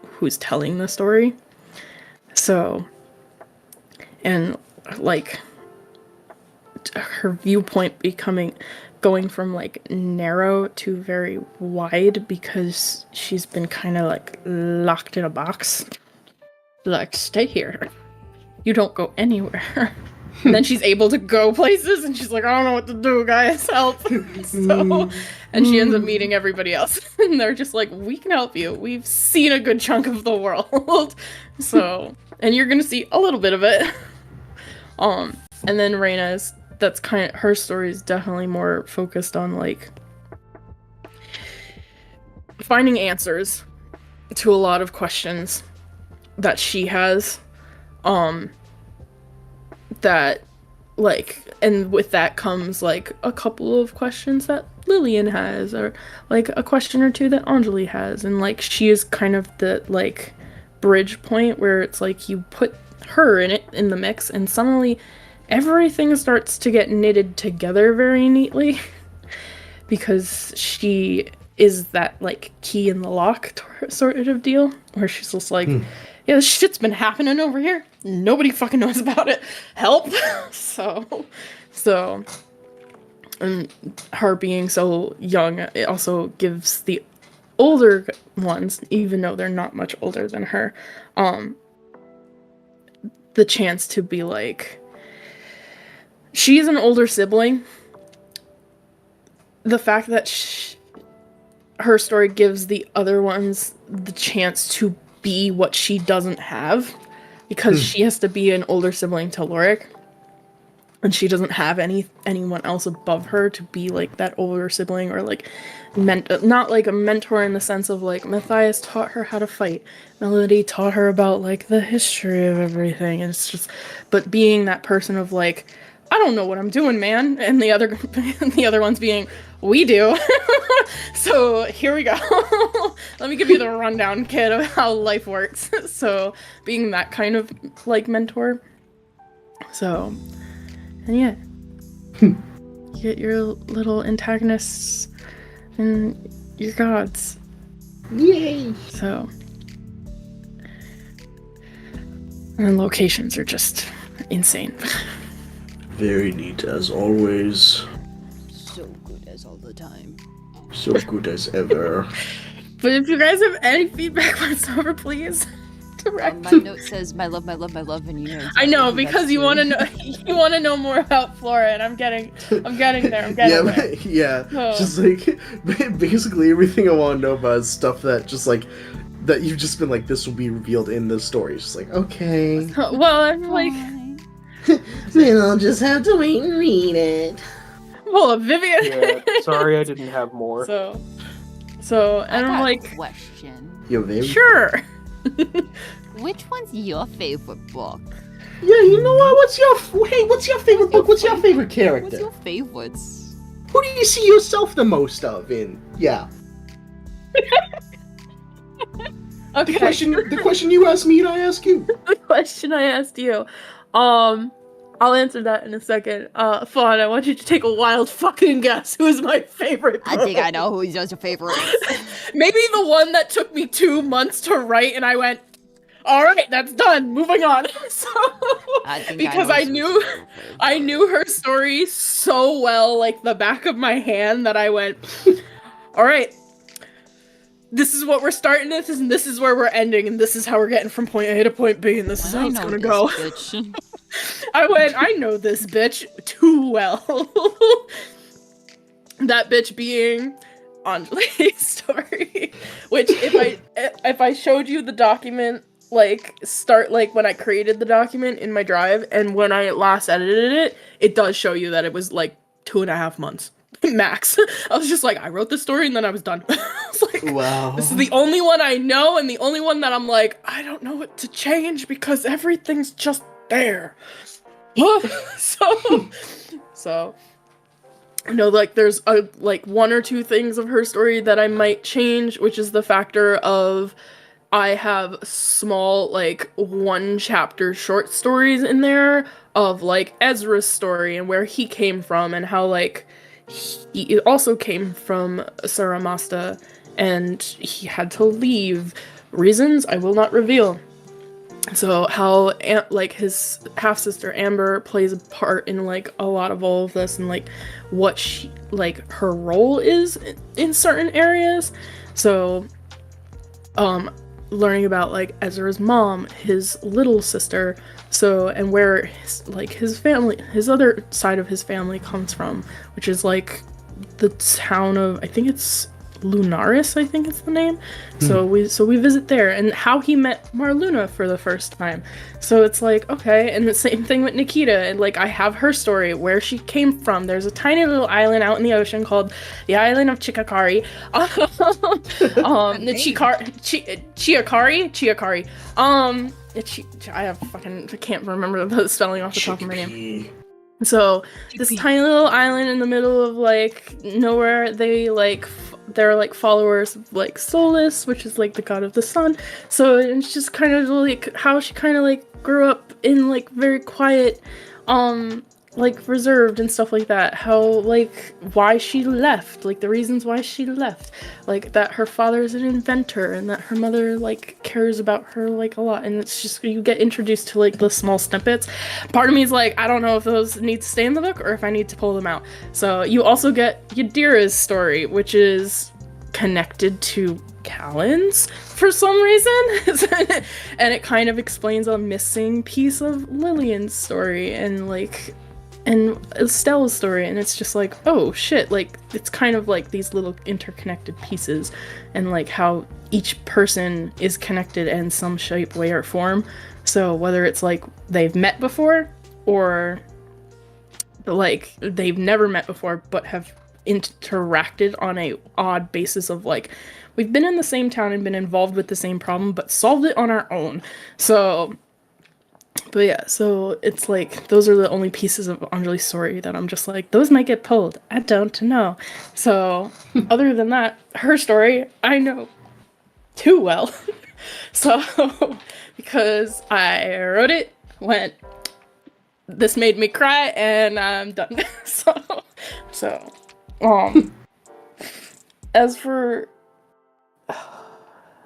C: who's telling the story. So, and like her viewpoint going from like narrow to very wide because she's been kind of like locked in a box. Like, stay here. you don't go anywhere. And then she's able to go places, and she's like, I don't know what to do, guys, help. So, and she ends up meeting everybody else, and they're just like, we can help you. We've seen a good chunk of the world. So, and you're gonna see a little bit of it. And then Reina's, that's kind of, her story is definitely more focused on like finding answers to a lot of questions that she has. That, like, and with that comes, like, a couple of questions that Lillian has, or, like, a question or two that Anjali has, and, like, she is kind of the, like, bridge point where it's, like, you put her in the mix, and suddenly everything starts to get knitted together very neatly, because she is that, like, key in the lock sort of deal, where she's just like, yeah, this shit's been happening over here. Nobody fucking knows about it. Help! So, and her being so young, it also gives the older ones, even though they're not much older than her, the chance to be like, she's an older sibling. The fact that her story gives the other ones the chance to be what she doesn't have, because she has to be an older sibling to Lorik, and she doesn't have anyone else above her to be like that older sibling, or like not like a mentor in the sense of like Matthias taught her how to fight, Melody taught her about like the history of everything, and it's just, but being that person of like, I don't know what I'm doing, man, and the other ones being, we do. So here we go. Let me give you the rundown, kid, of how life works. So being that kind of like mentor. So, and yeah, you get your little antagonists and your gods.
A: Yay!
C: So, and locations are just insane.
A: Very neat as always.
B: So good as all the time.
A: So good as ever.
C: But if you guys have any feedback whatsoever, please direct.
B: My note says my love, and you know. Exactly
C: I know,
B: who
C: because
B: that's
C: you
B: to.
C: want to know. You want to know more about Flora, and I'm getting there. There.
A: Yeah.
C: Oh.
A: Just like basically everything I want to know about is stuff that just like that you've just been like, this will be revealed in the story. It's just like, okay.
C: Well, I'm like,
A: Then I'll just have to wait and read it.
C: well, Vivian.
E: Yeah, sorry I didn't have more.
C: So, and I'm like,
F: question.
A: Yo, baby.
C: sure.
F: Which one's your favorite book?
A: Yeah, you know what? What's your favorite book? What's your favorite character?
F: What's your favorites?
A: Who do you see yourself the most of in? Yeah.
C: Okay.
A: The question you asked me and I ask you.
C: The question I asked you. I'll answer that in a second. Fawn, I want you to take a wild fucking guess. Who is my favorite book?
F: I think I know who's your favorite.
C: Maybe the one that took me 2 months to write, and I went, all right, that's done. Moving on. So, because I knew her story so well, like the back of my hand, that I went, all right, this is what we're starting with, and this is where we're ending, and this is how we're getting from point A to point B, and this is how it's gonna go. I went, I know this bitch too well. That bitch being Anjali's story. Which if I showed you the document, like when I created the document in my drive, and when I last edited it, it does show you that it was like 2.5 months. Max. I was just like, I wrote this story and then I was done. I was like, wow. This is the only one I know, and the only one that I'm like, I don't know what to change because everything's just there. So I know, like, there's like 1 or 2 things of her story that I might change, which is the factor of I have small, like, 1-chapter short stories in there of, like, Ezra's story and where he came from, and how, like, he also came from Saramasta and he had to leave. Reasons I will not reveal. So how, like, his half-sister Amber plays a part in, like, a lot of all of this, and, like, what she, like, her role is in certain areas. So, learning about like Ezra's mom, his little sister, so and where his family, his other side of his family comes from, which is like the town of, I think it's Lunaris, I think it's the name. So we visit there, and how he met Marluna for the first time. So it's like, okay, and the same thing with Nikita, and like I have her story, where she came from. There's a tiny little island out in the ocean called the island of Chiakari. Chiakari. I can't remember the spelling off the top of my name. So this tiny little island in the middle of like nowhere, they're like followers of like Solus, which is like the god of the sun. So it's just kind of like how she kind of like grew up in like very quiet, like reserved and stuff like that. How like why she left, like the reasons why she left, like that her father is an inventor and that her mother like cares about her like a lot. And it's just, you get introduced to like the small snippets. Part of me is like, I don't know if those need to stay in the book or if I need to pull them out. So you also get Yadira's story, which is connected to Callan's for some reason. And it kind of explains a missing piece of Lillian's story and Stella's story, and it's just like, oh shit, like it's kind of like these little interconnected pieces, and like how each person is connected in some shape, way, or form. So whether it's like they've met before, or like they've never met before but have interacted on a odd basis of like, we've been in the same town and been involved with the same problem but solved it on our own. So but yeah, so it's like, those are the only pieces of Anjali's story that I'm just like, those might get pulled. I don't know. So, other than that, her story, I know too well. So, because I wrote it, went, this made me cry, and I'm done. So, as for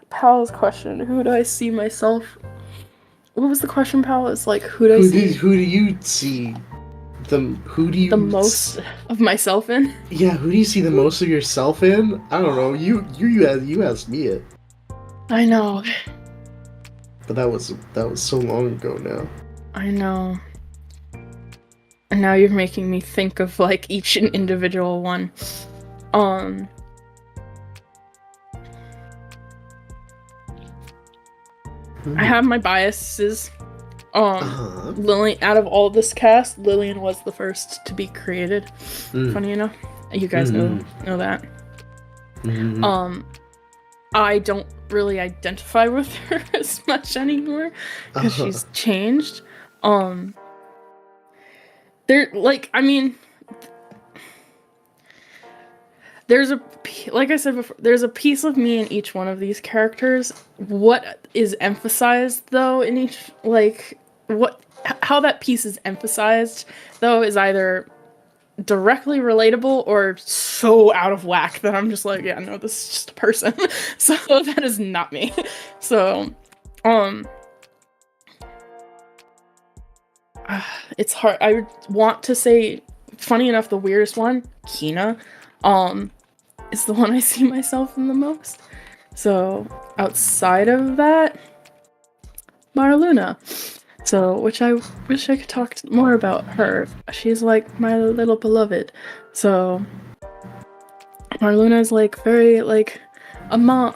C: Pal's question, who do I see myself? What was the question, Pal? It's like, who do you see the most of myself in?
A: Yeah, who do you see the most of yourself in? I don't know. You asked me it.
C: I know.
A: But that was so long ago now.
C: I know. And now you're making me think of like each individual one. I have my biases. Lillian, out of all this cast, Lillian was the first to be created. Funny enough, you guys know that. I don't really identify with her as much anymore because she's changed. There, like, I mean, like I said before, there's a piece of me in each one of these characters. What is emphasized, though, in each, like, how that piece is emphasized, though, is either directly relatable or so out of whack that I'm just like, yeah, no, this is just a person. So that is not me. So, it's hard. I want to say, funny enough, the weirdest one, Kina, is the one I see myself in the most. So outside of that, Marluna. So, which I wish I could talk more about her. She's like my little beloved. So Marluna is like very like a mom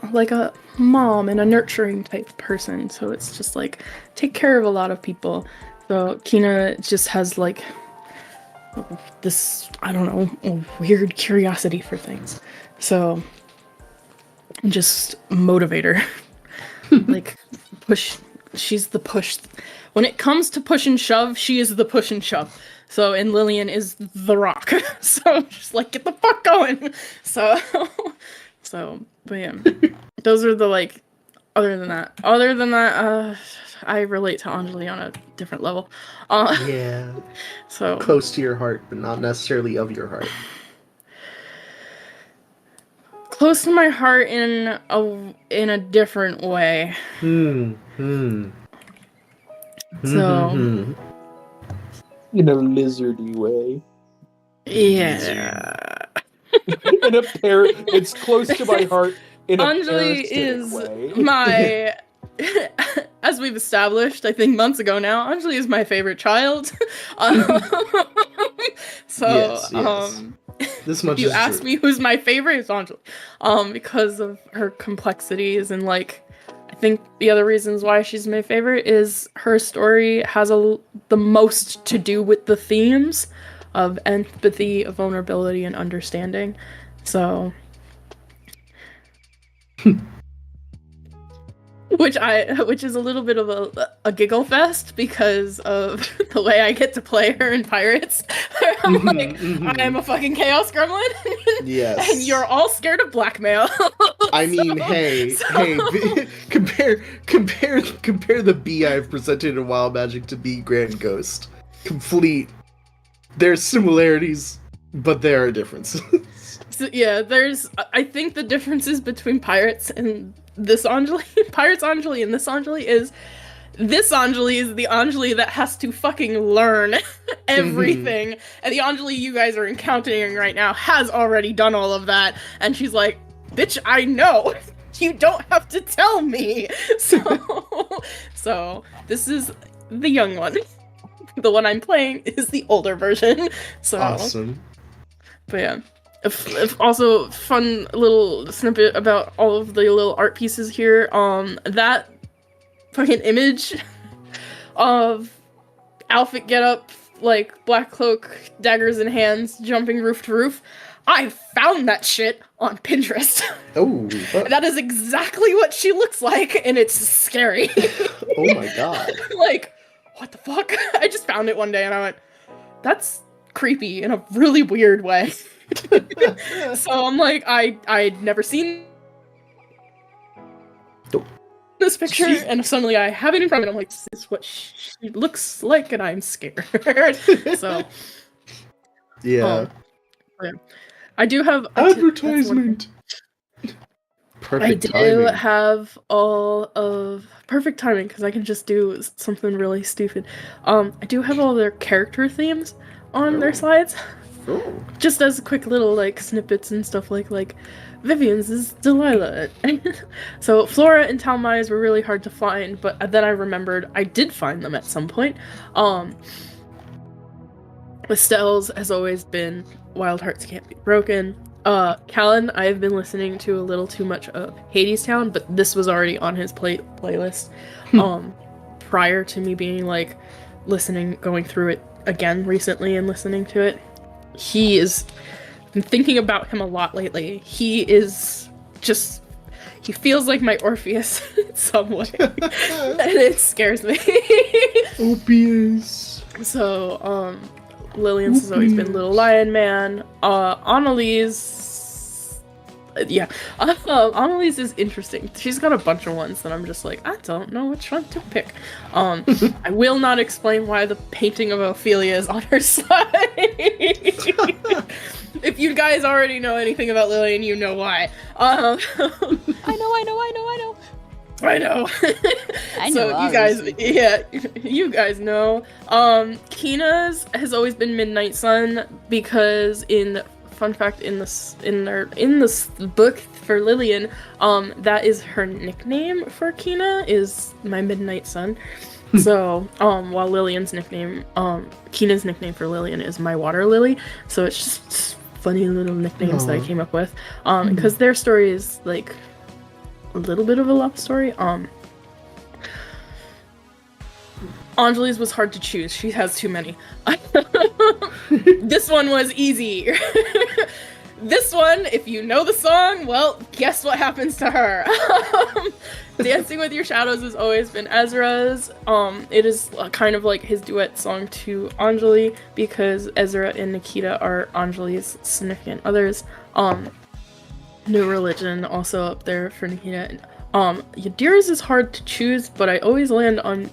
C: and a nurturing type person. So it's just like take care of a lot of people. So Kina just has like this, I don't know, a weird curiosity for things. So just motivator. Like push. She's the push. When it comes to push and shove, she is the push and shove. So, and Lillian is the rock. So just like, get the fuck going. So, but yeah, those are the like, other than that, I relate to Anjali on a different level.
A: Yeah.
C: So
A: close to your heart, but not necessarily of your heart.
C: Close to my heart in a different way. So
E: in a lizardy way.
C: Yeah.
E: In a it's close to my heart in a
C: Anjali
E: parasitic
C: is
E: way.
C: my, as we've established, I think months ago now, Anjali is my favorite child. So,
A: yes. This much
C: if you
A: is
C: ask
A: true.
C: me who's my favorite, it's Anjali. Because of her complexities and like, I think the other reasons why she's my favorite is her story has the most to do with the themes of empathy, of vulnerability, and understanding. So, which is a little bit of a giggle fest because of the way I get to play her in Pirates. I'm like, I am a fucking chaos gremlin.
A: Yes.
C: And you're all scared of blackmail.
A: I mean, hey, compare the bee I've presented in Wild Magic to bee Grand Ghost. Complete. There's similarities, but there are differences.
C: So, yeah, I think the differences between Pirates and this Anjali, Pirates Anjali and this Anjali is the Anjali that has to fucking learn everything. And the Anjali you guys are encountering right now has already done all of that. And she's like, bitch, I know. You don't have to tell me. So this is the young one. The one I'm playing is the older version. So
A: awesome.
C: But yeah. If also fun little snippet about all of the little art pieces here. That fucking image of outfit getup, like black cloak, daggers in hands, jumping roof to roof. I found that shit on Pinterest.
A: Oh,
C: that is exactly what she looks like, and it's scary.
A: Oh my god!
C: Like, what the fuck? I just found it one day, and I went, "That's creepy in a really weird way." So I'm like, I'd never seen this picture, and suddenly I have it in front of me. I'm like, this is what she looks like, and I'm scared. So
A: yeah.
C: I do have
A: advertisement. Perfect timing.
C: Have all of perfect timing because I can just do something really stupid. I do have all their character themes on their slides. Just as quick little like snippets and stuff like Vivian's is Delilah. So Flora and Talmai's were really hard to find, but then I remembered I did find them at some point. Estelle's has always been Wild Hearts Can't Be Broken. Callan, I've been listening to a little too much of Hadestown, but this was already on his playlist prior to me being like going through it again recently and listening to it. Been thinking about him a lot lately. He feels like my Orpheus in some way. And it scares me.
A: Orpheus.
C: So, Lillian's has always been Little Lion Man. Annalise... Yeah. Annalise is interesting. She's got a bunch of ones that I'm just like, I don't know which one to pick. I will not explain why the painting of Ophelia is on her slide. If you guys already know anything about Lillian, you know why. I know.
F: I know
C: So you guys, you guys know. Kina's has always been Midnight Sun because fun fact in this book for Lillian, that is her nickname for Kina is my Midnight Sun. So while Lillian's nickname, Kina's nickname for Lillian is my Water Lily. So it's just funny little nicknames that I came up with. Because their story is like a little bit of a love story. Anjali's was hard to choose. She has too many. This one was easy. This one, if you know the song, well, guess what happens to her? Dancing with Your Shadows has always been Ezra's. It is kind of like his duet song to Anjali because Ezra and Nikita are Anjali's significant others. New Religion also up there for Nikita. Yadira's is hard to choose, but I always land on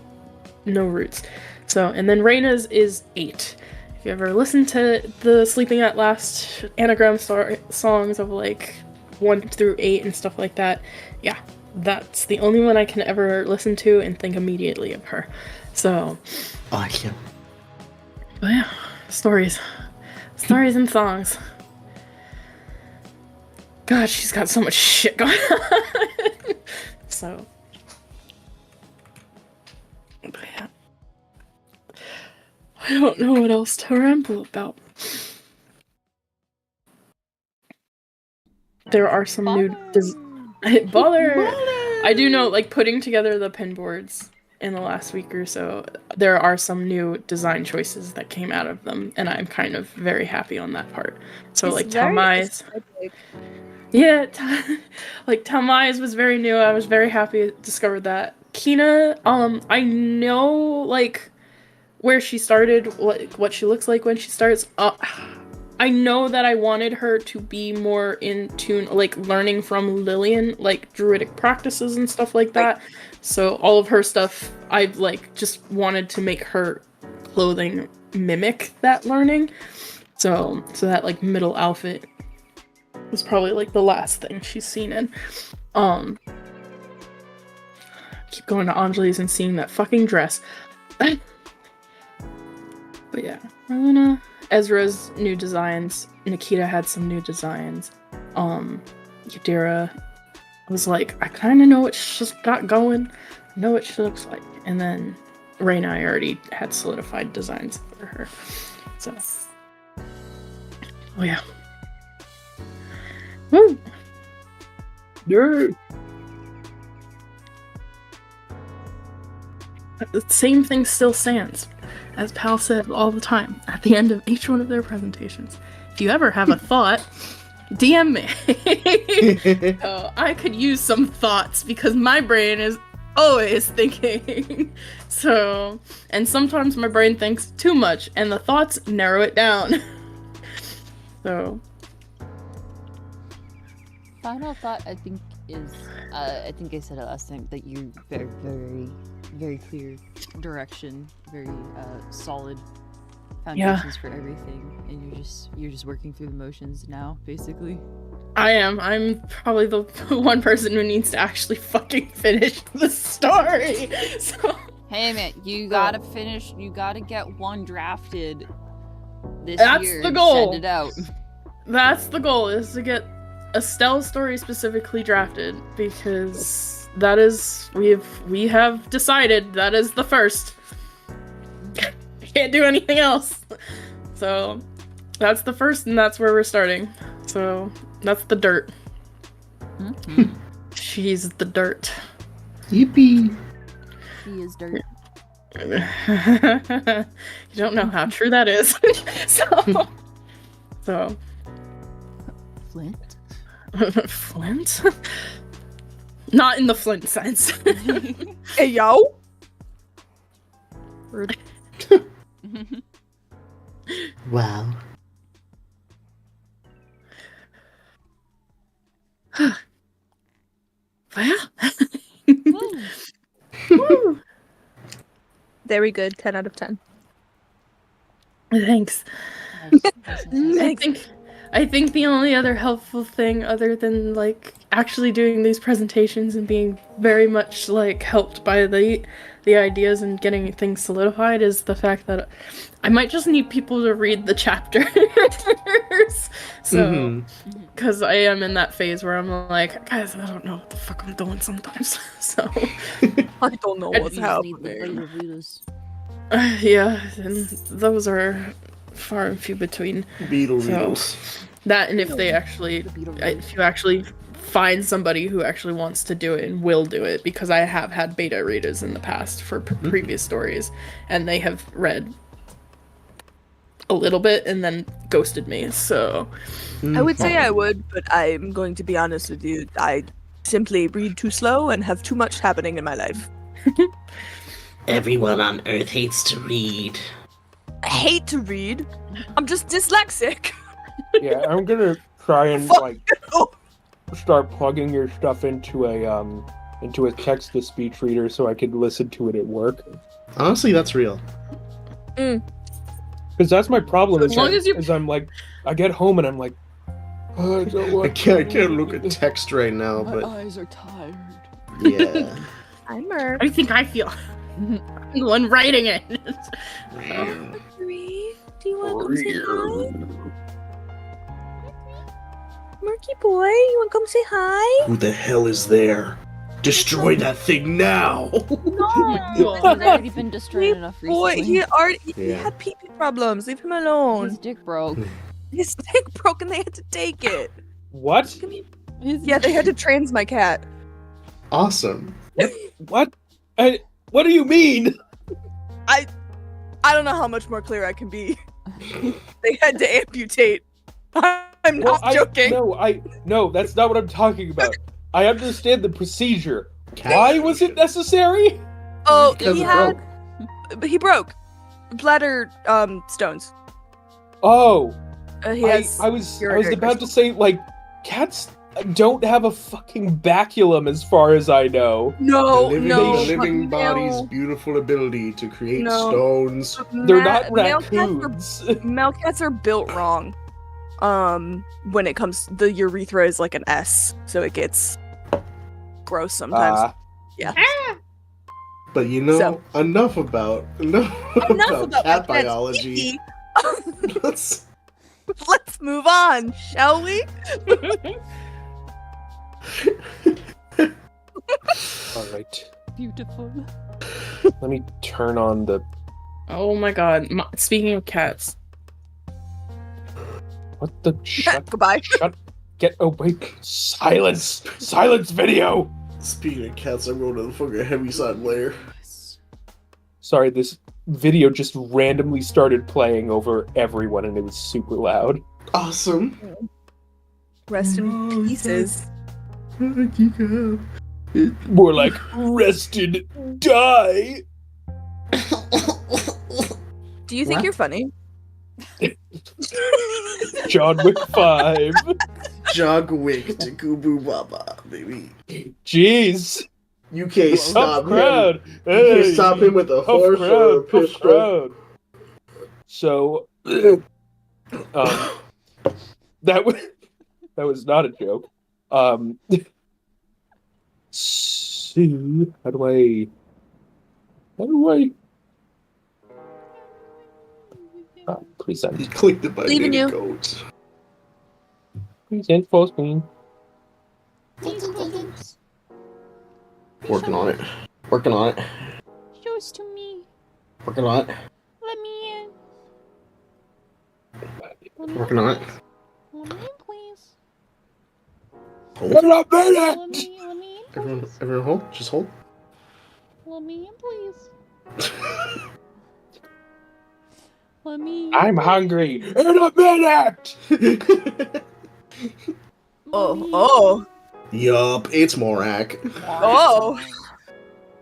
C: No Roots. So, and then Reina's is 8. If you ever listen to the Sleeping at Last anagram songs of like 1 through 8 and stuff like that, yeah, that's the only one I can ever listen to and think immediately of her. So,
A: I can't.
C: But yeah, stories and songs. God, she's got so much shit going on. So, but yeah. I don't know what else to ramble about. There are some new baller. I do know, like, putting together the pin boards in the last week or so, there are some new design choices that came out of them, and I'm kind of very happy on that part. So,
D: It's
C: like,
D: very
C: Tamai's.
D: aesthetic.
C: Yeah, like Tamai's was very new. I was very happy I discovered that. Kina, I know, like, where she started, what she looks like when she starts. I know that I wanted her to be more in tune, like learning from Lillian, like druidic practices and stuff like that. Right. So all of her stuff, I've like just wanted to make her clothing mimic that learning. So that middle outfit was probably like the last thing she's seen in. Keep going to Anjali's and seeing that fucking dress. But yeah, Marlena, Ezra's new designs. Nikita had some new designs. Yadira was like, I kind of know what she's got going. I know what she looks like. And then Raina, I already had solidified designs for her. So, oh yeah. Woo!
E: Nerd.
C: The same thing still stands. As Pal said all the time, at the end of each one of their presentations. If you ever have a thought, DM me. I could use some thoughts because my brain is always thinking. So, and sometimes my brain thinks too much and the thoughts narrow it down. So.
F: Final thought, I think, is, I think I said it last time, that you're very, very, very clear direction, very solid foundations for everything, and you're just working through the motions now, basically.
C: I am. I'm probably the one person who needs to actually fucking finish the story. So.
F: Hey man, you gotta finish. You gotta get one drafted this
C: That's
F: year.
C: The goal.
F: Send it out.
C: That's the goal. Is to get Estelle's story specifically drafted, because that is we have decided that is the first. Can't do anything else. So that's the first, and that's where we're starting. So that's the dirt.
F: Mm-hmm.
C: She's the dirt.
A: Yippee.
F: She is dirt.
C: You don't know how true that is. So
F: Flint?
C: Flint? Not in the Flint sense.
D: Hey, yo!
A: Wow.
C: Well.
D: Woo. Very good. 10 out of 10.
C: Thanks.
F: Nice.
C: I think the only other helpful thing, other than like actually doing these presentations and being very much like helped by the ideas and getting things solidified, is the fact that I might just need people to read the chapters. So, because I am in that phase where I'm like, guys, I don't know what the fuck I'm doing sometimes. So
D: I don't know what's happening.
C: Yeah, and those are far and few between.
A: Beetles.
C: That, and if you actually find somebody who actually wants to do it and will do it, because I have had beta readers in the past for previous stories, and they have read a little bit and then ghosted me, so.
D: I would say I would, but I'm going to be honest with you. I simply read too slow and have too much happening in my life.
A: Everyone on Earth hates to read.
D: I hate to read. I'm just dyslexic.
E: Yeah, I'm gonna try and start plugging your stuff into a text-to-speech reader so I can listen to it at work.
A: Honestly, that's real.
E: Because that's my problem. Is I'm like, I get home and I'm like, oh, I
A: can't look at text right now,
F: My
A: but
F: eyes are tired.
A: yeah.
D: I'm Merc.
C: I think I feel. I'm the one writing it.
D: Do you want to come say hi? Murky boy, you wanna come say hi?
A: Who the hell is there? Destroy that thing now!
D: No.
F: He's already been destroyed enough
D: Boy,
F: recently.
D: he
A: Yeah.
D: had pee-pee problems. Leave him alone.
F: His dick broke.
D: His dick broke and they had to take it.
E: What?
D: Yeah, they had to trans my cat.
A: Awesome.
E: What? What do you mean?
D: I don't know how much more clear I can be. They had to amputate. I'm not joking.
E: No, that's not what I'm talking about. I understand the procedure.
A: Cat.
E: Why was it necessary?
D: Oh,
A: Because
D: he
A: it
D: had.
A: broke.
D: He broke. Bladder stones.
E: Oh,
D: He has.
E: I was
D: urinary
E: about to
D: crystals.
E: say, like, cats don't have a fucking baculum as far as I know.
D: No,
A: the living,
D: no.
A: the living
D: but
A: body's beautiful ability to create
D: No.
A: stones.
E: They're not
D: male cats are
E: raccoons.
D: Male cats are built wrong. When it comes, the urethra is like an S, so it gets gross sometimes. Yeah.
A: But you know,
D: So-
A: enough about
D: Enough about
A: cat
D: my cat's
A: biology.
D: pee-pee.
A: Let's
D: Let's move on, shall we?
E: All right,
F: Beautiful.
E: let me turn on the.
C: Oh my god. Speaking of cats.
E: What the shut?
D: Goodbye.
E: Shut. Get away! Silence! Silence! Video.
A: Speaking of cats, I'm going to the fucking heavy-side layer.
E: Sorry, this video just randomly started playing over everyone, and it was super loud.
A: Awesome.
D: Rest in pieces.
E: More like rested, die.
D: Do you think
A: What?
D: you're funny?
E: John Wick 5.
A: Jog wick to Kubu Baba, baby.
E: Jeez.
A: You can't stop
E: Tough
A: him.
E: crowd.
A: You
E: Hey,
A: can't stop him with a
E: tough
A: horse or a
E: crowd, tough
A: pistol.
E: crowd. So, that was not a joke. So, how do I? Present.
A: Clicked it by
D: Leaving
A: David
D: you.
A: Goat.
E: Present full screen.
A: Working on it. Working on it.
F: Show us to me.
A: Working on it.
F: Let me in. Let me
A: Working on it.
F: Let me in, please.
A: Hold.
E: What up,
F: Let
E: minute?
F: me in,
A: Everyone,
F: please.
A: everyone hold. Just hold.
F: Let me in, please. Let me in.
E: I'm hungry. In a minute.
D: Oh.
A: Yup, it's Morak.
D: Oh.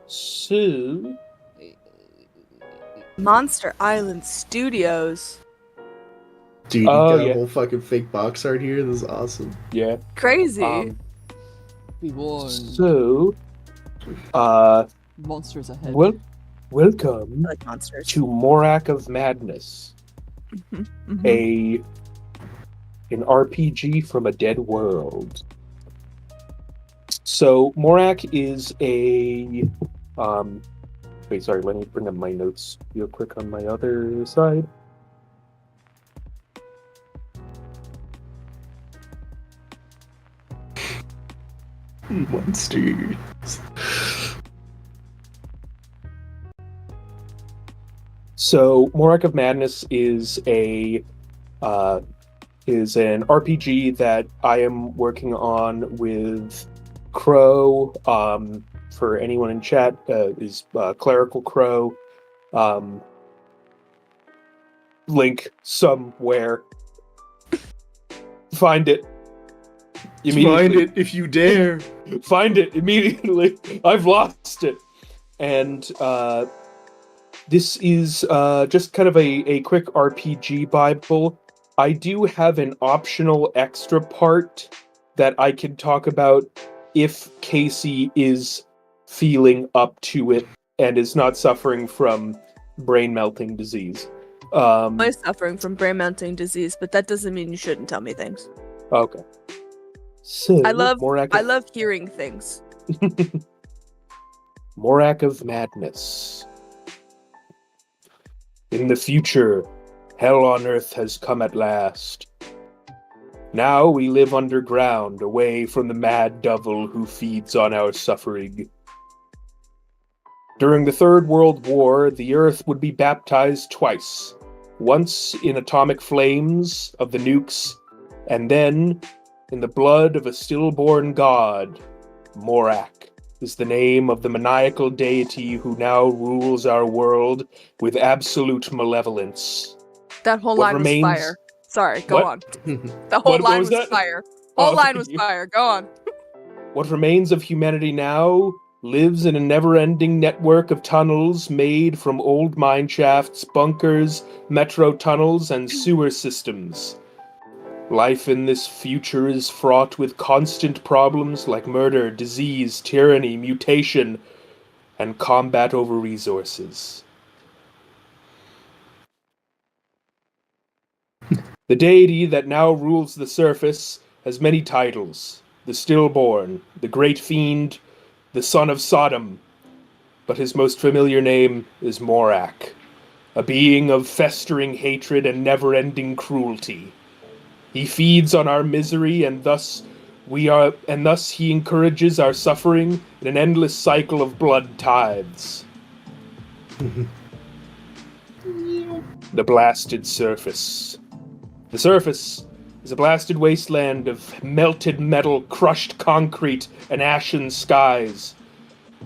E: So,
D: Monster Island Studios.
A: Dude, you
E: Oh,
A: got
E: yeah.
A: a whole fucking fake box art here. This is awesome.
E: yeah.
D: Crazy.
F: We won.
E: So,
F: Monsters ahead.
E: welcome
D: I like monsters.
E: to Morak of Madness,
D: Mhm.
E: an RPG from a dead world. So Morak is a wait, sorry, let me bring up my notes real quick on my other side.
A: Monsters.
E: So Morak of Madness is an RPG that I am working on with Crow. For anyone in chat, is Clerical Crow. Link somewhere. Find it.
A: Find it if you dare.
E: Find it immediately. I've lost it. And this is just kind of a quick RPG Bible. I do have an optional extra part that I can talk about if Casey is feeling up to it and is not suffering from brain melting disease.
D: I'm suffering from brain melting disease, but that doesn't mean you shouldn't tell me things.
E: Okay. So
D: I love
E: Morak
D: hearing things.
E: Morak of Madness. In the future, hell on earth has come at last. Now we live underground, away from the mad devil who feeds on our suffering. During the Third World War, the Earth would be baptized twice. Once in atomic flames of the nukes, and then in the blood of a stillborn god. Morak is the name of the maniacal deity who now rules our world with absolute malevolence.
D: That whole line was fire. Sorry, go on. The whole line was fire. Whole line was fire. Go on.
E: What remains of humanity now lives in a never-ending network of tunnels made from old mine shafts, bunkers, metro tunnels, and sewer systems. Life in this future is fraught with constant problems like murder, disease, tyranny, mutation, and combat over resources. The deity that now rules the surface has many titles: the Stillborn, the Great Fiend, the Son of Sodom, but his most familiar name is Morak, a being of festering hatred and never-ending cruelty. He feeds on our misery, and thus he encourages our suffering in an endless cycle of blood tithes. The blasted surface. The surface is a blasted wasteland of melted metal, crushed concrete, and ashen skies.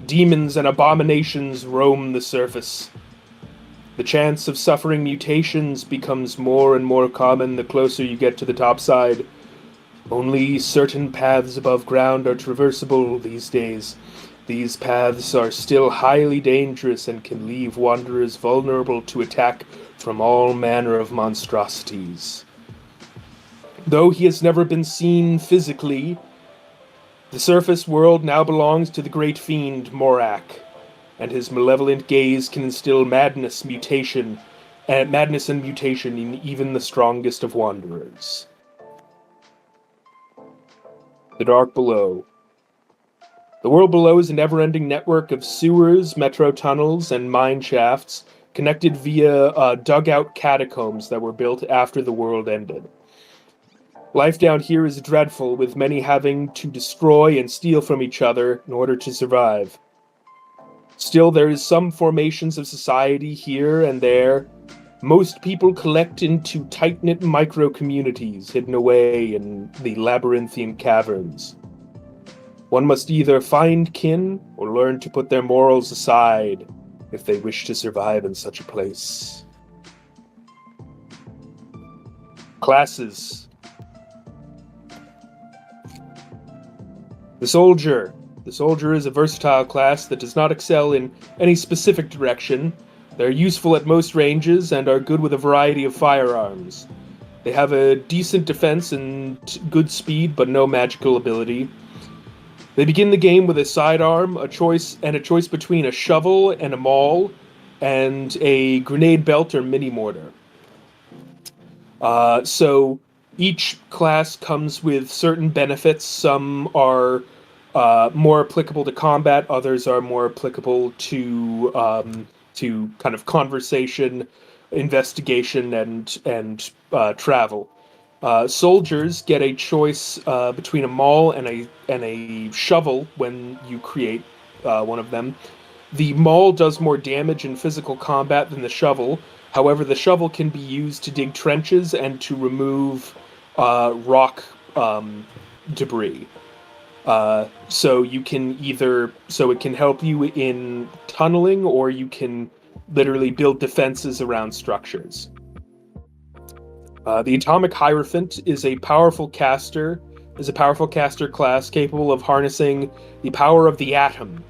E: Demons and abominations roam the surface. The chance of suffering mutations becomes more and more common the closer you get to the topside. Only certain paths above ground are traversable these days. These paths are still highly dangerous and can leave wanderers vulnerable to attack from all manner of monstrosities. Though he has never been seen physically, the surface world now belongs to the great fiend Morak, and his malevolent gaze can instill madness and mutation in even the strongest of wanderers. The dark below. The world below is a never-ending network of sewers, metro tunnels, and mine shafts connected via dugout catacombs that were built after the world ended. Life down here is dreadful, with many having to destroy and steal from each other in order to survive. Still, there is some formations of society here and there. Most people collect into tight-knit micro-communities hidden away in the labyrinthian caverns. One must either find kin or learn to put their morals aside if they wish to survive in such a place. Classes. The soldier. The soldier is a versatile class that does not excel in any specific direction. They're useful at most ranges and are good with a variety of firearms. They have a decent defense and good speed, but no magical ability. They begin the game with a sidearm, a choice between a shovel and a maul, and a grenade belt or mini mortar. So each class comes with certain benefits. Some are more applicable to combat, others are more applicable to kind of conversation, investigation, and travel. Soldiers get a choice between a maul and a shovel when you create one of them. The maul does more damage in physical combat than the shovel. However, the shovel can be used to dig trenches and to remove rock debris. So it can help you in tunneling, or you can literally build defenses around structures. The Atomic Hierophant is a powerful caster class capable of harnessing the power of the atom.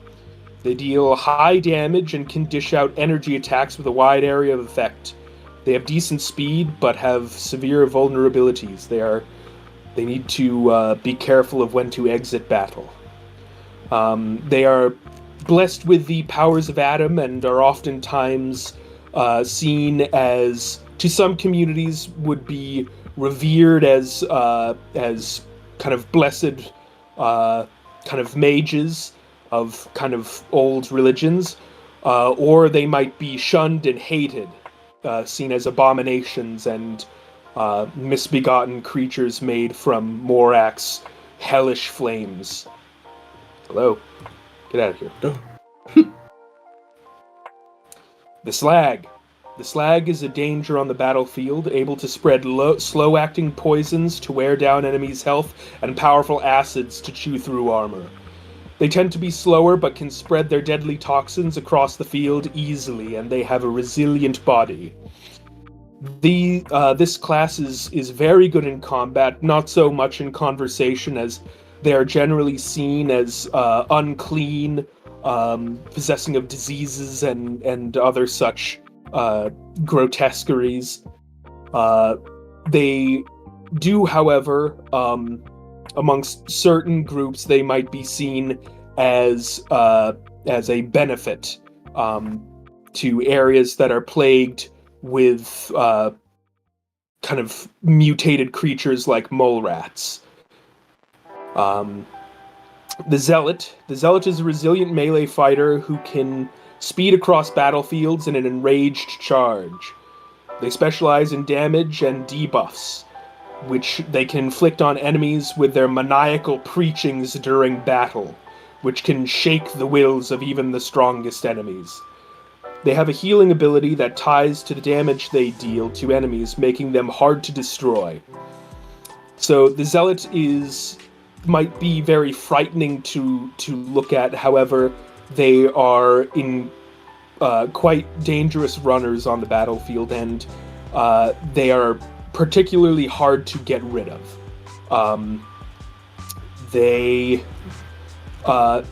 E: They deal high damage and can dish out energy attacks with a wide area of effect. They have decent speed, but have severe vulnerabilities. They need to be careful of when to exit battle. They are blessed with the powers of Adam and are oftentimes seen as, to some communities, would be revered as kind of blessed kind of mages of kind of old religions, or they might be shunned and hated, seen as abominations and misbegotten creatures made from Morak's hellish flames. Hello. Get out of here. The slag. The slag is a danger on the battlefield, able to spread slow-acting poisons to wear down enemies' health and powerful acids to chew through armor. They tend to be slower but can spread their deadly toxins across the field easily, and they have a resilient body. This class is very good in combat, not so much in conversation, as they are generally seen as unclean, possessing of diseases and other such grotesqueries. They do, however, amongst certain groups, they might be seen as a benefit to areas that are plagued with kind of mutated creatures like mole rats. The Zealot. The Zealot is a resilient melee fighter who can speed across battlefields in an enraged charge. They specialize in damage and debuffs, which they can inflict on enemies with their maniacal preachings during battle, which can shake the wills of even the strongest enemies. They have a healing ability that ties to the damage they deal to enemies, making them hard to destroy. So the Zealot might be very frightening to look at. However, they are in quite dangerous runners on the battlefield, and they are particularly hard to get rid of.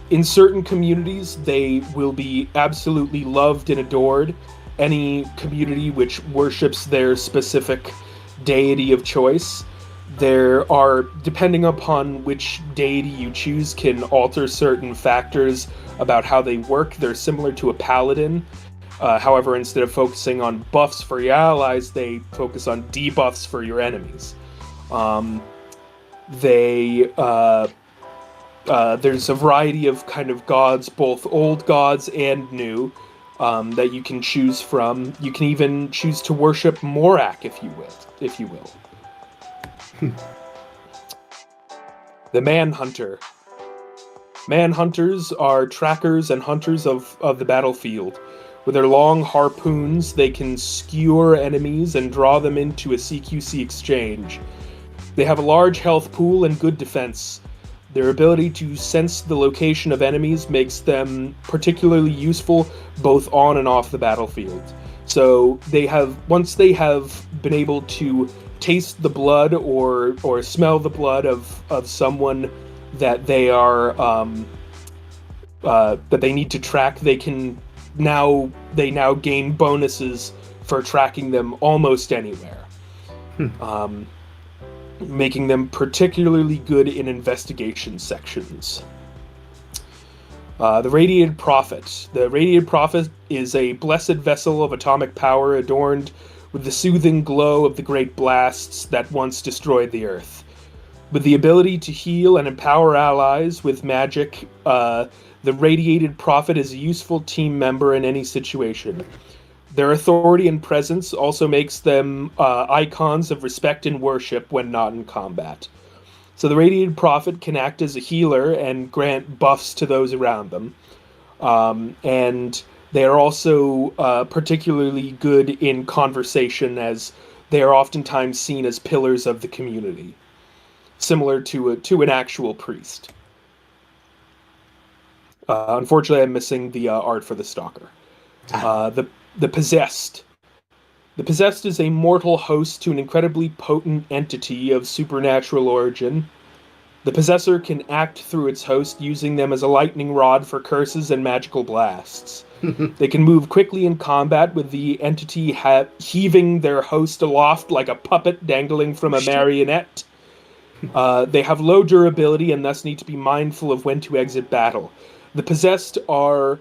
E: In certain communities, they will be absolutely loved and adored. Any community which worships their specific deity of choice. There are, depending upon which deity you choose, can alter certain factors about how they work. They're similar to a paladin. However, instead of focusing on buffs for your allies, they focus on debuffs for your enemies. There's a variety of kind of gods, both old gods and new, that you can choose from. You can even choose to worship Morak, if you will. The Manhunter. Manhunters are trackers and hunters of the battlefield. With their long harpoons, they can skewer enemies and draw them into a CQC exchange. They have a large health pool and good defense. Their ability to sense the location of enemies makes them particularly useful both on and off the battlefield. So once they have been able to taste the blood or smell the blood of someone that they are that they need to track, they now gain bonuses for tracking them almost anywhere, making them particularly good in investigation sections. The Radiated Prophet. The Radiated Prophet is a blessed vessel of atomic power adorned with the soothing glow of the great blasts that once destroyed the Earth. With the ability to heal and empower allies with magic, the Radiated Prophet is a useful team member in any situation. Their authority and presence also makes them icons of respect and worship when not in combat. So the Radiated Prophet can act as a healer and grant buffs to those around them. And they are also particularly good in conversation, as they are oftentimes seen as pillars of the community, similar to an actual priest. Unfortunately, I'm missing the art for the Stalker. The Possessed. The Possessed is a mortal host to an incredibly potent entity of supernatural origin. The Possessor can act through its host, using them as a lightning rod for curses and magical blasts. They can move quickly in combat, with the entity heaving their host aloft like a puppet dangling from a marionette. They have low durability and thus need to be mindful of when to exit battle. The Possessed are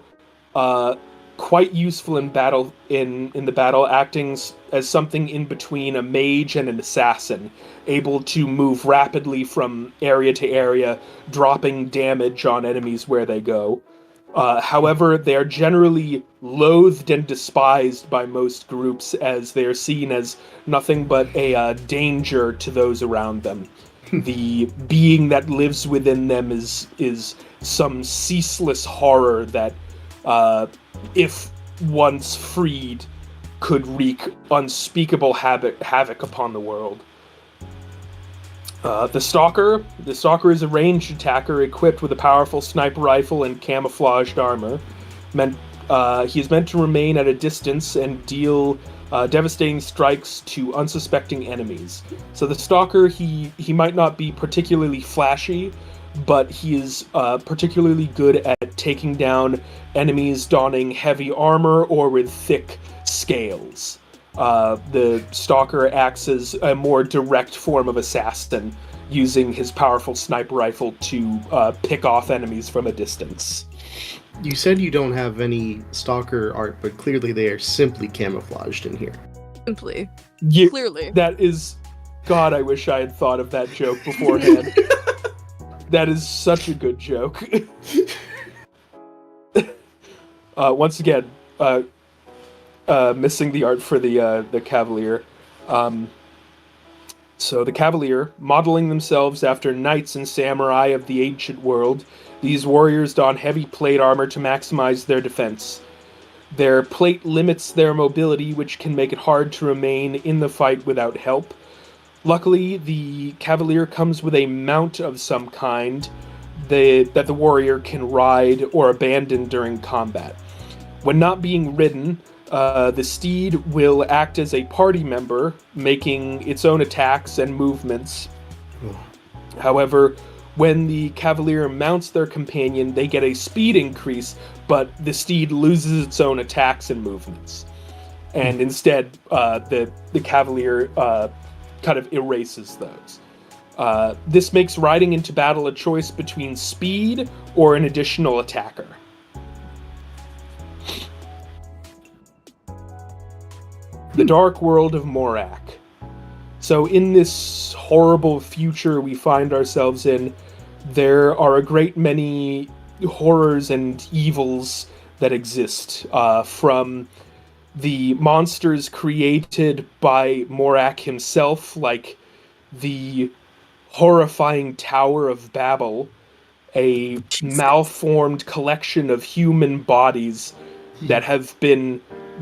E: quite useful in battle, in the battle, acting as something in between a mage and an assassin, able to move rapidly from area to area, dropping damage on enemies where they go. However, they are generally loathed and despised by most groups as they are seen as nothing but a danger to those around them. The being that lives within them is some ceaseless horror that, if once freed, could wreak unspeakable havoc upon the world. The Stalker is a ranged attacker equipped with a powerful sniper rifle and camouflaged armor. He is meant to remain at a distance and deal devastating strikes to unsuspecting enemies. So the Stalker, he might not be particularly flashy, but he is particularly good at taking down enemies donning heavy armor or with thick scales. The Stalker acts as a more direct form of assassin, using his powerful sniper rifle to pick off enemies from a distance.
A: You said you don't have any Stalker art, but clearly they are simply camouflaged in here.
D: Simply.
E: Clearly. That is... God, I wish I had thought of that joke beforehand. That is such a good joke. Once again, missing the art for the Cavalier. So the Cavalier, modeling themselves after knights and samurai of the ancient world, these warriors don heavy plate armor to maximize their defense. Their plate limits their mobility, which can make it hard to remain in the fight without help. Luckily, the Cavalier comes with a mount of some kind that the warrior can ride or abandon during combat. When not being ridden, the steed will act as a party member, making its own attacks and movements. However, when the Cavalier mounts their companion, they get a speed increase, but the steed loses its own attacks and movements. And instead, the Cavalier kind of erases those. This makes riding into battle a choice between speed or an additional attacker. The Dark World of Morak. So in this horrible future we find ourselves in, there are a great many horrors and evils that exist, from the monsters created by Morak himself, like the horrifying Tower of Babel, a malformed collection of human bodies that have been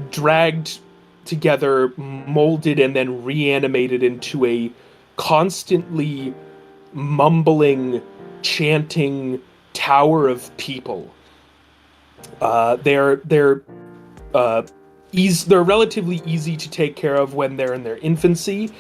E: dragged together, molded, and then reanimated into a constantly mumbling, chanting tower of people. They're relatively easy to take care of when they're in their infancy.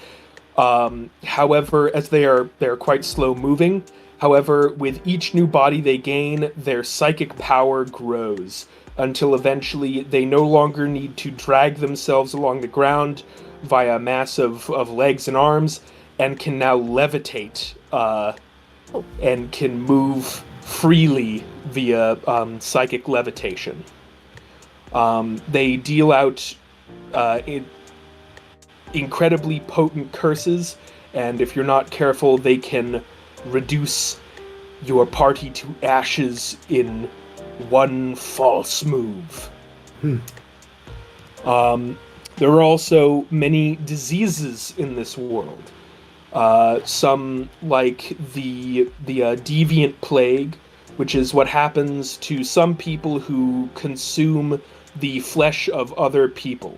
E: However, as they're quite slow moving. However, with each new body they gain, their psychic power grows, until eventually they no longer need to drag themselves along the ground via a mass of legs and arms, and can now levitate, and can move freely via psychic levitation. They deal out incredibly potent curses, and if you're not careful, they can reduce your party to ashes in one false move. There are also many diseases in this world. Some like the deviant plague, which is what happens to some people who consume the flesh of other people.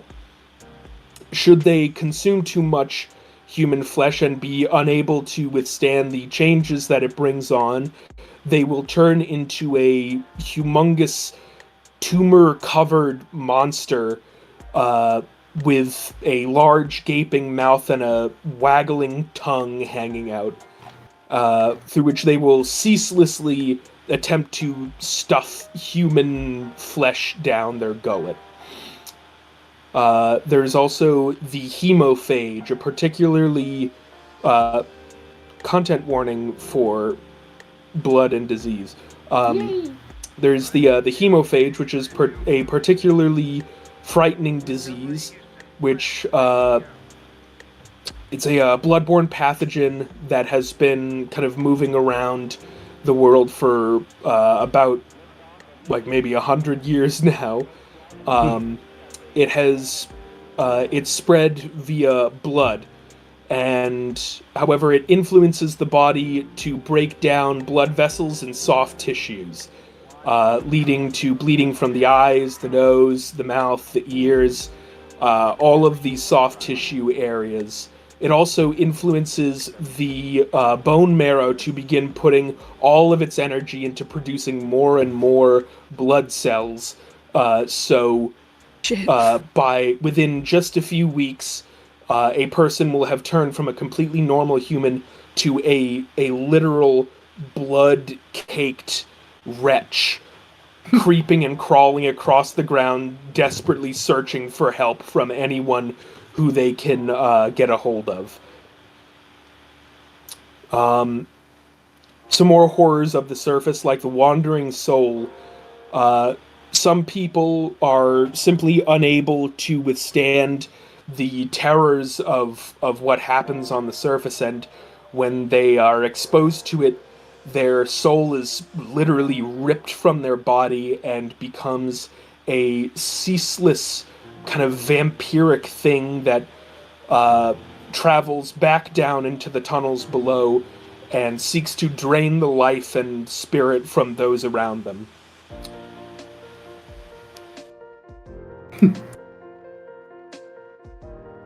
E: Should they consume too much human flesh and be unable to withstand the changes that it brings on, they will turn into a humongous tumor-covered monster with a large gaping mouth and a waggling tongue hanging out, through which they will ceaselessly attempt to stuff human flesh down their gullet. There's also the hemophage, a particularly content warning for blood and disease. There's the hemophage, which is a particularly frightening disease, which it's a bloodborne pathogen that has been kind of moving around the world for about like maybe 100 years now. It has it's spread via blood, and however it influences the body to break down blood vessels and soft tissues, leading to bleeding from the eyes, the nose, the mouth, the ears, all of these soft tissue areas. It also influences the bone marrow to begin putting all of its energy into producing more and more blood cells. So by within just a few weeks, a person will have turned from a completely normal human to a literal blood-caked wretch, creeping and crawling across the ground, desperately searching for help from anyone who they can get a hold of. Some more horrors of the surface, like the wandering soul. Some people are simply unable to withstand the terrors of what happens on the surface, and when they are exposed to it, their soul is literally ripped from their body and becomes a ceaseless kind of vampiric thing that travels back down into the tunnels below and seeks to drain the life and spirit from those around them.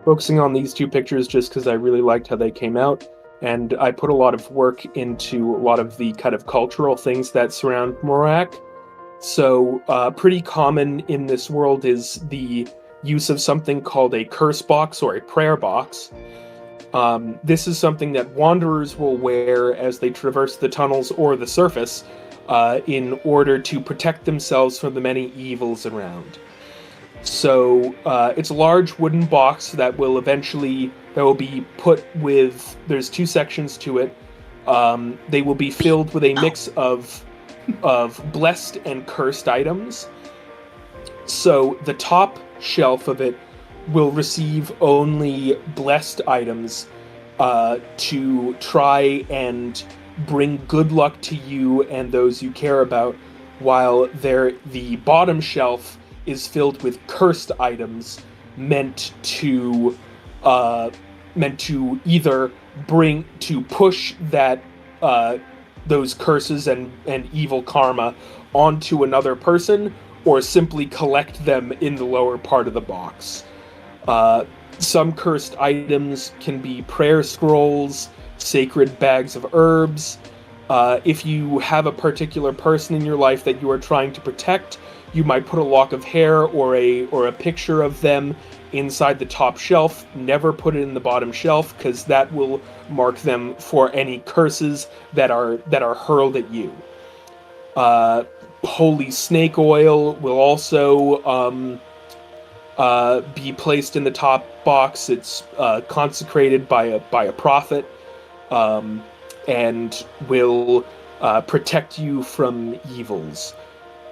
E: Focusing on these two pictures just because I really liked how they came out, and I put a lot of work into a lot of the kind of cultural things that surround Morak. So pretty common in this world is the use of something called a curse box or a prayer box. This is something that wanderers will wear as they traverse the tunnels or the surface in order to protect themselves from the many evils around. So it's a large wooden box that will be put with, there's two sections to it. They will be filled with a mix of blessed and cursed items. So the top shelf of it will receive only blessed items to try and bring good luck to you and those you care about, while the bottom shelf is filled with cursed items meant to either push that those curses and evil karma onto another person, or simply collect them in the lower part of the box. Some cursed items can be prayer scrolls, sacred bags of herbs. If you have a particular person in your life that you are trying to protect, you might put a lock of hair or a picture of them inside the top shelf. Never put it in the bottom shelf, because that will mark them for any curses that are hurled at you. Holy snake oil will also be placed in the top box. It's consecrated by a prophet, and will protect you from evils.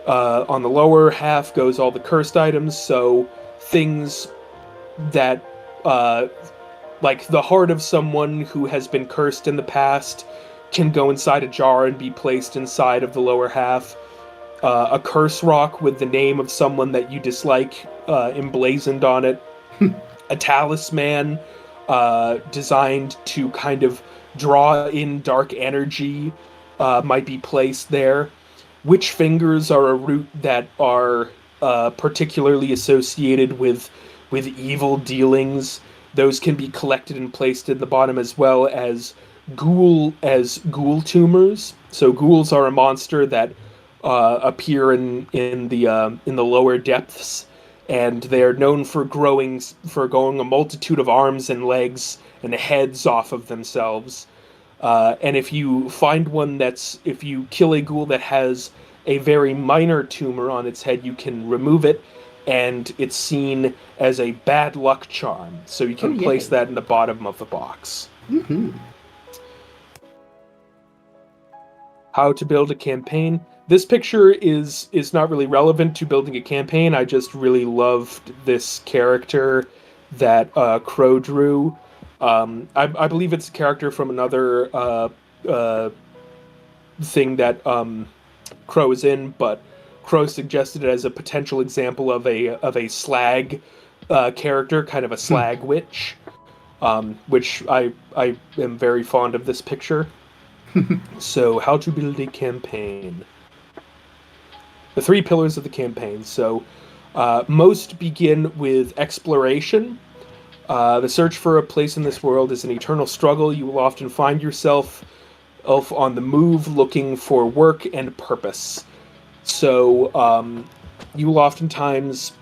E: On the lower half goes all the cursed items, so things that, like the heart of someone who has been cursed in the past can go inside a jar and be placed inside of the lower half. A curse rock with the name of someone that you dislike emblazoned on it. A talisman designed to kind of draw in dark energy might be placed there. Witch fingers are a root that are particularly associated with evil dealings. Those can be collected and placed in the bottom, as well as ghoul tumors. So ghouls are a monster that appear in the lower depths, and they are known for growing a multitude of arms and legs and heads off of themselves. And if you kill a ghoul that has a very minor tumor on its head, you can remove it, and it's seen as a bad luck charm. So you can place that in the bottom of the box.
A: Mm-hmm.
E: How to build a campaign. This picture is not really relevant to building a campaign. I just really loved this character that Crow drew. I believe it's a character from another thing that Crow is in, but Crow suggested it as a potential example of a slag character, kind of a slag witch, which I am very fond of this picture. So, how to build a campaign. The 3 pillars of the campaign. So, most begin with exploration. The search for a place in this world is an eternal struggle. You will often find yourself on the move looking for work and purpose. So, you will oftentimes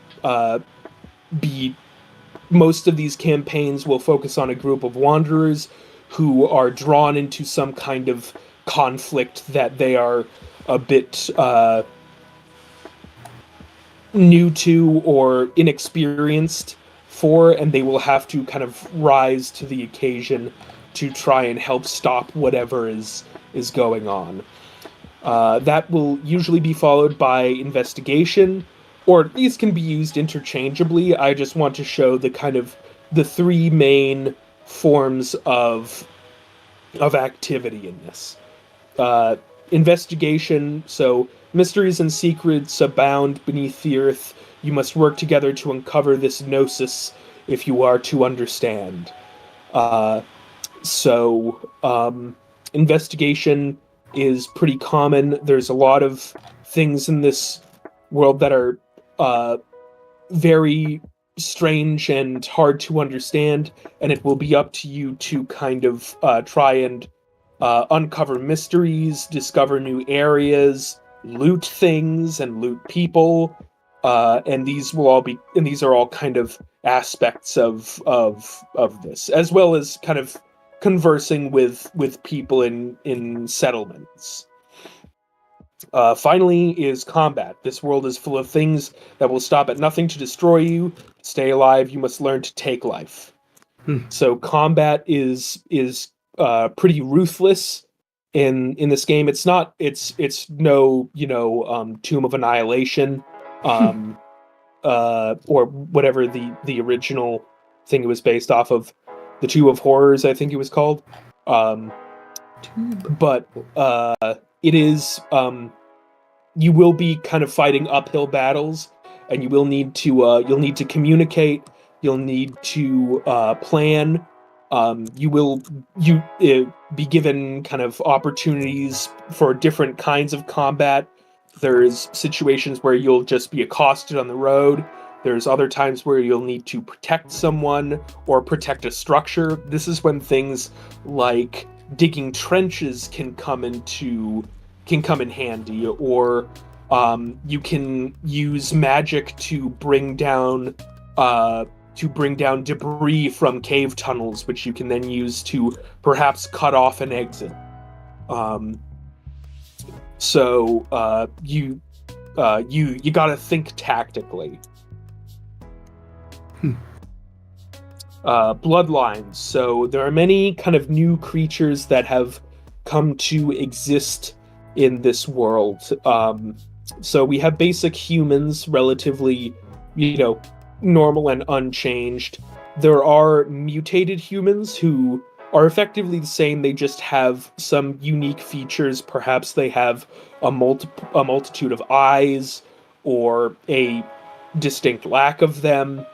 E: most of these campaigns will focus on a group of wanderers who are drawn into some kind of conflict that they are a bit new to or inexperienced for, and they will have to kind of rise to the occasion to try and help stop whatever is going on. That will usually be followed by investigation, or these can be used interchangeably. I just want to show the kind of the 3 main forms of activity in this. Investigation, so mysteries and secrets abound beneath the earth. You must work together to uncover this gnosis if you are to understand. Investigation is pretty common. There's a lot of things in this world that are very strange and hard to understand, and it will be up to you to kind of try and uncover mysteries, discover new areas, loot things, and loot people. And these are all kind of aspects of this, as well as kind of conversing with people in settlements. Finally is combat. This world is full of things that will stop at nothing to destroy you. To stay alive, you must learn to take life. So combat is pretty ruthless in this game. It's no Tomb of Annihilation, or whatever the original thing it was based off of, the Tomb of Horrors, I think it was called. But it is you will be kind of fighting uphill battles, and you will need to you'll need to communicate. You'll need to plan. You will be given kind of opportunities for different kinds of combat. There's situations where you'll just be accosted on the road. There's other times where you'll need to protect someone or protect a structure. This is when things like digging trenches can come in handy, or you can use magic to bring down debris from cave tunnels, which you can then use to perhaps cut off an exit. You gotta think tactically. Bloodlines. So there are many kind of new creatures that have come to exist in this world. So we have basic humans, relatively, normal and unchanged. There are mutated humans who are effectively the same. They just have some unique features. Perhaps they have a multitude of eyes, or a distinct lack of them.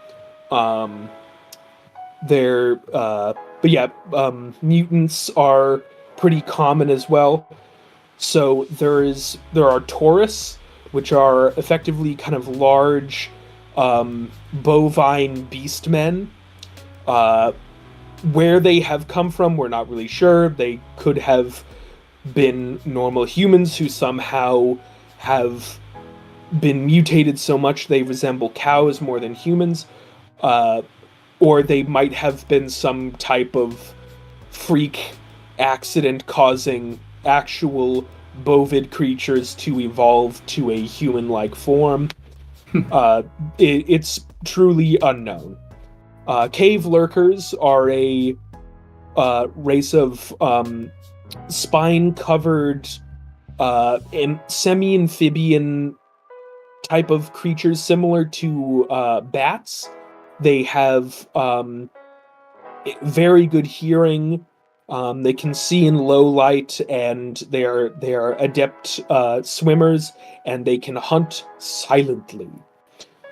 E: Mutants are pretty common as well. So there are Taurus, which are effectively kind of large bovine beastmen. Where they have come from, we're not really sure. They could have been normal humans who somehow have been mutated so much they resemble cows more than humans. Or they might have been some type of freak accident causing actual bovid creatures to evolve to a human-like form. It's truly unknown. Cave lurkers are a race of spine-covered semi-amphibian type of creatures similar to bats. They have very good hearing They can see in low light, and they are adept swimmers, and they can hunt silently.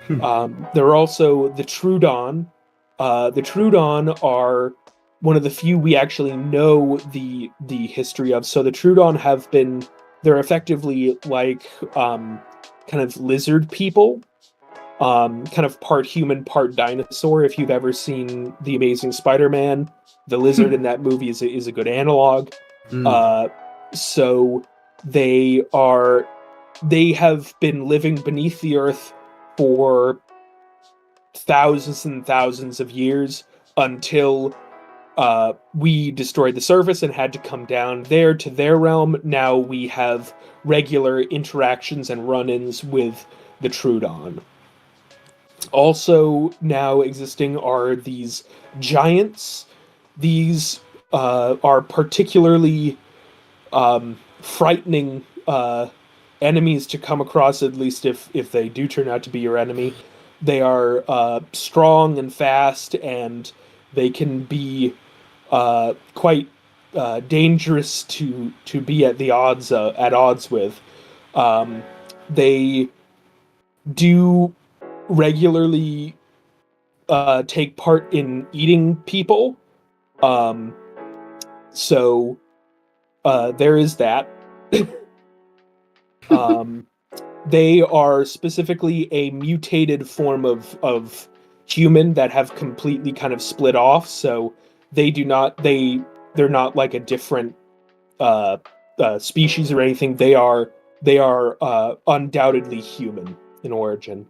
E: There are also the Trudon. The Trudon are one of the few we actually know the history of. So the Trudon they're effectively like kind of lizard people, kind of part human, part dinosaur. If you've ever seen The Amazing Spider-Man, the lizard in that movie is a good analog. So they have been living beneath the earth for thousands and thousands of years until we destroyed the surface and had to come down there to their realm. Now we have regular interactions and run-ins with the Trudon. Also now existing are these giants. These are particularly frightening enemies to come across, at least if they do turn out to be your enemy. They are strong and fast, and they can be quite dangerous to be at odds with. They do regularly take part in eating people. So there is that. They are specifically a mutated form of human that have completely kind of split off. So they're not like a different species or anything. They are undoubtedly human in origin.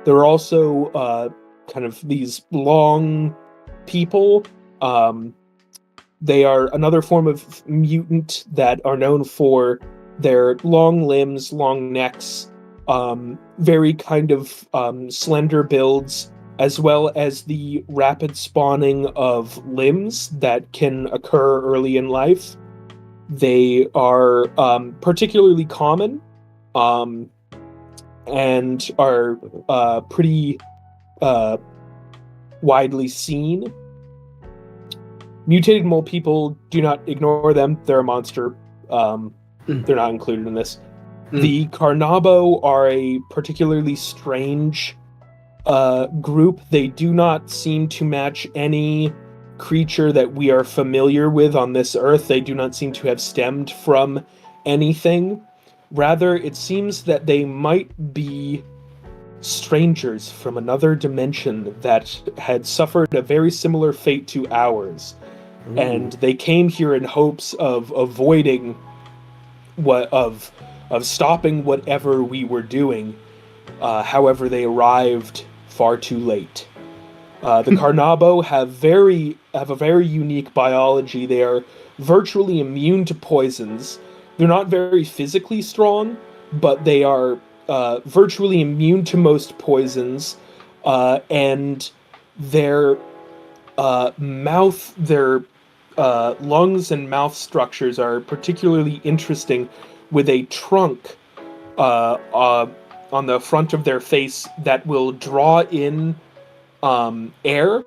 E: There are also kind of these long people. They are another form of mutant that are known for their long limbs, long necks, very kind of slender builds, as well as the rapid spawning of limbs that can occur early in life. They are particularly common, and are pretty widely seen. Mutated mole people, do not ignore them. They're a monster. They're not included in this. The Carnabo are a particularly strange group. They do not seem to match any creature that we are familiar with on this earth. They do not seem to have stemmed from anything. Rather, it seems that they might be strangers from another dimension that had suffered a very similar fate to ours. And they came here in hopes of avoiding of stopping whatever we were doing. However, they arrived far too late. The Carnabo have a very unique biology. They are virtually immune to poisons. They're not very physically strong, but they are virtually immune to most poisons, and their lungs and mouth structures are particularly interesting, with a trunk on the front of their face that will draw in air,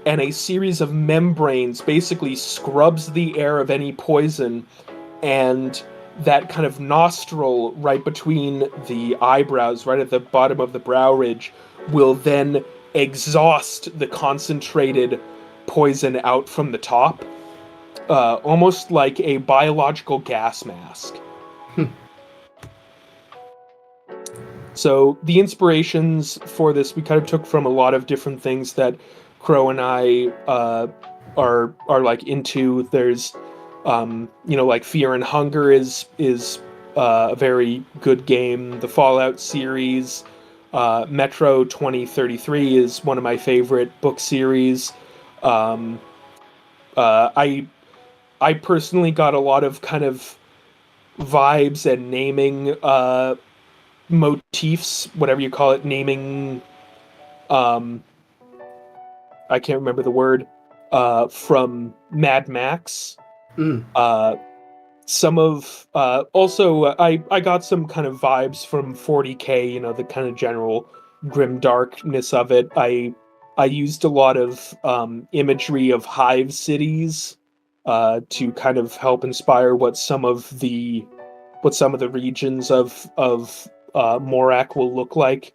E: and a series of membranes basically scrubs the air of any poison, and that kind of nostril right between the eyebrows, right at the bottom of the brow ridge, will then exhaust the concentrated poison out from the top, almost like a biological gas mask. So the inspirations for this we kind of took from a lot of different things that Crow and I are like into. There's like Fear and Hunger is a very good game. The Fallout series, Metro 2033 is one of my favorite book series. I personally got a lot of kind of vibes and naming motifs, whatever you call it, naming, I can't remember the word, from Mad Max. Some of, also, I got some kind of vibes from 40K, the kind of general grim darkness of it. I used a lot of imagery of hive cities to kind of help inspire what some of the regions of Morak will look like.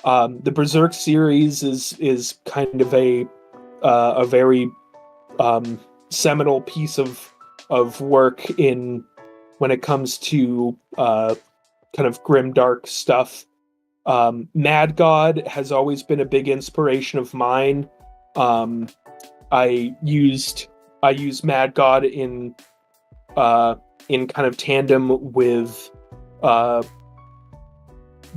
E: The Berserk series is kind of a very seminal piece of work when it comes to kind of grimdark stuff. Mad God has always been a big inspiration of mine. I used Mad God in kind of tandem with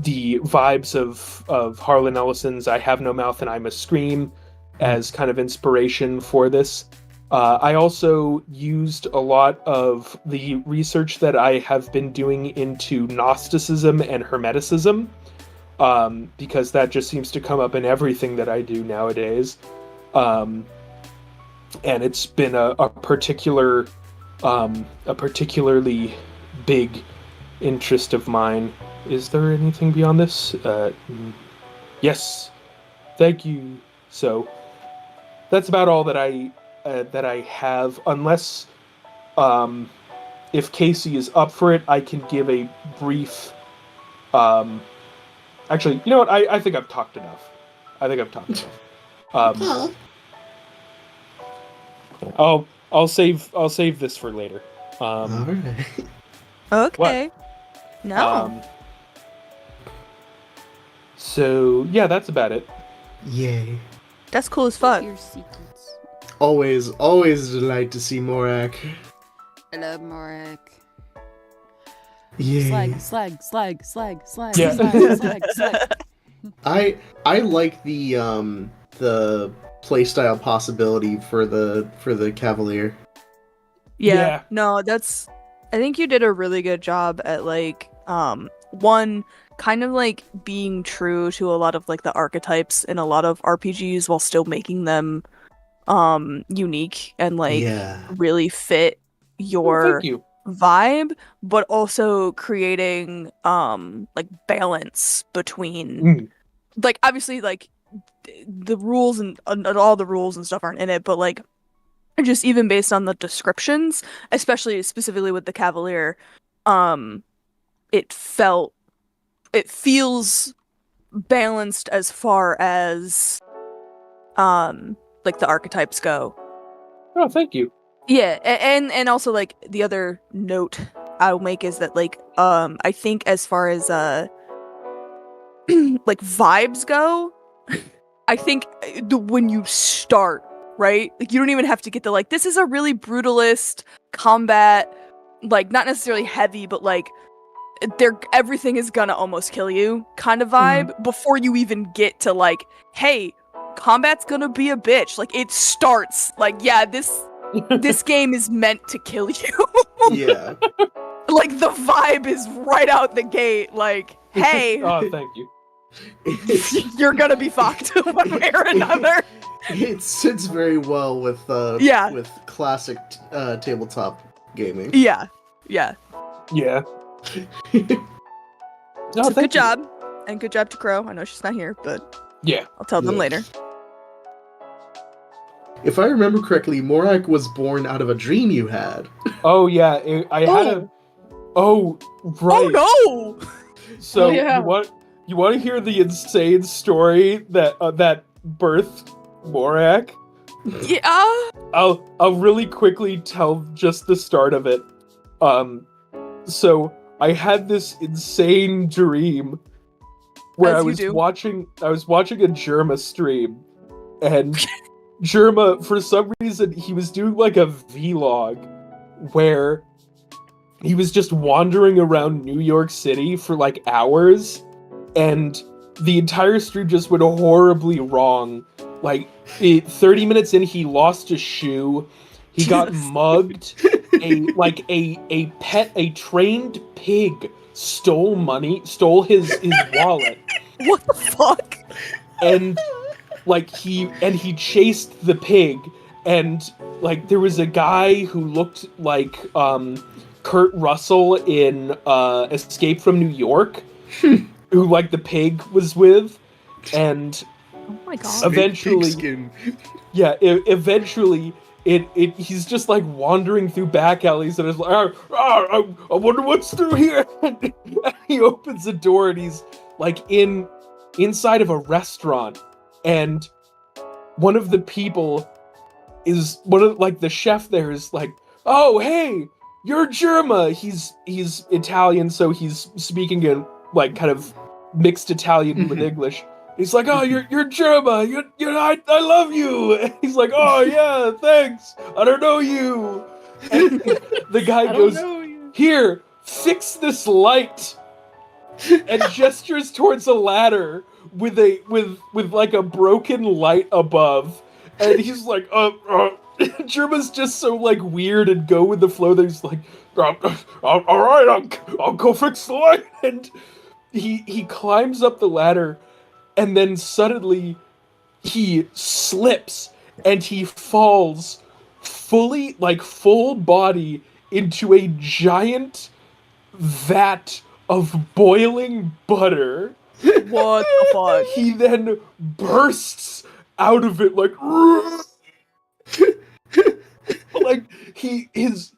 E: the vibes of Harlan Ellison's I Have No Mouth and I Must Scream as kind of inspiration for this. I also used a lot of the research that I have been doing into Gnosticism and Hermeticism, because that just seems to come up in everything that I do nowadays. And it's been a particularly big interest of mine. Is there anything beyond this? Yes. Thank you. So that's about all that I have, unless if Casey is up for it, I can give a brief actually, you know what? I think I've talked enough. I'll save this for later.
A: All right.
D: Okay.
E: What?
D: No.
E: So yeah, that's about it.
A: Yay.
D: That's cool as fuck.
F: Your secrets.
A: Always a delight to see Morak.
F: I love Morak.
A: Yay.
F: Slag.
E: Yeah.
F: Slag.
A: I like the playstyle possibility for the Cavalier.
E: Yeah.
D: No, I think you did a really good job at one, kind of like being true to a lot of like the archetypes in a lot of RPGs while still making them unique and really fit your
E: Thank you.
D: vibe, but also creating like balance between like obviously like the rules and all the rules and stuff aren't in it, but like just even based on the descriptions, especially specifically with the Cavalier, it feels balanced as far as like the archetypes go.
E: Oh, thank you.
D: Yeah, and also like the other note I'll make is that like I think as far as like vibes go, I think when you start, right? Like you don't even have to get the like this is a really brutalist combat, like not necessarily heavy, but like everything is gonna almost kill you kind of vibe before you even get to like, hey, combat's gonna be a bitch. Like it starts like, yeah, this game is meant to kill you.
A: Yeah.
D: Like the vibe is right out the gate. Like, hey,
E: Oh, thank you.
D: you're gonna be fucked one way or another.
A: It sits very well with with classic tabletop gaming.
D: Yeah.
E: Yeah. No,
D: So
E: thank
D: good
E: you.
D: job. And good job to Crow. I know she's not here, but
E: Yeah.
D: I'll tell them
A: Yeah.
D: later.
A: If I remember correctly, Morak was born out of a dream you had.
E: Oh yeah, I had a. Oh right.
D: Oh no!
E: So
C: yeah.
E: you want to hear the insane story that birthed Morak?
D: Yeah.
E: I'll really quickly tell just the start of it. So I had this insane dream where
D: As
E: I
D: you
E: was
D: do.
E: watching a Germa stream, and Germa, for some reason, he was doing like a vlog where he was just wandering around New York City for like hours, and the entire stream just went horribly wrong. Like 30 minutes in, he lost a shoe. He got mugged. A trained pig stole his wallet.
D: What the fuck?
E: And he chased the pig, and like there was a guy who looked like Kurt Russell in Escape from New York, who like the pig was with, and
D: Oh my god.
E: eventually,
A: Pigskin.
E: yeah, eventually he's just like wandering through back alleys and is like, I wonder what's through here. And he opens the door and he's like inside of a restaurant, and one of the people is the chef there is like, oh hey, you're Germa. He's Italian, so he's speaking in like kind of mixed Italian with English. He's like, oh, you're Germa. I love you. And he's like, oh yeah, thanks. I don't know you. And the guy goes, here, fix this light, and gestures towards a ladder with like a broken light above. And he's like, Germa's just so like weird and go with the flow that he's like, all right, I'll go fix the light. And he climbs up the ladder, and then suddenly he slips and he falls fully, like full body, into a giant vat of boiling butter.
D: What the fuck?
E: He then bursts out of it like like his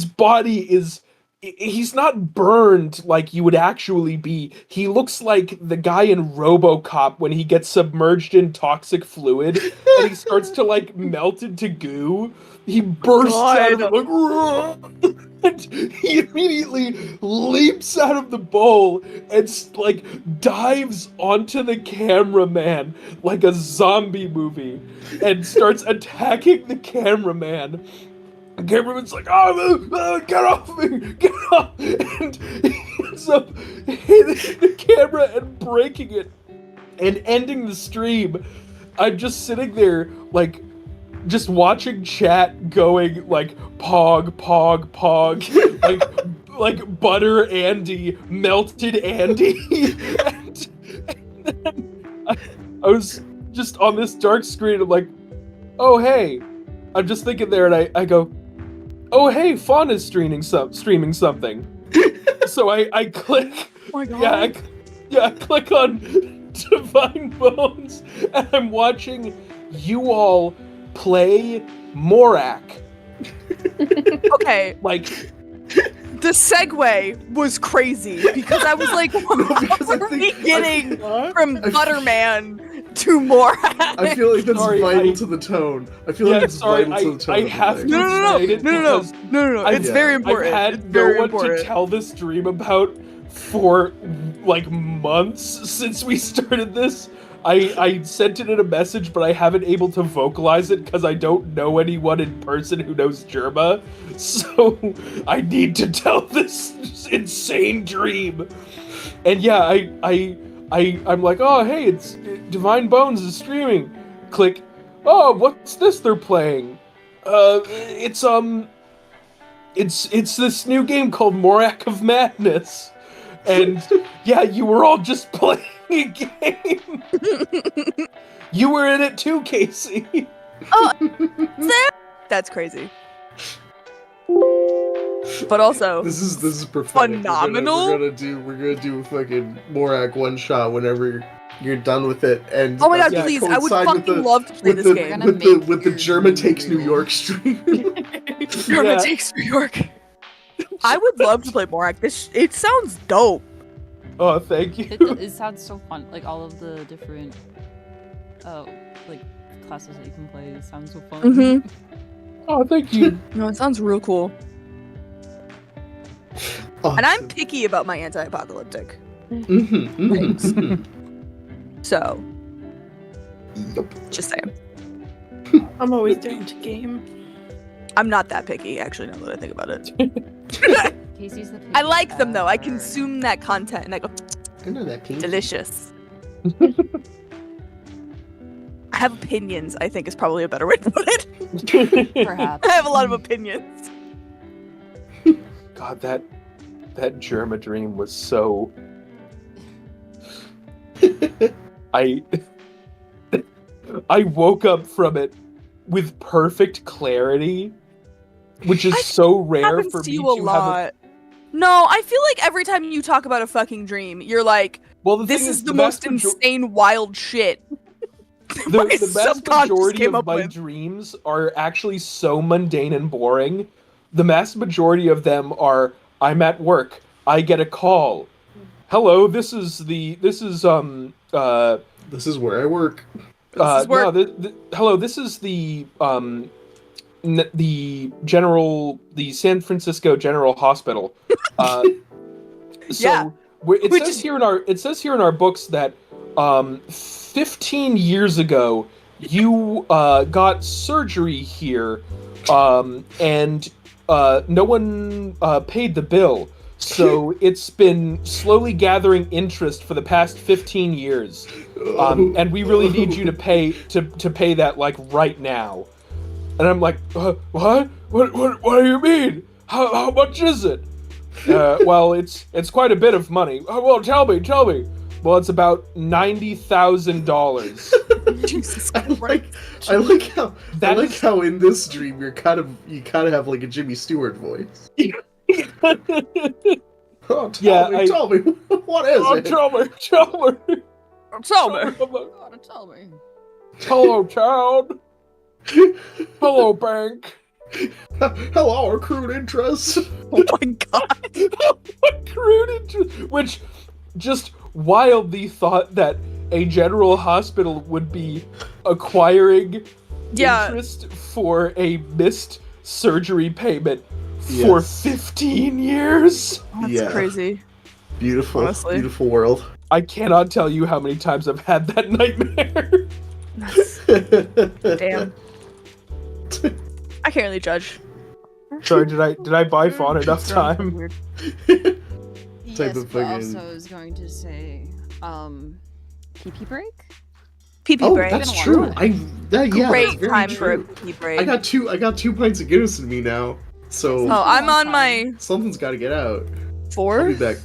E: body is, he's not burned like you would actually be. He looks like the guy in RoboCop when he gets submerged in toxic fluid and he starts to like melt into goo. He bursts out of it like and he immediately leaps out of the bowl and like dives onto the cameraman like a zombie movie and starts attacking the cameraman. The cameraman's like, oh, get off me, get off! And he ends up hitting the camera and breaking it and ending the stream. I'm just sitting there, like, just watching chat going, like, pog, pog, pog, like butter Andy, melted Andy. and then I was just on this dark screen, I'm like, oh, hey. I'm just thinking there, and I go, oh hey, Fawn is streaming something. So I click.
D: Oh my god.
E: I click on Divine Bones, and I'm watching you all play Morak.
D: Okay.
E: Like,
D: the segue was crazy because I was like, what are we getting from Butterman to Morak?
A: I feel like that's vital to the tone. I feel like it's vital to the tone.
E: I have to
D: No. It's very important.
E: I've had no one to tell this dream about for like months since we started this. I sent it in a message, but I haven't able to vocalize it because I don't know anyone in person who knows Germa. So I need to tell this insane dream. And yeah, I'm like, oh hey, it's Divine Bones is streaming. Click. Oh, what's this they're playing? It's this new game called Morak of Madness. And yeah, you were all just playing a game. You were in it too, Casey.
D: Oh, that's crazy. But also,
A: this is prophetic.
D: Phenomenal.
A: We're gonna do a fucking Morak one shot whenever you're done with it. And
D: oh my god, please! I would fucking love to play this game.
A: With the Germa Takes New York stream.
D: Germa Takes New York. I would love to play Morak. It sounds dope.
E: Oh, thank you.
F: It sounds so fun. Like all of the different, like classes that you can play. It sounds so fun.
D: Mm-hmm.
E: Oh, thank you.
D: No, it sounds real cool.
A: Awesome.
D: And I'm picky about my anti-apocalyptic
A: things.
D: So, just saying.
C: I'm always down to game.
D: I'm not that picky, actually, now that I think about it.
F: Casey's the
D: I like them, though. I consume that content, and I go,
A: I know that, Casey.
D: delicious. I have opinions, I think is probably a better way to put it.
F: Perhaps.
D: I have a lot of opinions.
E: God, that Germa dream was so... I woke up from it with perfect clarity, which is so rare for me to have.
D: No, I feel like every time you talk about a fucking dream, you're like, well, this is the most insane, wild shit.
E: The vast majority of my dreams are actually so mundane and boring. The vast majority of them are, I'm at work, I get a call. Hello, this is
A: where I work.
E: No, hello, this is the San Francisco General Hospital.
D: Yeah.
E: It says here in our books that 15 years ago you got surgery here, and no one paid the bill. So it's been slowly gathering interest for the past 15 years, and we really need you to pay that like right now. And I'm like, what? What do you mean? How much is it? Well, it's quite a bit of money. Well, tell me. Well, it's about $90,000.
D: Jesus
A: I like how in this dream you kind of have like a Jimmy Stewart voice. Oh, tell me, what is it?
E: Tell me. Hello, child. Hello, bank.
A: Hello, accrued interest.
D: Oh my god.
E: Accrued interest. Which just wildly thought that a general hospital would be acquiring interest for a missed surgery payment for 15 years.
D: That's crazy.
A: Beautiful,
D: honestly.
A: Beautiful world.
E: I cannot tell you how many times I've had that nightmare.
D: Damn. I can't really judge.
E: Sorry, did I buy Fawn enough time?
F: Weird.
A: Type
F: Yes,
A: of
F: but
A: fucking-
F: also I was going to say, pee-pee break?
D: Pee-pee break.
A: That's true.
D: Great
A: that's very
D: time
A: true.
D: for a pee break.
A: I got two pints of Guinness in me now, so
D: Oh, I'm on my
A: something's got to get out. I'll
D: 4
A: be back.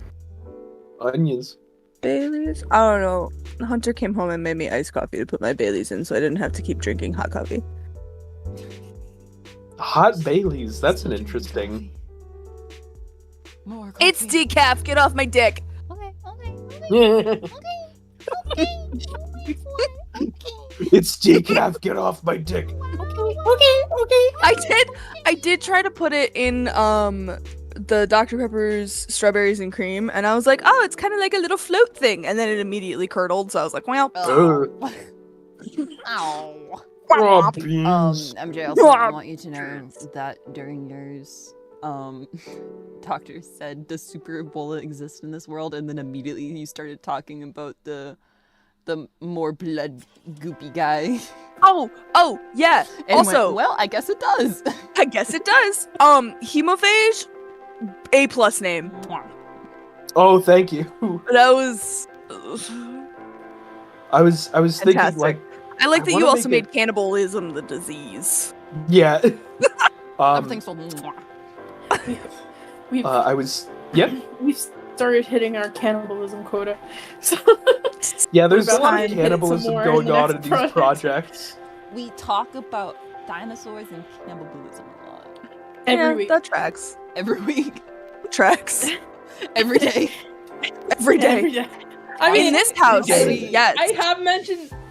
E: Onions.
D: Baileys. I don't know. Hunter came home and made me iced coffee to put my Baileys in, so I didn't have to keep drinking hot coffee.
E: Hot Baileys. That's an interesting.
F: More coffee.
D: It's decaf. Get off my dick.
E: It's decaf. Get off my dick.
D: I did try to put it in the Dr. Pepper's strawberries and cream, and I was like, oh, it's kind of like a little float thing, and then it immediately curdled, so I was like, well.
F: Ow.
E: Oh, beans.
F: MJ, also, I want you to know that during yours, doctor said, does Super Ebola exist in this world? And then immediately you started talking about the more blood goopy guy.
D: Oh, yeah.
F: And
D: also,
F: went, well, I guess it does.
D: I guess it does. Hemophage, A+ name.
E: Oh, thank you.
D: That was.
E: I was thinking
D: Fantastic.
E: like.
D: I like
E: I
D: that
E: wanna
D: you also
E: make
D: made cannibalism the disease.
E: Yeah.
F: Everything's so.
C: We've
E: I was. Yep.
C: we've started hitting our cannibalism quota. So
E: Yeah, there's
C: We're
E: a lot
C: about
E: of
C: to hit some
E: cannibalism
C: more
E: going
C: in the
E: on in
C: next
E: these
C: project.
E: projects.
F: We talk about dinosaurs and cannibalism a lot.
C: every week.
D: That tracks.
F: Every week.
D: Tracks.
F: Every day.
D: Every day.
C: Every day.
D: I mean, in this house, yes.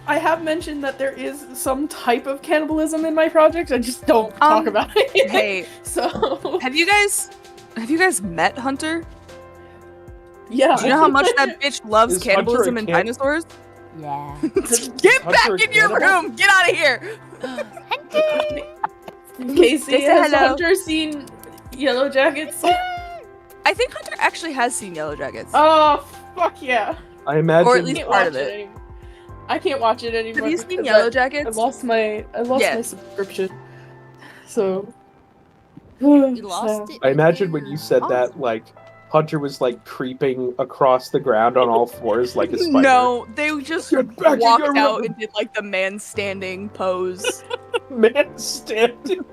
C: I have mentioned that there is some type of cannibalism in my project. I just don't talk about it.
D: Hey,
C: So
D: have you guys met Hunter?
C: yeah.
D: Do you know how much that bitch loves
E: Is Hunter
D: cannibalism
E: a
D: and
E: can-
D: dinosaurs?
F: Yeah.
D: Get
E: Hunter
D: back
E: a
D: in your
E: cannibal?
D: room! Get out of here!
C: Casey,
D: Say
C: has
D: hello.
C: Hunter seen Yellow Jackets?
D: I think Hunter actually has seen Yellow Jackets.
C: Oh, fuck yeah.
E: I imagine.
D: Or at
C: I
D: least
C: can't
D: part
C: watch
D: of it.
C: anymore. I can't watch it anymore.
D: Have you seen
C: because
D: Yellow
C: I
D: Jackets?
C: lost my
D: Yeah.
C: my subscription. So
F: You lost it.
E: I
F: right
E: imagine when
F: there.
E: you said that, like, Hunter was like creeping across the ground on all fours like a spider.
D: No, they just
E: Get back in
D: walked
E: your
D: out
E: room.
D: and did like the man standing pose.
E: Man standing.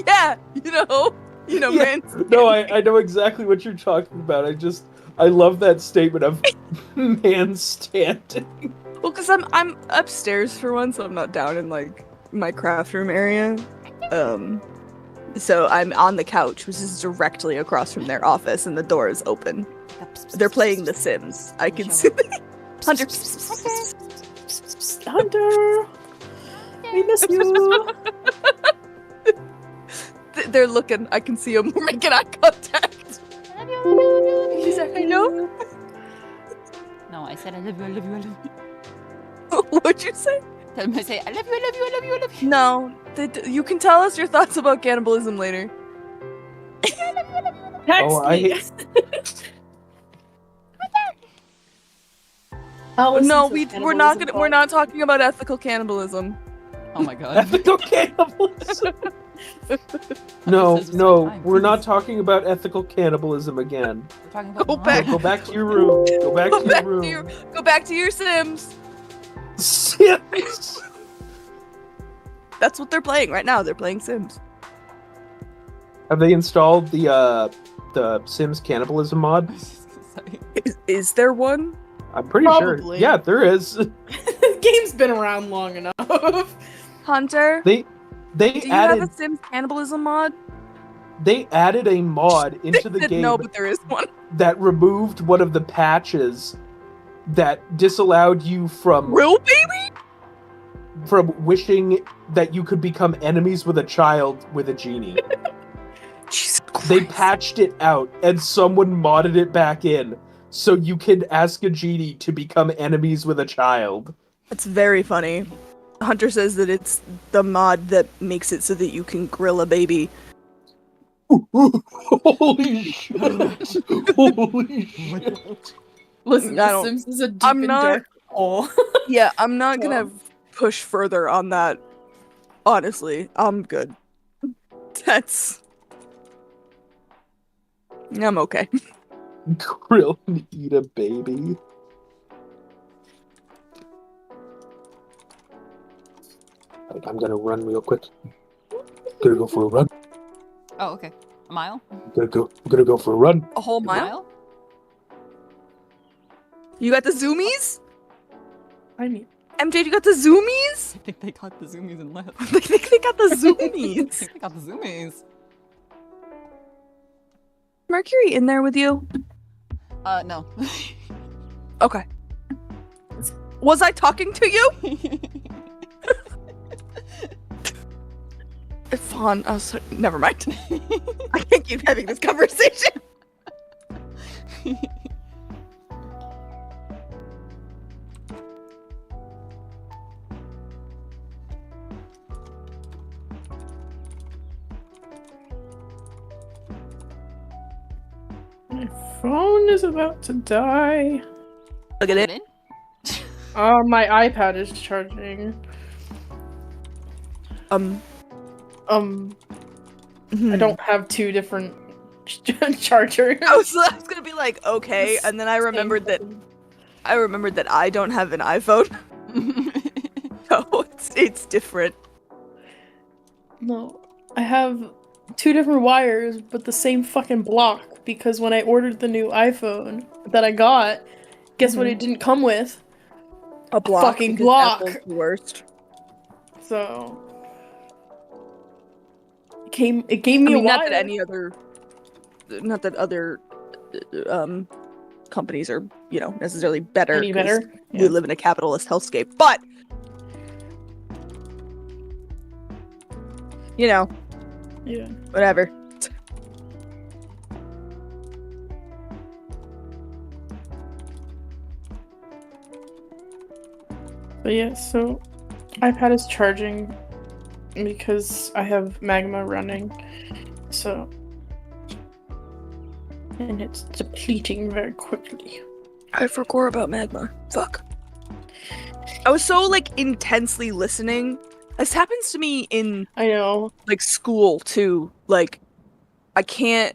D: Yeah, you know,
E: Yeah.
D: man.
E: No, I know exactly what you're talking about. I love that statement of man standing.
D: Well, because I'm upstairs for one, so I'm not down in like my craft room area. So I'm on the couch, which is directly across from their office, and the door is open. They're playing The Sims. I can see Hunter.
C: Hunter, we miss you.
D: They're looking. I can see them. We're making eye contact. She's like, I know.
F: No, I said I love you, I love you, I love you.
D: What'd you say?
F: Tell them I say I love you, I love you, I love you, I love you.
D: No, you can tell us your thoughts about cannibalism later.
C: Text me.
D: No, we're not talking about ethical cannibalism.
F: Oh my god.
E: Ethical cannibalism. No, we're not talking about ethical cannibalism again.
F: We're talking about
D: Go back.
E: Go back to your room. Go back to your room.
D: Go back to your Sims.
E: Sims.
D: That's what they're playing right now. They're playing Sims.
E: Have they installed the Sims cannibalism mod?
D: Is there one?
E: I'm pretty
C: Probably.
E: sure. Yeah, there is.
C: The game's been around long enough.
D: Hunter,
E: They
D: do you
E: added
D: have a Sims cannibalism mod?
E: they added a mod into the game
D: No, but there is one.
E: that removed one of the patches that disallowed you from
D: Real baby?
E: wishing that you could become enemies with a child with a genie.
D: Jesus Christ.
E: They patched it out and someone modded it back in so you can ask a genie to become enemies with a child.
D: It's very funny. Hunter says that it's the mod that makes it so that you can grill a baby.
E: Holy shit. Holy shit.
C: Listen,
D: I
C: The
D: don't-
C: Sims is a deep
D: I'm
C: and
D: not-
C: dark hole.
D: Yeah, I'm not gonna push further on that. Honestly, I'm good. I'm okay.
E: Grill and eat a baby. I'm gonna run real quick. Gonna go for a run.
F: Oh, okay. A mile?
E: I'm gonna go for a run.
D: A whole
F: A
D: mile? You got the zoomies?
C: I mean,
D: MJ, you got the zoomies?
F: I think they got the zoomies and left.
D: I think they got the
F: I
D: zoomies.
F: think they got the zoomies.
D: Mercury in there with you?
F: No.
D: Okay. Was I talking to you? Fawn, I was never mind. I can't keep having this conversation.
C: my phone is about to die.
D: Look at
F: Get
D: it.
F: in?
C: My iPad is charging.
D: Mhm.
C: I don't have two different chargers.
D: I was gonna be like, okay, and then I remembered that I don't have an iPhone. So it's different.
C: No, I have two different wires, but the same fucking block. Because when I ordered the new iPhone that I got, guess what it didn't come with?
D: A block.
C: Fucking
D: because
C: block.
D: Apple's the worst.
C: So it gave me a wire.
D: Not that other companies are, necessarily better.
C: Any
D: 'cause
C: better?
D: We
C: Yeah.
D: live in a capitalist hellscape, but
C: Yeah.
D: whatever.
C: But yeah, so iPad is charging because I have magma running. So and it's depleting very quickly.
D: I forgot about magma. Fuck. I was so intensely listening. This happens to me in
C: I know.
D: school too. Like I can't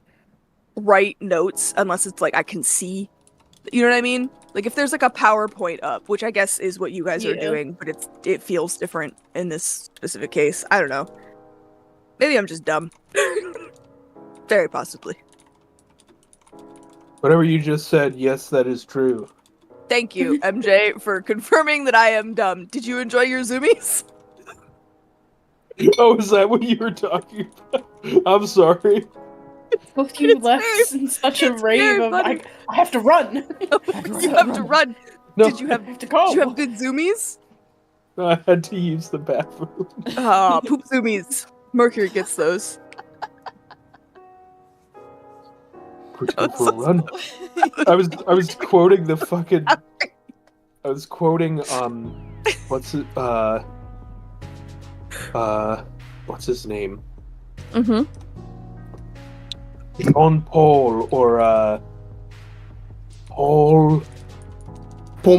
D: write notes unless it's I can see. You know what I mean? Like if there's a PowerPoint up, which I guess is what you guys are
C: Yeah.
D: doing, but it feels different in this specific case. I don't know. Maybe I'm just dumb. Very possibly.
E: Whatever you just said, yes, that is true.
D: Thank you, MJ, for confirming that I am dumb. Did you enjoy your zoomies?
E: Oh, is that what you were talking about? I'm sorry.
C: Both you
D: It's
C: left
D: very-
C: in such a
D: it's
C: rave
D: very
C: of
D: funny.
C: I have to run.
D: You have to run.
E: No.
D: Did you
C: I
D: have
C: have to go.
D: good zoomies?
E: I had to use the bathroom.
D: Poop zoomies. Mercury gets those.
E: We're to go for a run. I was quoting the fucking. I was quoting what's it what's his name?
D: Mm-hmm.
E: John Paul or Paul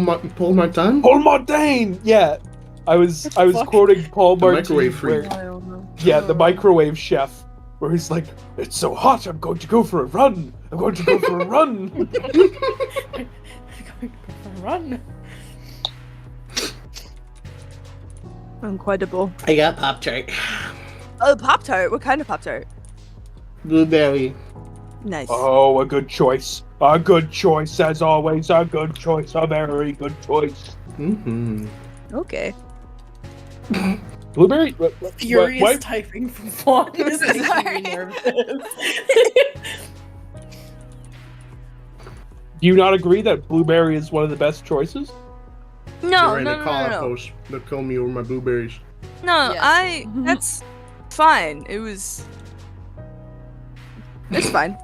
A: Martin?
E: Paul Martin. Yeah, I was
C: fuck?
E: quoting Paul
A: The
E: Martin.
A: microwave freak.
C: I don't know.
E: Yeah, the microwave chef, where he's like, "It's so hot, I'm going to go for a run. I'm going to go for a run."
C: I'm going to go for a run.
D: Incredible.
A: I got Pop-Tart.
D: Oh, Pop-Tart. What kind of Pop-Tart?
A: Blueberry.
D: Nice.
E: Oh, a good choice. A good choice, as always. A good choice. A very good choice.
A: Mm-hmm.
D: Okay.
E: Blueberry?
C: Furious
E: Why-
C: typing from Fawn is making
D: Sorry.
C: me nervous.
E: Do you not agree that blueberry is one of the best choices?
D: No,
A: They
D: no, no, no, no.
A: post. They'll call me over my blueberries.
D: No,
B: Yes.
D: that's fine. It's fine.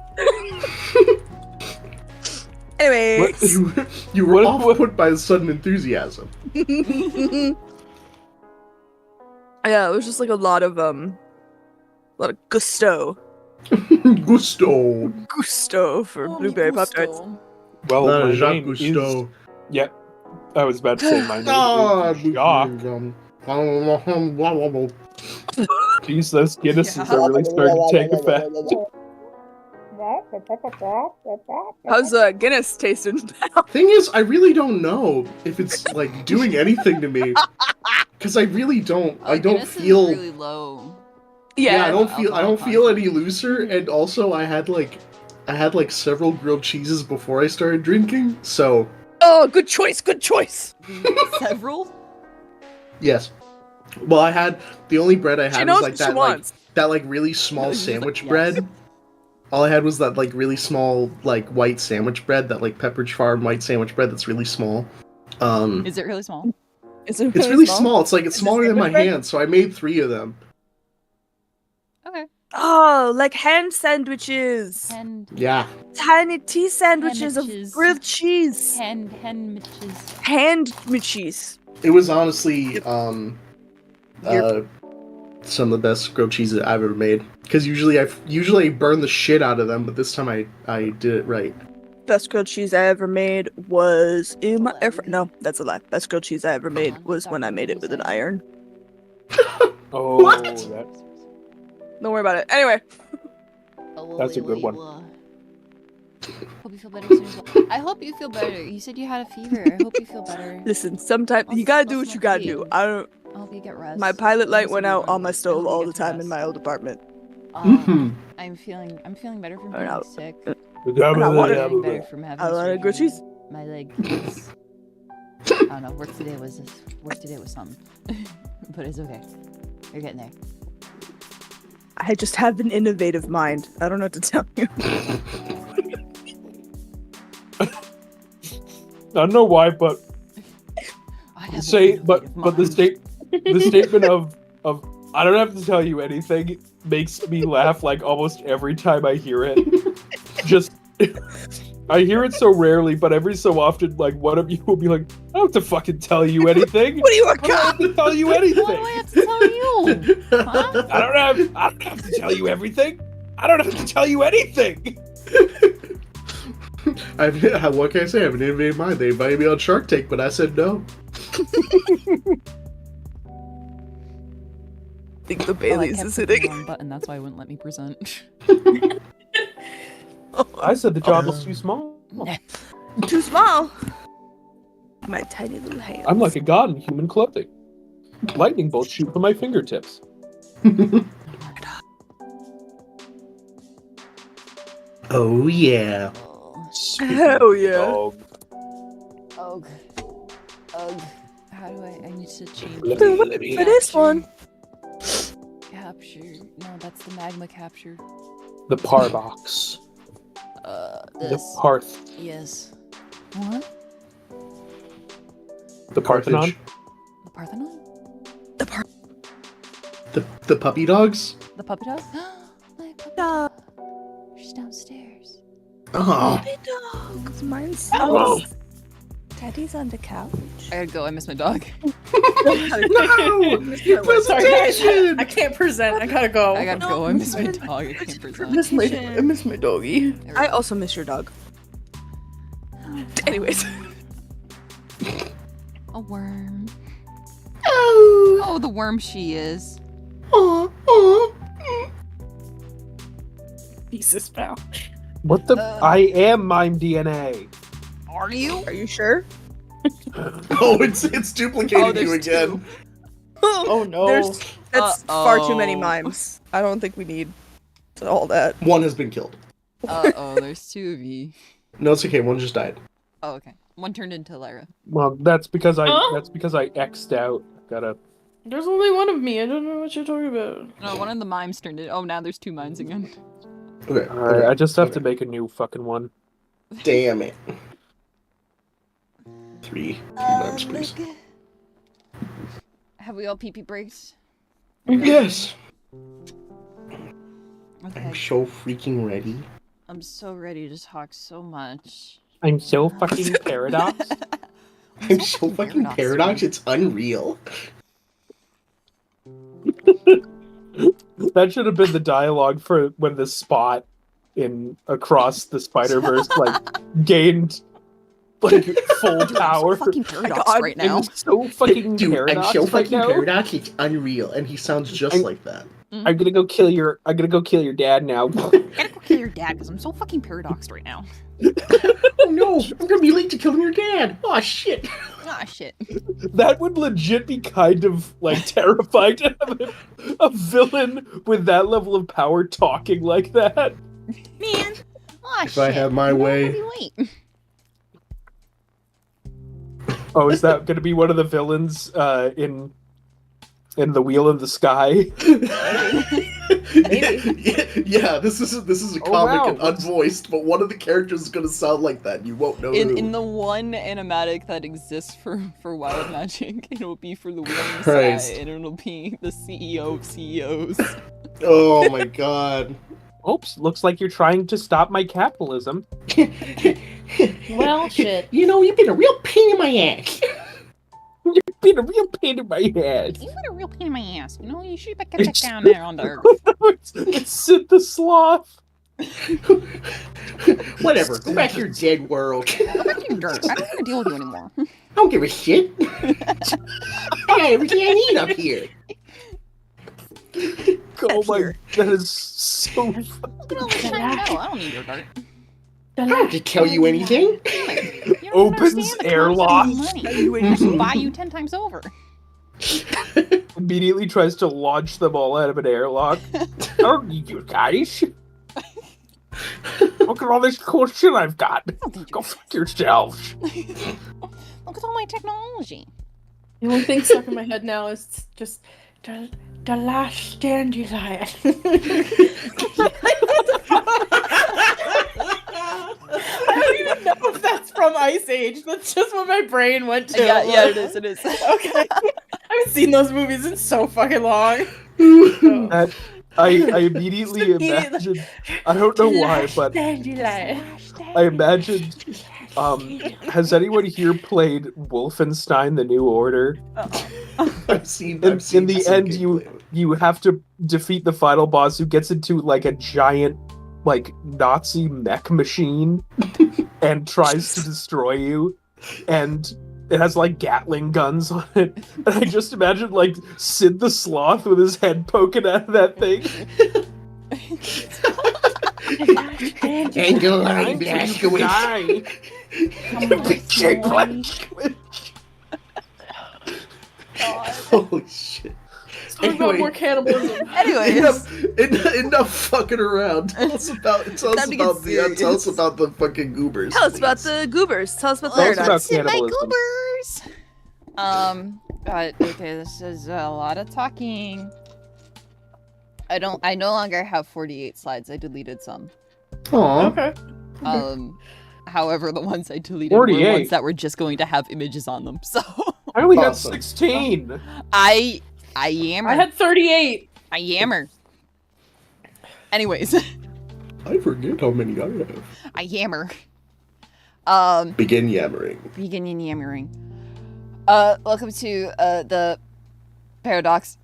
D: Anyway.
E: What?
A: You were
E: What-
A: off put by the sudden enthusiasm.
D: Yeah, it was just like a lot of gusto.
A: Gusto.
D: For blueberry pop tarts.
E: Well, my
A: Jacques
E: name is...
A: Gusto.
E: Yeah, I was about to say my name
A: Ah,
E: is Jacques. Jeez, those Guinnesses are really starting to take effect.
D: How's Guinness tasting?
A: Thing is, I really don't know if it's like doing anything to me, because I really don't. I don't
B: Guinness is
A: feel.
B: really low.
A: Yeah, I
D: Yeah.
A: don't feel. I don't feel
B: Alcohol
A: any looser, and also I had like several grilled cheeses before I started drinking. So
D: Oh, good choice. Good choice.
B: Several?
A: yes. Well, I had the only bread I
D: She
A: had
D: knows
A: was like
D: what she
A: that,
D: wants.
A: really small sandwich
B: Yes.
A: bread. All I had was that like really small like white sandwich bread, that like Pepperidge Farm white sandwich bread that's really small.
B: Is it really small?
D: Is it
A: It's really small. It's like it's
C: Is it
A: smaller than my
C: sandwich bread?
A: hand, so I made 3 of them.
B: Okay.
D: Oh, like hand sandwiches.
A: Yeah.
D: Tiny tea sandwiches of
B: Sandwiches.
D: grilled cheese.
B: Hen mitches.
D: Hand cheese.
A: It was honestly some of the best grilled cheeses I've ever made. Because usually I burn the shit out of them, but this time I did it right.
D: Best grilled cheese I ever made was in my air fryer. No, that's a lie. Best grilled cheese I ever made was when I made it with an iron.
E: Oh,
A: What?
E: that's...
D: Don't worry about it. Anyway.
E: That's a good one.
B: Hope you feel better soon as well. I hope you feel better. You said you had a fever. I hope you feel better.
D: Listen, sometimes you gotta do what you gotta do. I don't.
B: I hope you get rest.
D: My pilot light
B: Also
D: went
B: be
D: out on
B: running.
D: my
B: I
D: stove
B: hope you
D: all
B: get
D: the time in
B: rest.
D: my old apartment.
B: I'm feeling better from
D: Or
B: being
D: no.
B: sick.
D: I
B: I'm
D: wanted-
B: feeling better from having
D: I wanted grilled
B: surgery.
D: cheese.
B: My leg is... I don't know. Work today was something. But it's okay. You're getting there.
D: I just have an innovative mind. I don't know what to tell you.
E: I don't know why, but
B: I have
E: say,
B: an
E: but
B: innovative
E: the
B: mind.
E: the statement of I don't have to tell you anything makes me laugh like almost every time I hear it. Just I hear it so rarely, but every so often, like one of you will be like, "I don't have to fucking tell you anything.
D: What do you
E: I don't have to tell you anything.
B: What do I have to tell you? Huh?
E: I don't have to tell you everything. I don't have to tell you anything."
A: What can I say? I have an innovative mind. They invited me on Shark Tank, but I said no.
D: I think the
B: Oh, I
D: Bailey's
B: kept
D: is
B: hitting the
D: hitting.
B: wrong button. That's why I wouldn't let me present.
E: I said the job was too small.
D: Too small. My tiny little hands.
E: I'm like a god in human clothing. Lightning bolts shoot from my fingertips.
A: Oh yeah.
D: Hell yeah.
E: Dog.
B: Ugh. Ugh. How do I need to change
E: Let
B: it.
E: me-
D: For this one.
B: Capture. No, that's the magma capture.
E: The Parbox.
B: This.
E: The Parth.
B: Yes. What?
E: The Parthenon.
B: The Parthenon?
A: The puppy dogs?
B: The puppy dog? My puppy dog. She's downstairs.
A: Oh.
C: Dogs, mine's
A: Oh.
C: Teddy's on the couch.
B: I gotta go. I miss my dog.
A: No! Your
C: Sorry, guys.
A: presentation!
C: I can't present. I gotta go.
B: I gotta go. I miss my dog. I can't present.
C: I miss my doggy.
D: I also miss your dog. Anyways.
B: A worm.
A: Oh.
B: Oh, the worm she is.
A: Oh. Oh.
C: Jesus, pal.
E: What the? I am mime DNA.
B: Are you?
D: Are you sure?
A: Oh, it's duplicating you
B: there's
A: again.
B: two.
C: Oh no.
D: That's far too many
B: Uh-oh.
D: mimes. I don't think we need all that.
A: One has been killed.
B: Oh, there's two of you.
A: No, it's okay. One just died.
B: Oh, okay. One turned into Lyra.
E: Well, that's because I
C: Huh?
E: X'd out. Gotta.
C: There's only one of me. I don't know what you're talking about.
B: No, one of the mimes turned in. Oh, now there's two mimes again.
A: Okay.
E: Alright, I just have to
A: okay.
E: make a new fucking one.
A: Damn it. Three times, please.
B: Have we all pee-pee breaks?
A: Yes.
B: Okay.
A: I'm so freaking ready.
B: I'm so ready to talk so much.
E: I'm so fucking paradox.
A: I'm so fucking paradox. It's unreal.
E: That should have been the dialogue for when the Spot in Across the Spider-Verse gained full power.
B: So fucking paradox
D: God,
B: right now.
E: I'm so fucking
A: Dude,
E: paradox
A: I'm so
E: right
A: fucking
E: now.
A: paradox. It's unreal, and he sounds just
E: I'm-
A: like that.
E: I'm gonna go kill your dad now.
B: I gotta go kill your dad because I'm so fucking paradoxed right now.
A: Oh no! I'm gonna be late to killing your dad. Oh shit!
B: Ah, shit.
E: That would legit be kind of like terrifying to have a villain with that level of power talking like that.
B: Man. Ah,
A: If
B: shit.
A: I had my
B: You know,
A: way.
B: I'm gonna be late.
E: Oh, is that gonna be one of the villains in The Wheel in the Sky?
A: Yeah, this is a
E: Oh,
A: comic
E: wow.
A: and unvoiced, but one of the characters is gonna sound like that. You won't know who.
B: In the one animatic that exists for Wild Magic, it'll be for the Wheel in the
A: Christ.
B: Sky, and it'll be the CEO of CEOs.
A: Oh my god.
E: Oops, looks like you're trying to stop my capitalism.
C: Well, shit.
A: You know, you've been a real pain in my ass.
E: You've been a real pain in my ass.
B: You've been a real pain in my ass. You know, you should get back down there on the earth.
E: It's Sid the Sloth.
A: Whatever. Go back to your dead world.
B: Go back to your dirt. I don't want to deal with you anymore.
A: I don't give a shit. I got everything I need up here.
E: Oh my, that is so.
B: Look at all the shiny metal. I don't need your dirt.
A: I don't have to tell you anything.
B: You don't
E: Opens
B: understand the
E: airlock.
B: concept of money. I should buy you 10 times over.
E: Immediately tries to launch them all out of an airlock. I don't need you guys. Look at all this cool shit I've got.
B: don't think you
E: Go
B: guys.
E: fuck yourselves.
B: Look at all my technology.
C: The only thing stuck in my head now is just the last dandelion. I don't even know if that's from Ice Age. That's just what my brain went to.
B: Yeah, it is.
C: Okay. I haven't seen those movies in so fucking long. So.
E: That, I immediately imagined. I don't know why, but
C: Dandelion.
E: I imagined. Has anyone here played Wolfenstein: The New Order?
A: I've seen
E: In
A: some
E: the end,
A: gameplay.
E: you have to defeat the final boss, who gets into like a giant, like Nazi mech machine, and tries to destroy you, and it has like Gatling guns on it. And I just imagine like Sid the Sloth with his head poking out of that thing.
A: Dandelion Blazkowicz.
E: Die. Big Blazkowicz.
A: Holy shit.
C: Talk about more cannibalism.
B: Anyways.
A: Enough fucking around. Tell us about
B: Time to get serious.
A: tell us about the fucking goobers.
D: Tell us about
A: please.
D: the goobers. Tell us about
E: Tell us
D: paradox.
E: about
B: my
E: cannibalism.
B: goobers. Okay, this is a lot of talking. I no longer have 48 slides. I deleted some.
A: Aw.
C: Okay.
B: However, the ones I deleted were
E: 48.
B: ones that were just going to have images on them. So
E: I only had
A: Awesome.
E: 16.
B: I yammer.
C: I had 38.
B: I yammer. Anyways,
A: I forget how many I have.
B: I yammer.
A: Begin yammering.
B: Begin yammering. Welcome to the paradox.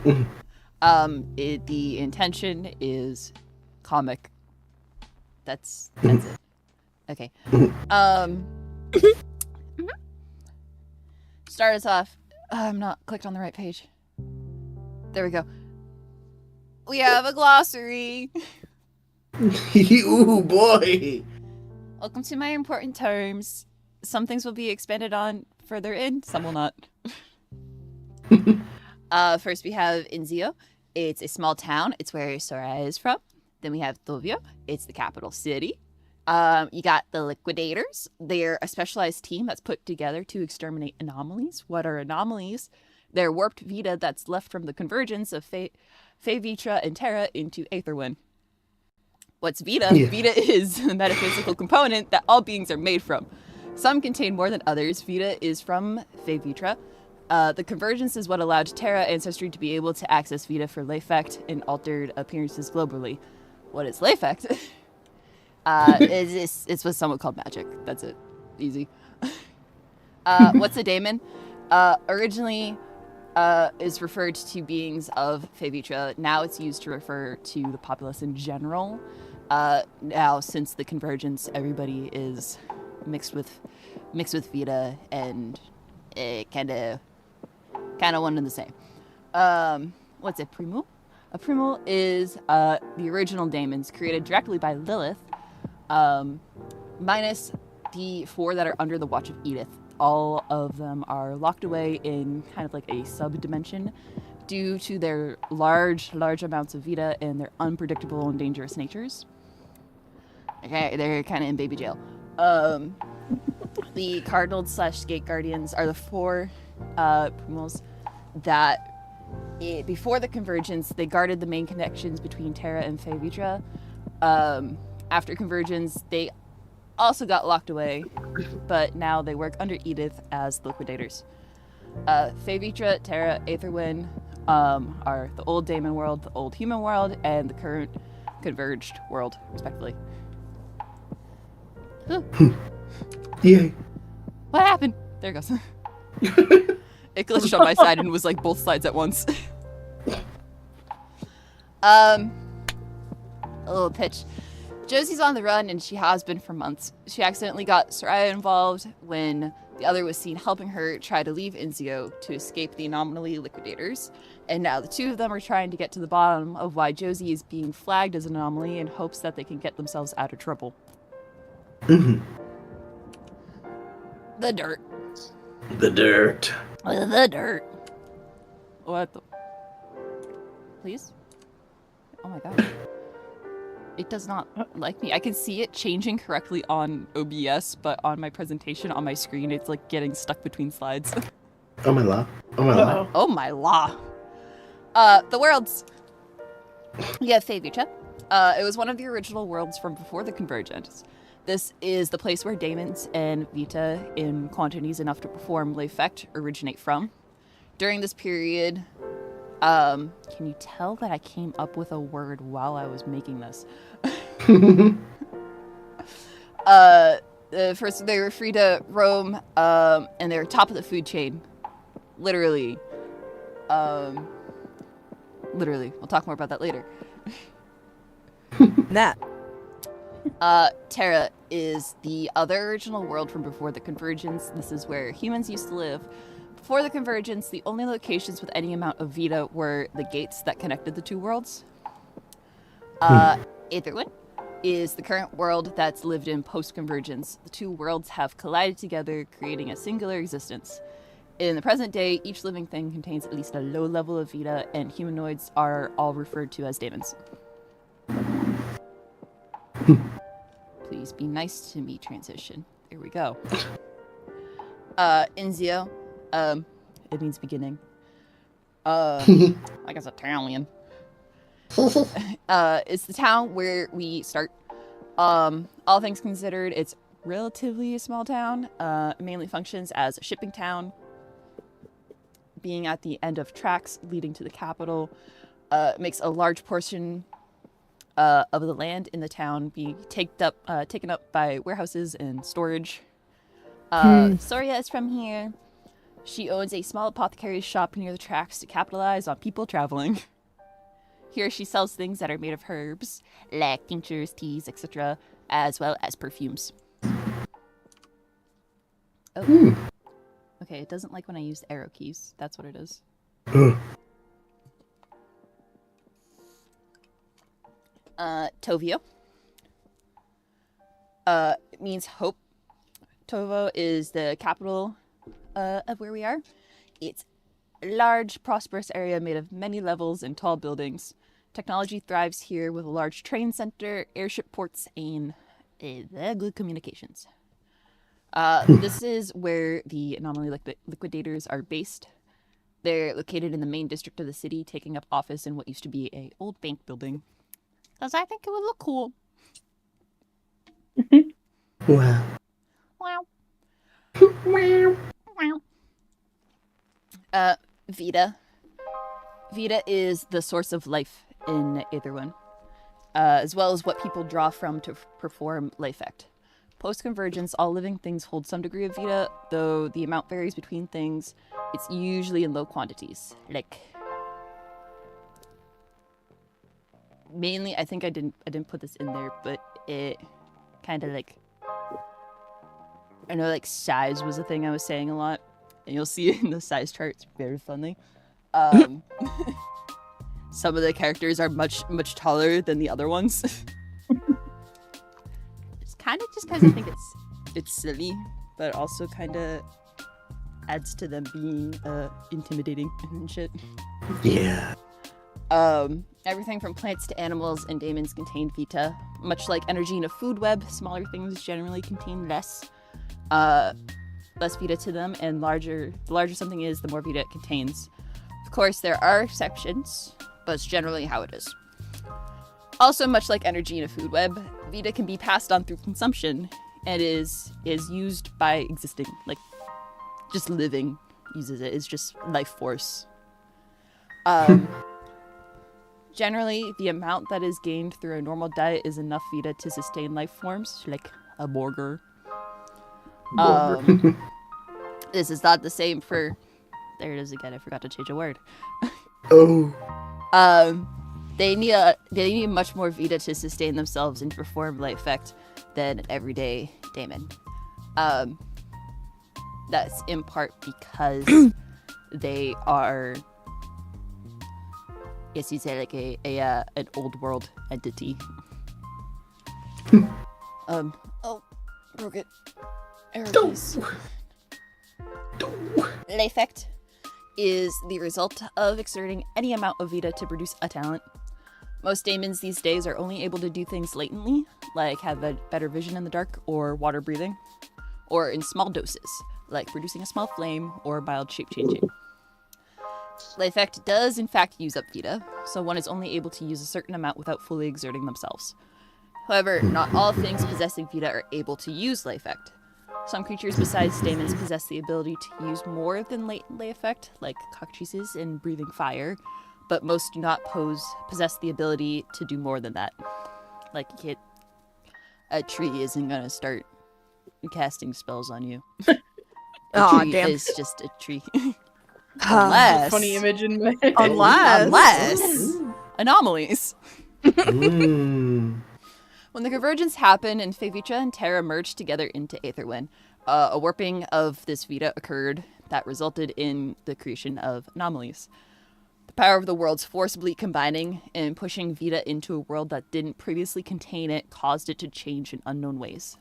B: The intention is comic. That's it. Okay. Start us off. I'm not clicked on the right page. There we go. We have a glossary.
A: Ooh, boy.
B: Welcome to my important terms. Some things will be expanded on further in, some will not. First we have Inzio. It's a small town. It's where Soraya is from. Then we have Tovio. It's the capital city. You got the Liquidators. They're a specialized team that's put together to exterminate anomalies. What are anomalies? They're warped Vita that's left from the convergence of Vitra and Terra into Aetherwind. What's Vita?
A: Yeah.
B: Vita is a metaphysical component that all beings are made from. Some contain more than others. Vita is from Vitra. The convergence is what allowed Terra ancestry to be able to access Vita for Leyfect and altered appearances globally. What is Leyfect? It's what's somewhat called magic. That's it. Easy. What's a daemon? Originally is referred to beings of Vitra. Now it's used to refer to the populace in general. Now, since the convergence, everybody is mixed with Vita, and it kind of one and the same. What's a primul? A primul is the original daemons created directly by Lilith, minus the 4 that are under the watch of Edith. All of them are locked away in kind of like a sub-dimension due to their large amounts of Vita and their unpredictable and dangerous natures. Okay, they're kind of in baby jail. The Cardinals/Gate Guardians are the 4 primals that, before the convergence, they guarded the main connections between Terra and Vitra. After convergence, they also got locked away, but now they work under Edith as Liquidators. Vitra, Terra, Aetherwind are the old Daemon world, the old human world, and the current converged world, respectively.
A: Yay.
B: What happened? There it goes. It glitched on my side and was like both sides at once. A little pitch. Josie's on the run, and she has been for months. She accidentally got Soraya involved when the other was seen helping her try to leave Inzio to escape the anomaly Liquidators. And now the 2 of them are trying to get to the bottom of why Josie is being flagged as an anomaly in hopes that they can get themselves out of trouble.
A: Mm-hmm.
B: The dirt.
A: The dirt.
B: The dirt. What the... Please? Oh my god. It does not like me. I can see it changing correctly on OBS, but on my presentation on my screen, it's like getting stuck between slides.
A: Oh my la. Oh my la.
B: Oh my la. The worlds. Yeah, Vitra. It was one of the original worlds from before the convergence. This is the place where daemons and Vita in quantities enough to perform Leyfect originate from. During this period, can you tell that I came up with a word while I was making this? First, they were free to roam, and they were top of the food chain. Literally. Literally. We'll talk more about that later.
D: That.
B: Terra is the other original world from before the convergence. This is where humans used to live. Before the convergence, the only locations with any amount of Vita were the gates that connected the 2 worlds. Aetherwind is the current world that's lived in post-convergence. The 2 worlds have collided together, creating a singular existence. In the present day, each living thing contains at least a low level of Vita, and humanoids are all referred to as daemons. Please be nice to me, transition. There we go. Inzio. It means beginning. Like it's Italian. It's the town where we start. All things considered, it's relatively small town. It mainly functions as a shipping town, being at the end of tracks leading to the capital. Makes a large portion of the land in the town be taken up by warehouses and storage. Soria is from here. She owns a small apothecary's shop near the tracks to capitalize on people traveling. Here she sells things that are made of herbs, like tinctures, teas, etc., as well as perfumes. Oh. Okay, it doesn't like when I use arrow keys. That's what it is. Tovio. It means hope. Tovo is the capital of where we are. It's a large, prosperous area made of many levels and tall buildings. Technology thrives here with a large train center, airship ports, and good communications. This is where the anomaly liquidators are based. They're located in the main district of the city, taking up office in what used to be an old bank building. Because I think it would look cool.
A: Wow.
B: Wow. Vita. Vita is the source of life in Aetherwin, as well as what people draw from to perform life act. Post-convergence, all living things hold some degree of Vita, though the amount varies between things. It's usually in low quantities. Like, mainly, I think I didn't put this in there, but it kind of like, I know like size was a thing I was saying a lot, and you'll see it in the size chart. It's very funny. Some of the characters are much taller than the other ones. It's kind of just because I think it's silly, but also kind of adds to them being intimidating and shit.
A: Yeah.
B: Everything from plants to animals and daemons contain Vita. Much like energy in a food web, smaller things generally contain less Vita to them, and the larger something is, the more Vita it contains. Of course, there are exceptions, but it's generally how it is. Also, much like energy in a food web, Vita can be passed on through consumption and is used by existing, like, just living uses it. It's just life force. Generally, the amount that is gained through a normal diet is enough Vita to sustain life forms, like a burger. This is not the same for... There it is again, I forgot to change a word. They need much more Vita to sustain themselves and perform life effect than an everyday daemon. That's in part because they are, yes, you say like an old world entity. Oh, broke it. Error keys. Life effect is the result of exerting any amount of Vita to produce a talent. Most daemons these days are only able to do things latently, like have a better vision in the dark or water breathing, or in small doses, like producing a small flame or mild shape-changing. Life effect does in fact use up Vita, so one is only able to use a certain amount without fully exerting themselves. However, not all things possessing Vita are able to use life effect. Some creatures besides daemons possess the ability to use more than latent lay effect, like cockatrices and breathing fire, but most do not possess the ability to do more than that. Like, a tree isn't gonna start casting spells on you. A tree is just a tree. Unless...
C: funny image in my head.
B: Unless... anomalies. When the convergence happened and Fevicha and Terra merged together into Aetherwin, a warping of this Vita occurred that resulted in the creation of anomalies. The power of the worlds forcibly combining and pushing Vita into a world that didn't previously contain it caused it to change in unknown ways.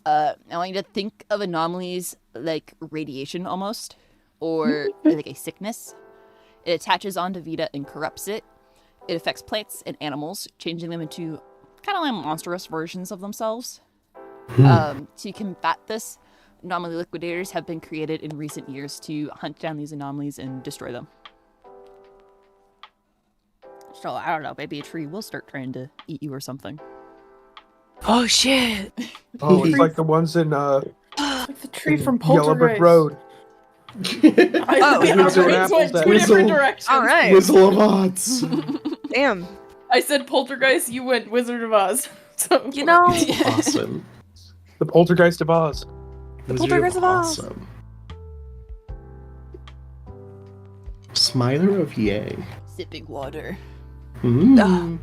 B: I want you to think of anomalies like radiation almost, or like a sickness. It attaches onto Vita and corrupts it. It affects plants and animals, changing them into kind of like monstrous versions of themselves. To combat this, anomaly liquidators have been created in recent years to hunt down these anomalies and destroy them. So, I don't know, maybe a tree will start trying to eat you or something.
D: Oh shit!
E: Oh, it's like the ones in
C: Like the tree from
E: Yellow Brick
C: Poltergeist.
E: Road.
D: Oh,
C: Our
E: Whistle and
C: brains went
E: apples,
C: two different
A: Whistle.
C: directions.
D: All right.
A: Whistle of Oz.
D: Damn.
C: I said Poltergeist, you went Wizard of Oz. So
D: You know.
A: Awesome.
E: The Poltergeist of Oz.
A: Wizard
D: Poltergeist of Oz.
A: Awesome. Smiler of Yay.
F: Sipping water.
A: Mm.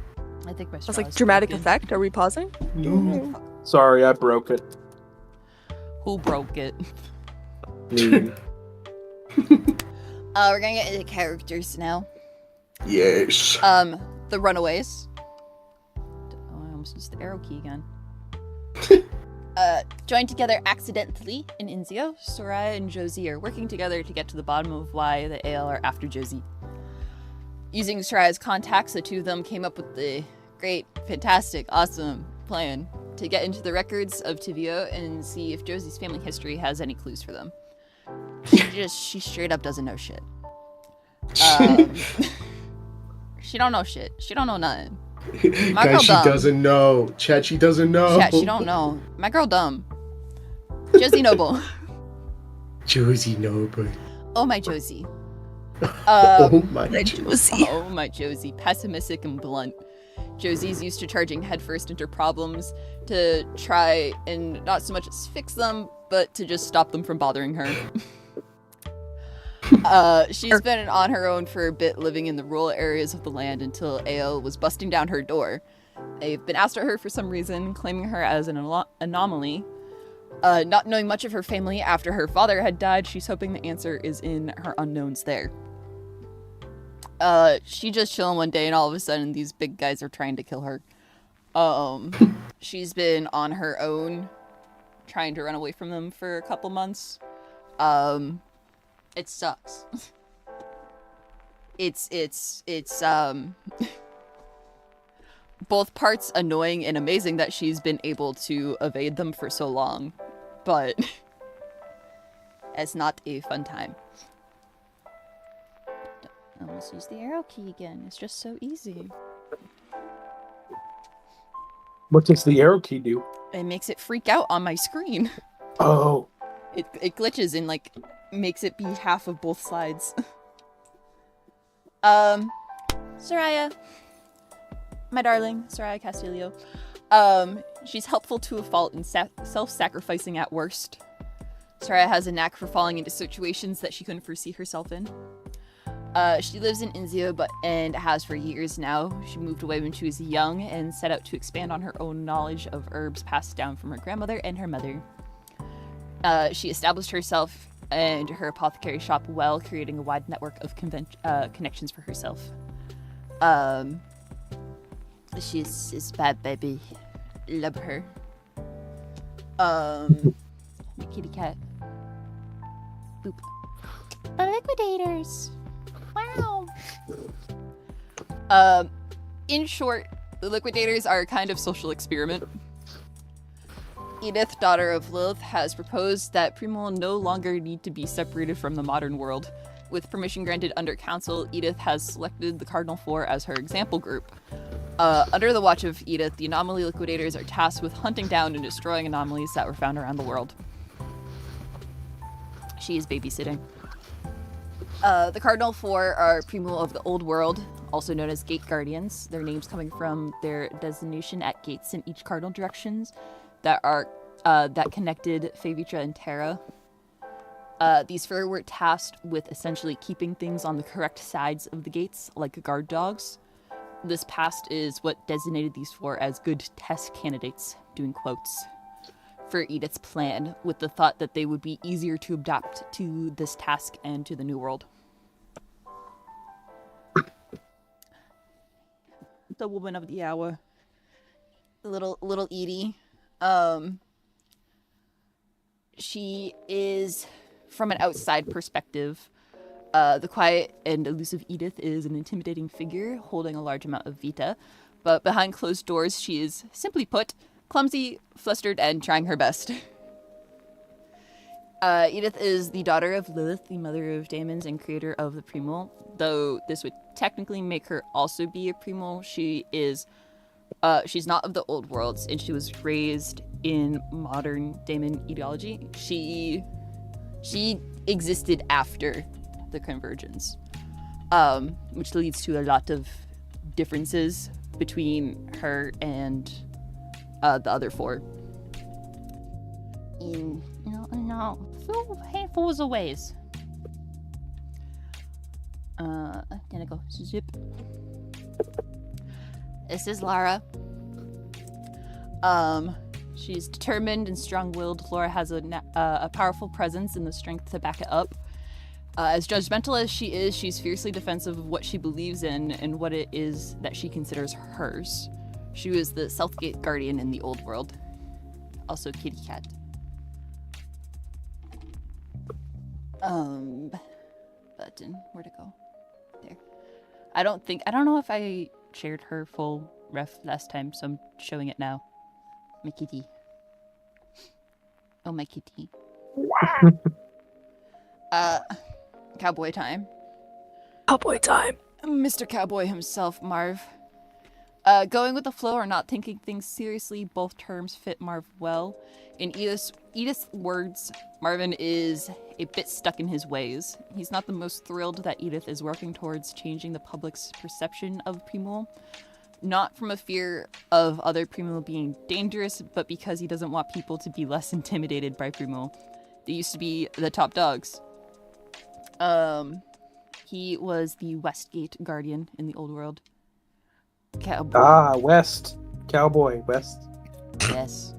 F: I think my
D: That's
F: straw
D: like
F: is
D: dramatic
F: broken.
D: effect. Are we pausing?
A: No.
E: Sorry, I broke it.
F: Who broke it?
E: Me.
F: We're gonna get into characters now.
A: Yes.
F: The Runaways. Oh, I almost used the arrow key again. Joined together accidentally in Inzio, Soraya and Josie are working together to get to the bottom of why the AL are after Josie. Using Soraya's contacts, the two of them came up with the great, fantastic, awesome plan to get into the records of Tivio and see if Josie's family history has any clues for them. She straight up doesn't know shit. She don't know shit. She don't know nothing. My girl
A: Guys, she
F: dumb.
A: doesn't know. Chat, she doesn't know.
F: Chat, she don't know. My girl dumb. Josie Noble.
A: Josie Noble.
F: Oh my Josie.
A: Oh my Josie.
F: Oh my Josie. Pessimistic and blunt. Josie's used to charging headfirst into problems to try and not so much as fix them, but to just stop them from bothering her. She's been on her own for a bit, living in the rural areas of the land until AO was busting down her door. They've been after her for some reason, claiming her as an anomaly. Not knowing much of her family after her father had died, she's hoping the answer is in her unknowns there. She just chilling one day and all of a sudden these big guys are trying to kill her. She's been on her own, trying to run away from them for a couple months. It sucks. It's both parts annoying and amazing that she's been able to evade them for so long, but it's not a fun time. I almost used the arrow key again. It's just so easy.
E: What does the arrow key do?
F: It makes it freak out on my screen.
E: Oh.
F: It glitches and like makes it be half of both sides. Soraya. My darling, Soraya Castillo. She's helpful to a fault and self-sacrificing at worst. Soraya has a knack for falling into situations that she couldn't foresee herself in. She lives in Inzio, and has for years now. She moved away when she was young and set out to expand on her own knowledge of herbs passed down from her grandmother and her mother. She established herself and her apothecary shop well, creating a wide network of connections for herself. She's bad, baby. Love her. My kitty cat. Boop. The liquidators. Wow. In short, the liquidators are a kind of social experiment. Edith, daughter of Lilith, has proposed that Primo no longer need to be separated from the modern world. With permission granted under council, Edith has selected the Cardinal Four as her example group. Under the watch of Edith, the anomaly liquidators are tasked with hunting down and destroying anomalies that were found around the world. She is babysitting. The Cardinal Four are Primo of the Old World, also known as Gate Guardians, their names coming from their designation at gates in each cardinal directions that connected Favitra and Terra. These four were tasked with essentially keeping things on the correct sides of the gates, like guard dogs. This past is what designated these four as good test candidates, doing quotes, for Edith's plan, with the thought that they would be easier to adapt to this task and to the new world. The woman of the hour. Little Edie. She is, from an outside perspective, the quiet and elusive Edith is an intimidating figure holding a large amount of vita, but behind closed doors she is, simply put, clumsy, flustered, and trying her best. Edith is the daughter of Lilith, the mother of Daemons and creator of the Primo. Though this would technically make her also be a Primo, she is
B: She's not of the old worlds, and she was raised in modern Daemon ideology. She existed after the convergence, which leads to a lot of differences between her and the other four.
F: In few handfuls of ways. Gonna go zip. This is Lara.
B: She's determined and strong-willed. Laura has a powerful presence and the strength to back it up. As judgmental as she is, she's fiercely defensive of what she believes in and what it is that she considers hers. She was the Southgate Guardian in the old world. Also kitty cat. Button. Where'd it go? There. I don't know if I shared her full ref last time, so I'm showing it now. My kitty. Oh, my kitty. Cowboy time.
D: Cowboy time.
B: Mr. Cowboy himself, Marv. Going with the flow or not taking things seriously, both terms fit Marv well. In Edith's words, Marvin is a bit stuck in his ways. He's not the most thrilled that Edith is working towards changing the public's perception of Primul. Not from a fear of other Primul being dangerous, but because he doesn't want people to be less intimidated by Primul. They used to be the top dogs. He was the Westgate Guardian in the old world. Cowboy.
E: Ah, West. Cowboy, West.
B: Yes.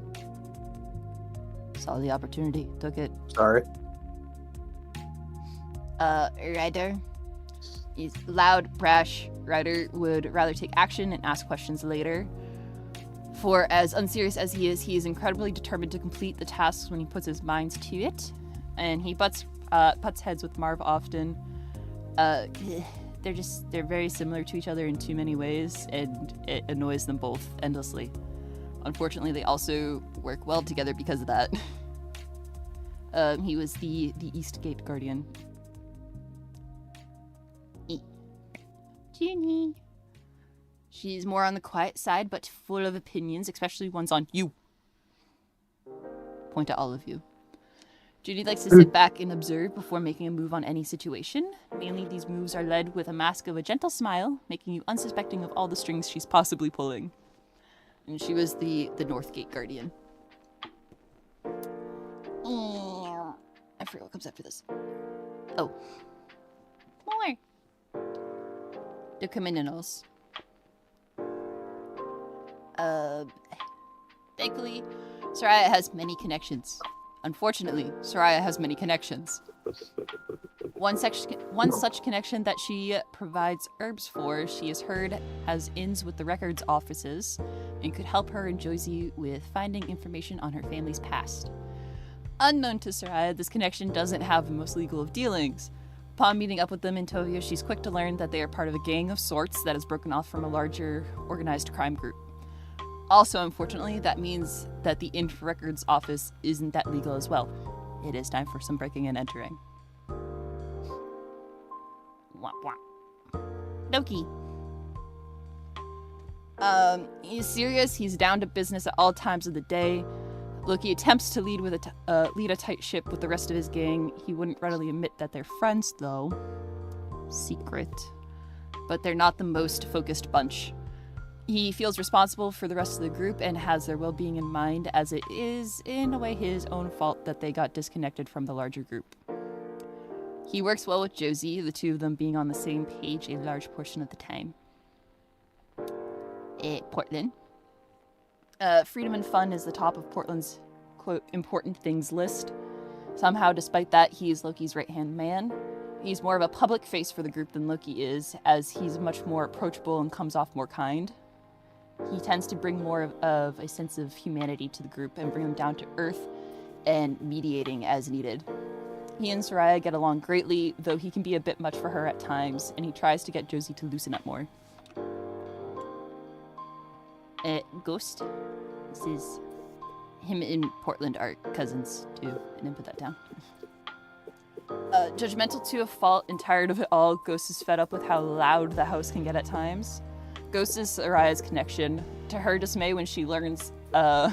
B: Saw the opportunity, took it.
E: Sorry.
B: Ryder. He's loud, brash. Ryder would rather take action and ask questions later. For as unserious as he is incredibly determined to complete the tasks when he puts his mind to it. And he butts heads with Marv often. They're very similar to each other in too many ways, and it annoys them both endlessly. Unfortunately, they also work well together because of that. He was the Eastgate Guardian.
F: Junie.
B: She's more on the quiet side, but full of opinions, especially ones on you. Point at all of you. Judy likes to sit back and observe before making a move on any situation. Mainly, these moves are led with a mask of a gentle smile, making you unsuspecting of all the strings she's possibly pulling. And she was the Northgate Guardian. I forget what comes after this. Oh.
F: More.
B: The Criminals. Thankfully, Soraya has many connections. Unfortunately, Soraya has many connections. One such connection that she provides herbs for, she has heard, has ins with the records offices and could help her and Josie with finding information on her family's past. Unknown to Soraya, this connection doesn't have the most legal of dealings. Upon meeting up with them in Tovia, she's quick to learn that they are part of a gang of sorts that has broken off from a larger organized crime group. Also, unfortunately, that means that the Inf Records office isn't that legal as well. It is time for some breaking and entering.
F: Wah, wah. Loki.
B: He's serious, he's down to business at all times of the day. Loki attempts to lead a tight ship with the rest of his gang. He wouldn't readily admit that they're friends, though. Secret. But they're not the most focused bunch. He feels responsible for the rest of the group and has their well-being in mind, as it is, in a way, his own fault that they got disconnected from the larger group. He works well with Josie, the two of them being on the same page a large portion of the time. Portland. Freedom and fun is the top of Portland's, quote, important things list. Somehow, despite that, he is Loki's right-hand man. He's more of a public face for the group than Loki is, as he's much more approachable and comes off more kind. He tends to bring more of a sense of humanity to the group and bring them down to earth and mediating as needed. He and Soraya get along greatly, though he can be a bit much for her at times, and he tries to get Josie to loosen up more. Ghost. This is him and Portland are cousins, too. I didn't put that down. Judgmental to a fault and tired of it all, Ghost is fed up with how loud the house can get at times. Ghost is Soraya's connection. To her dismay, when she learns that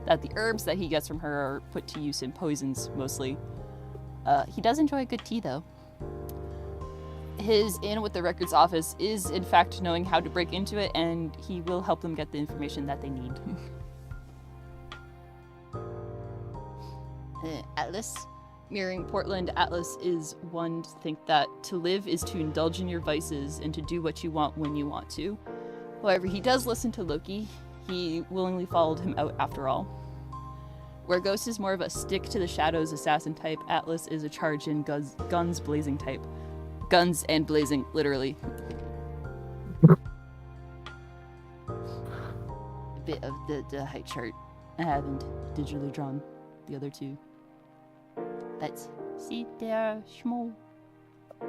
B: the herbs that he gets from her are put to use in poisons, mostly. He does enjoy a good tea, though. His in with the records office is, in fact, knowing how to break into it, and he will help them get the information that they need. Atlas. Mirroring Portland, Atlas is one to think that to live is to indulge in your vices and to do what you want when you want to. However, he does listen to Loki. He willingly followed him out after all. Where Ghost is more of a stick to the shadows assassin type, Atlas is a charge in guns blazing type. Guns and blazing, literally. A bit of the height chart. I haven't digitally drawn the other two. But see, they're small.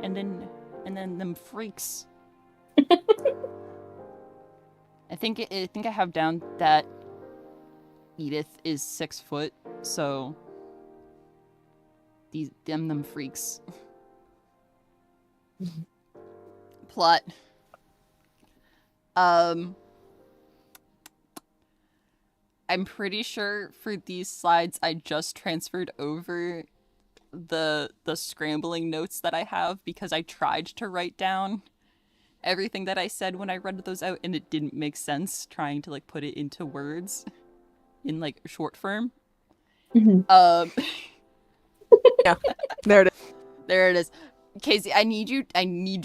B: And then them freaks. I think I have down that Edith is 6 foot, so them freaks. Plot. I'm pretty sure for these slides I just transferred over the scrambling notes that I have because I tried to write down everything that I said when I read those out and it didn't make sense trying to like put it into words in like short form.
C: Mm-hmm.
D: Yeah. There it is.
B: There it is. Casey, I need you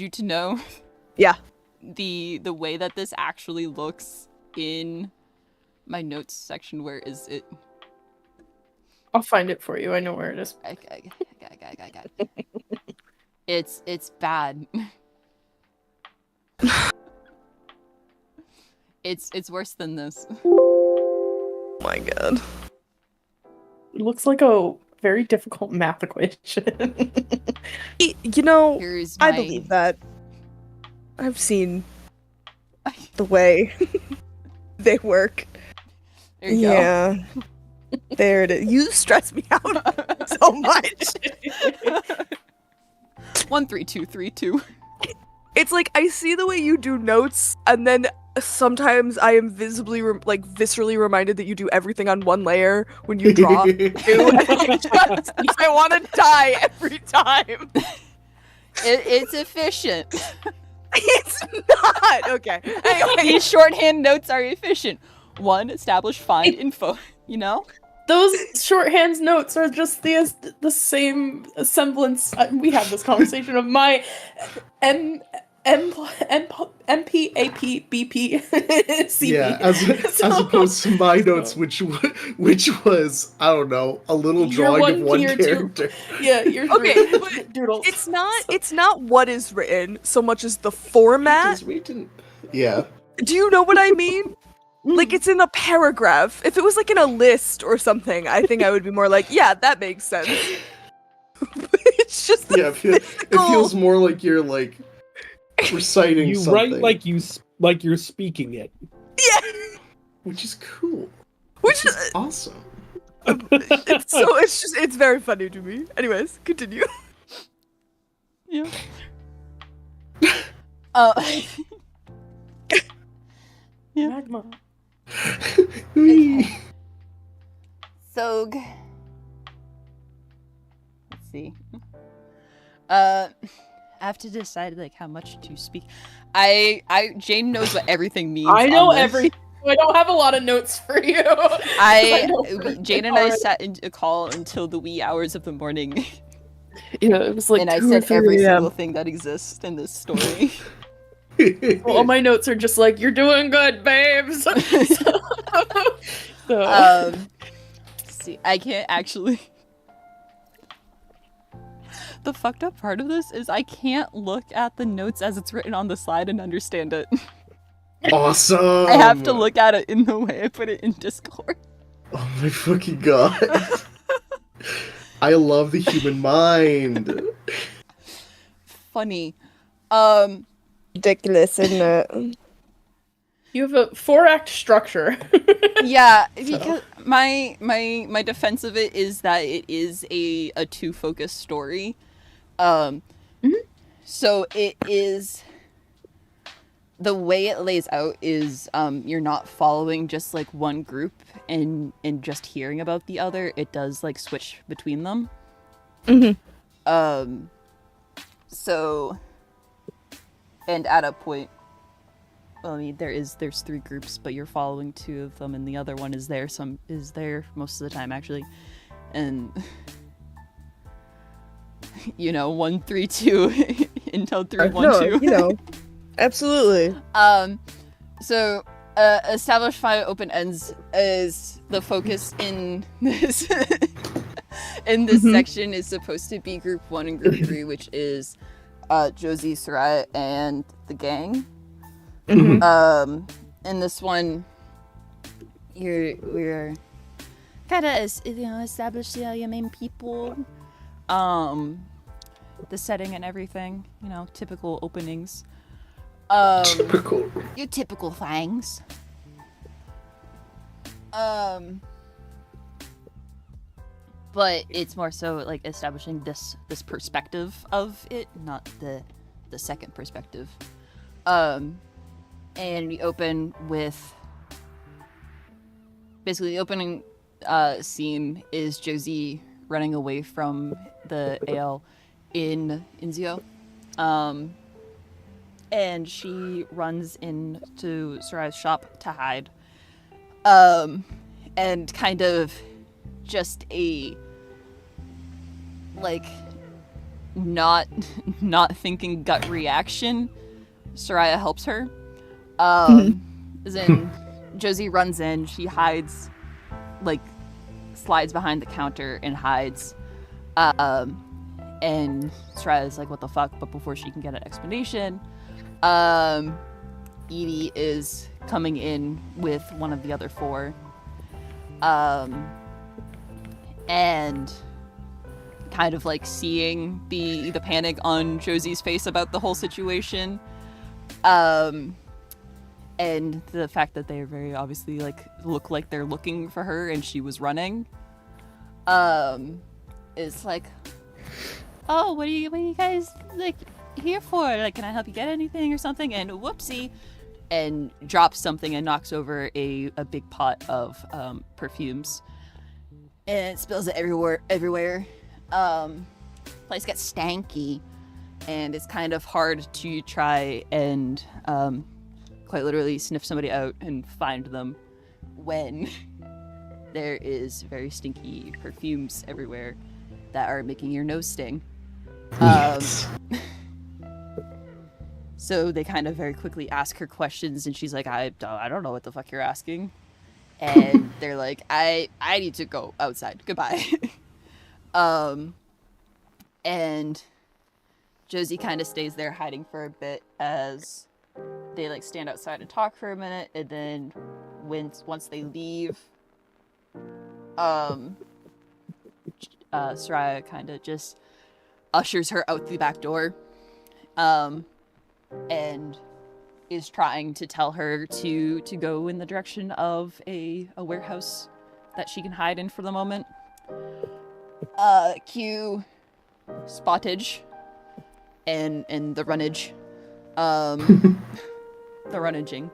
B: to know
D: Yeah.
B: the way that this actually looks in my notes section. Where is it?
C: I'll find it for you. I know where it is.
B: Okay. It's bad. It's worse than this.
D: Oh my god.
C: It looks like a very difficult math equation.
D: You know,
B: Here's
D: I
B: my-
D: believe that. I've seen the way they work.
B: There you
D: Yeah. There it is. You stress me out so much.
B: 13232.
D: It's like I see the way you do notes, and then sometimes I am viscerally reminded that you do everything on one layer when you draw. I want to die every time.
B: It's efficient.
D: It's not okay. Anyway,
B: These shorthand notes are efficient. 1, establish find info. You know.
C: Those shorthand notes are just the same semblance. We had this conversation of my MP, AP, BP, CP.
A: Yeah, as opposed to my notes, which was, I don't know, a little
C: Year
A: drawing
C: one
A: of
C: to
A: one
C: year two.
A: character.
C: Yeah, you're
D: Okay, but
C: doodles.
D: it's not what is written so much as the format.
A: Yeah.
D: Do you know what I mean? Like, it's in a paragraph. If it was like in a list or something, I think I would be more like, yeah, that makes sense. But it's just the
A: It feels more like you're like reciting
E: You
A: something.
E: write like you're speaking it.
D: Yeah.
A: Which is cool.
D: Which
A: is awesome.
D: it's very funny to me. Anyways, continue.
B: Yeah. Yeah.
C: Magma.
B: Okay. So, let's see. I have to decide like how much to speak. Jane knows what everything means.
C: I know
B: on this.
C: everything. I don't have a lot of notes for you.
B: Jane and I sat in a call until the wee hours of the morning.
C: Yeah, it was like
B: and I
C: 2 or
B: said every
C: 3 a.m.
B: single thing that exists in this story.
C: Well, all my notes are just like, "You're doing good, babes." So,
B: Let's see, I can't actually. The fucked up part of this is I can't look at the notes as it's written on the slide and understand it.
A: Awesome!
B: I have to look at it in the way I put it in Discord.
A: Oh my fucking god. I love the human mind.
B: Funny.
D: Ridiculous, isn't it?
C: you have a 4-act structure.
B: Yeah, because my defense of it is that it is a 2-focus story. So it is the way it lays out is you're not following just like one group and just hearing about the other. It does like switch between them. So, and at a point, well, I mean, there's 3 groups, but you're following 2 of them, and the other one is there most of the time actually, and 1 3 2 until 3 1 2.
C: Absolutely.
B: So establish 5 open ends is the focus in this section. Is supposed to be group 1 and group 3, which is Josie, Soraya, and the gang. In this one, we're kind of establish your main people, the setting and everything. Typical openings. Your typical things. But it's more so like establishing this perspective of it, not the second perspective. And we open with basically the opening scene is Josie running away from the AL in Inzio. And she runs into Soraya's shop to hide. And kind of just a like not thinking gut reaction, Soraya helps her. As in Josie runs in, she hides, like slides behind the counter and hides. And Soraya's like, what the fuck? But before she can get an explanation, Edie is coming in with one of the other 4. And kind of like seeing the panic on Josie's face about the whole situation. And the fact that they very obviously like look like they're looking for her and she was running. Is like, oh, what are you guys like here for? Like, can I help you get anything or something? And whoopsie, and drops something and knocks over a big pot of perfumes, and it spills it everywhere. Place gets stanky, and it's kind of hard to try and quite literally sniff somebody out and find them when there is very stinky perfumes everywhere that are making your nose sting.
A: Yes.
B: So they kind of very quickly ask her questions, and she's like, I don't know what the fuck you're asking. And they're like, I need to go outside. Goodbye. And Josie kind of stays there hiding for a bit as they like stand outside and talk for a minute, and then once they leave, Soraya kind of just ushers her out the back door, and is trying to tell her to go in the direction of a warehouse that she can hide in for the moment. Cue spottage and the runnage. The runnaging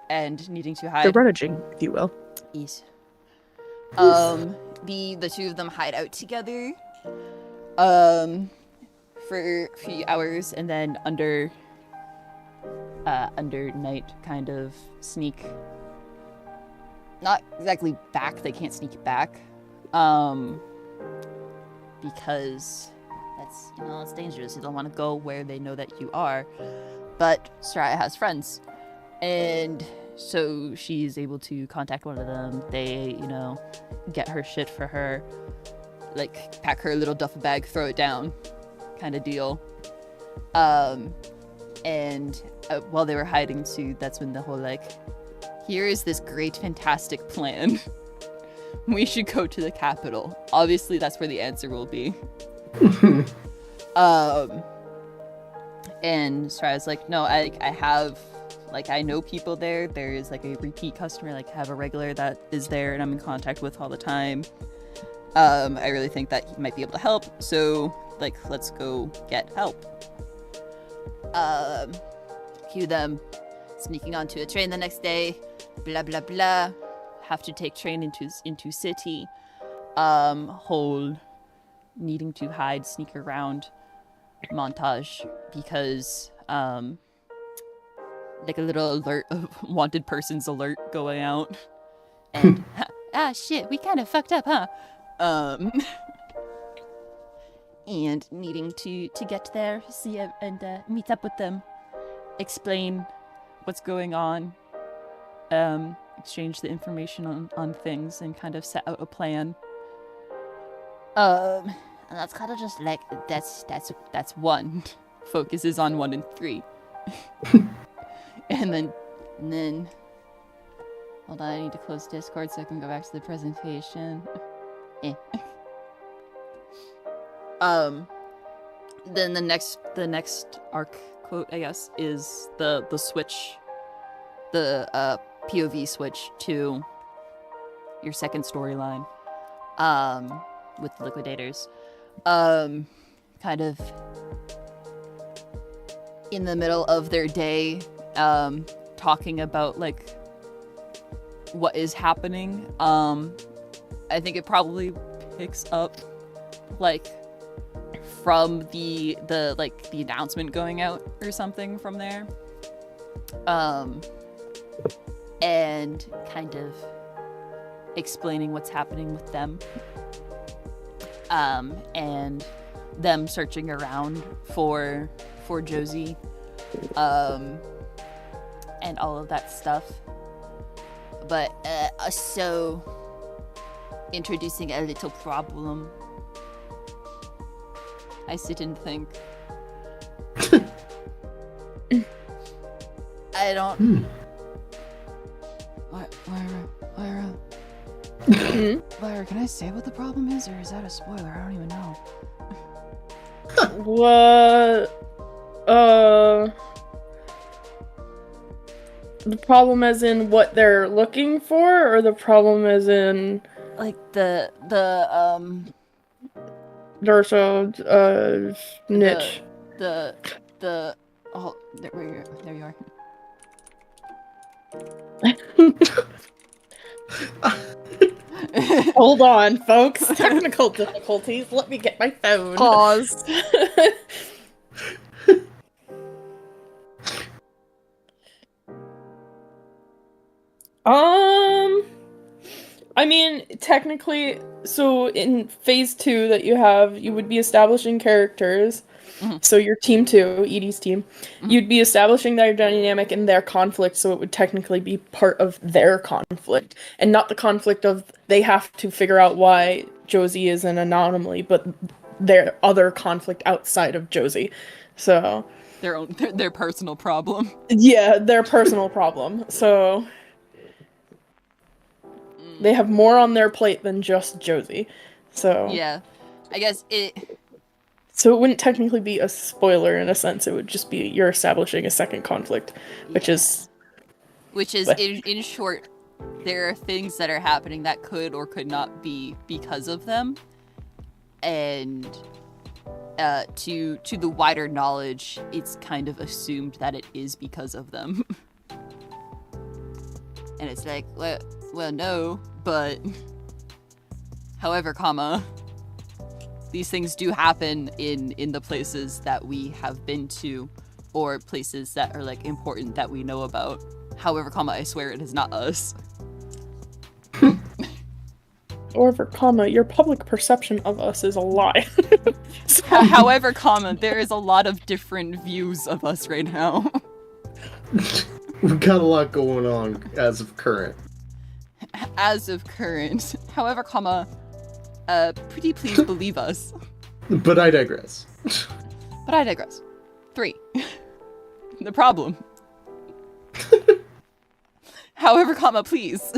B: and needing to hide.
C: The runnaging, if you will.
B: Yes. The 2 of them hide out together for a few hours, and then under night kind of sneak, not exactly back, they can't sneak back, because that's dangerous. You don't want to go where they know that you are. But Soraya has friends, and so she's able to contact one of them. They, get her shit for her, like pack her little duffel bag, throw it down, kind of deal. And while they were hiding too, that's when the whole like, here is this great, fantastic plan. We should go to the capital. Obviously, that's where the answer will be. And Soraya's like, no, I have, like, I know people there. There is, like, a repeat customer, like, I have a regular that is there and I'm in contact with all the time. I really think that he might be able to help. So, like, let's go get help. Cue them sneaking onto a train the next day, blah blah blah. Have to take train into city. Whole needing to hide, sneak around montage because like a little alert of wanted persons alert going out. And shit, we kind of fucked up, huh? And needing to get there, see and meet up with them, explain what's going on, exchange the information on things, and kind of set out a plan. And that's kind of just like that's one. Focuses on 1 and 3. and then hold on, I need to close Discord so I can go back to the presentation. Then the next arc quote, I guess, is the switch, the POV switch to your second storyline, with the liquidators, kind of in the middle of their day, talking about like what is happening. I think it probably picks up like from the announcement going out or something from there, and kind of explaining what's happening with them, and them searching around for Josie, and all of that stuff. But so introducing a little problem. I sit and think. I don't. Lyra. Lyra, can I say what the problem is, or is that a spoiler? I don't even know.
C: What? The problem as in what they're looking for, or the problem as in
B: like the
C: there's a niche.
B: The oh, there you are.
C: Hold on, folks. Technical difficulties. Let me get my phone.
D: Pause.
C: I mean, technically, so in phase 2 that you would be establishing characters. Mm-hmm. So your team 2, Edie's team, mm-hmm. You'd be establishing their dynamic and their conflict, so it would technically be part of their conflict, and not the conflict of they have to figure out why Josie is an anomaly, but their other conflict outside of Josie. So
B: their personal problem.
C: Yeah, their personal problem. So they have more on their plate than just Josie. So
B: yeah, I guess it.
C: So it wouldn't technically be a spoiler in a sense. It would just be you're establishing a second conflict, which is
B: in short, there are things that are happening that could or could not be because of them, and to the wider knowledge, it's kind of assumed that it is because of them. And it's like, well, no, but however, these things do happen in the places that we have been to, or places that are like important that we know about. However, I swear it is not us.
C: However, your public perception of us is a lie.
B: So, however, there is a lot of different views of us right now.
A: We've got a lot going on as of current.
B: However, pretty please believe us.
A: But I digress.
B: 3. The problem. However, please.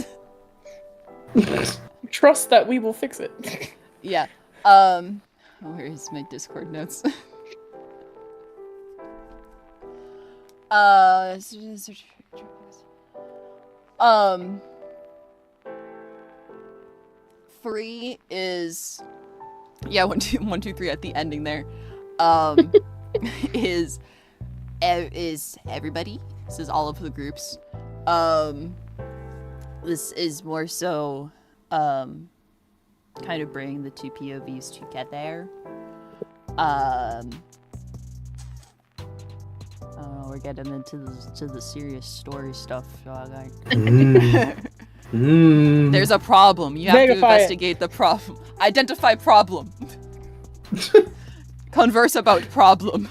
C: Trust that we will fix it.
B: Yeah. Where is my Discord notes? 3 is 1, 2, 3 at the ending there. Is everybody This is all of the groups. This is more so kind of bringing the two POVs together. We're getting into the serious story stuff. There's a problem. You have to investigate the problem. Identify problem. Converse about problem.